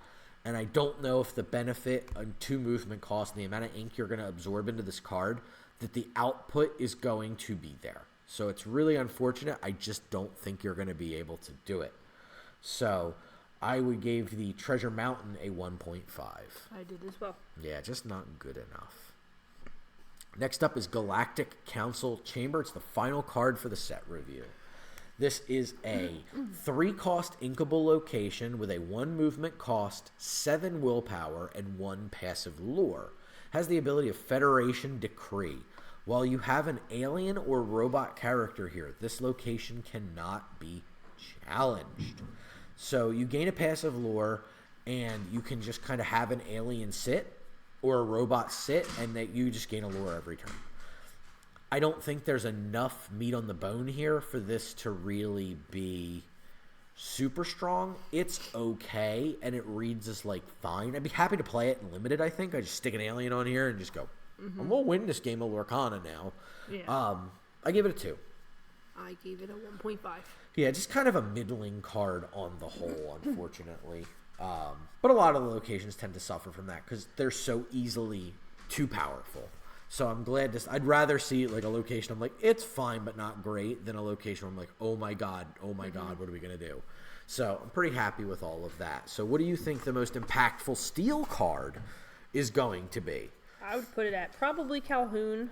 And I don't know if the benefit on 2 movement cost and the amount of ink you're going to absorb into this card, that the output is going to be there. So it's really unfortunate. I just don't think you're going to be able to do it. So I would give the Treasure Mountain a 1.5. I did as well. Yeah, just not good enough. Next up is Galactic Council Chamber. It's the final card for the set review. This is a 3-cost inkable location with a 1 movement cost, 7 willpower, and 1 passive lore. has the ability of Federation Decree. While you have an alien or robot character here, this location cannot be challenged. So you gain a passive lure, and you can just kind of have an alien sit or a robot sit, and that you just gain a lure every turn. I don't think there's enough meat on the bone here for this to really be super strong. It's okay, and it reads as like fine. I'd be happy to play it in limited. I think I just stick an alien on here and just go. I'm gonna win this game of Lorcana now. Yeah. I give it a 2. I gave it a 1.5. Yeah, just kind of a middling card on the whole, unfortunately. But a lot of the locations tend to suffer from that because they're so easily too powerful. So I'm glad I'd rather see like a location I'm like, it's fine but not great, than a location where I'm like, oh my god, what are we going to do? So I'm pretty happy with all of that. So what do you think the most impactful steel card is going to be? I would put it at probably Calhoun.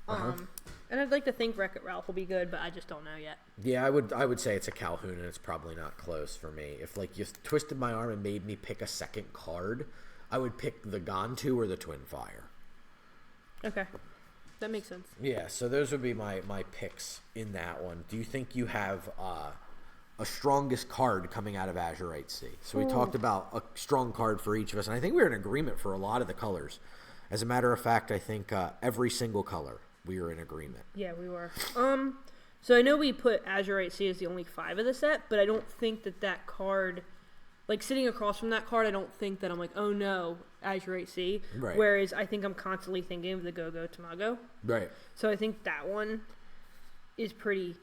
And I'd like to think Wreck-It Ralph will be good, but I just don't know yet. Yeah, I would say it's a Calhoun, and it's probably not close for me. If like you twisted my arm and made me pick a second card, I would pick the Gontu or the Twin Fire. Okay. That makes sense. Yeah, so those would be my picks in that one. Do you think you have a strongest card coming out of Azurite Sea? So we talked about a strong card for each of us, and I think we were in agreement for a lot of the colors. As a matter of fact, I think every single color we were in agreement. Yeah, we were. So I know we put Azurite Sea as the only 5 of the set, but I don't think that card, like sitting across from that card, I don't think that I'm like, oh no, Azurite Sea. Right. Whereas I think I'm constantly thinking of the Go-Go Tamago. Right. So I think that one is pretty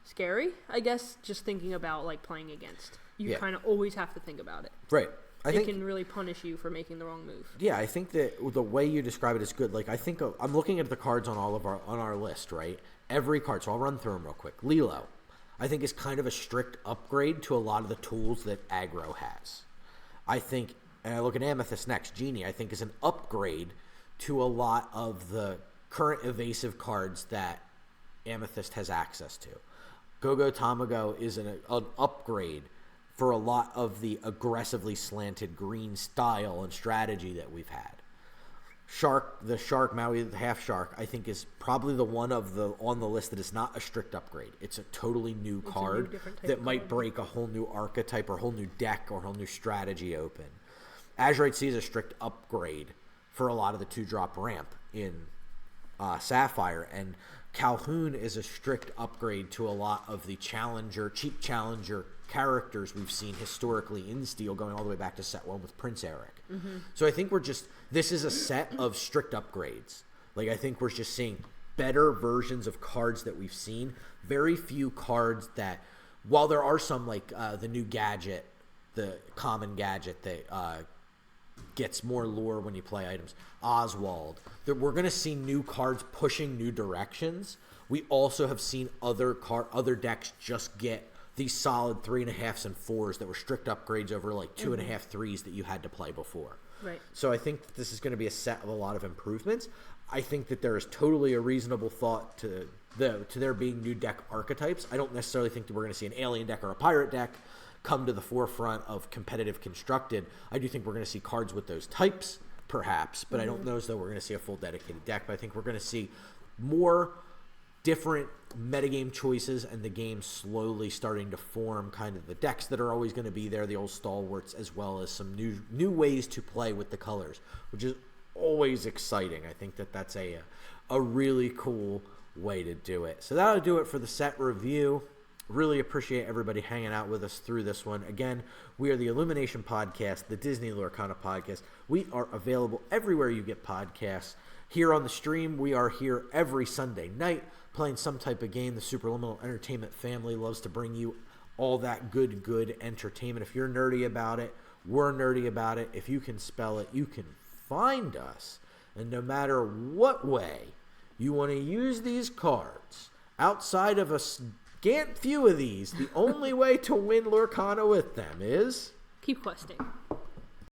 scary, I guess, just thinking about like playing against. You kind of always have to think about it. Right. It can really punish you for making the wrong move. Yeah, I think that the way you describe it is good. Like, I think I'm looking at the cards on our list, right? Every card, so I'll run through them real quick. Lilo, I think, is kind of a strict upgrade to a lot of the tools that aggro has. I think, and I look at Amethyst next. Genie, I think, is an upgrade to a lot of the current evasive cards that Amethyst has access to. Go-Go Tamago is an upgrade for a lot of the aggressively slanted green style and strategy that we've had. The Shark, Maui the Half Shark, I think is probably the one on the list that is not a strict upgrade. It's a totally new card that might break a whole new archetype or a whole new deck or a whole new strategy open. Azurite Sea is a strict upgrade for a lot of the 2-drop ramp in Sapphire, and Calhoun is a strict upgrade to a lot of the cheap challenger characters we've seen historically in Steel, going all the way back to set 1 with Prince Eric. So I think this is a set of strict upgrades. Like, I think we're just seeing better versions of cards that we've seen. Very few cards that, while there are some like the new gadget, the common gadget that gets more lure when you play items, Oswald, that we're going to see new cards pushing new directions. We also have seen other decks just get these solid 3.5s and 4s that were strict upgrades over like 2.5 3s that you had to play before. Right. So I think this is going to be a set of a lot of improvements. I think that there is totally a reasonable thought to there being new deck archetypes. I don't necessarily think that we're going to see an alien deck or a pirate deck come to the forefront of competitive constructed. I do think we're going to see cards with those types, perhaps, but I don't know as though we're going to see a full dedicated deck. But I think we're going to see more different metagame choices and the game slowly starting to form kind of the decks that are always going to be there, the old stalwarts, as well as some new ways to play with the colors, which is always exciting. I think that's a really cool way to do it. So that'll do it for the set review. Really appreciate everybody hanging out with us through this one. Again, we are the Illumination Podcast, the Disney Lorcana Podcast. We are available everywhere you get podcasts. Here on the stream, we are here every Sunday night playing some type of game. The Superliminal Entertainment family loves to bring you all that good entertainment. If you're nerdy about it, we're nerdy about it. If you can spell it, you can find us. And no matter what way you want to use these cards, outside of a scant few of these, the only way to win Lorcana with them is... keep questing.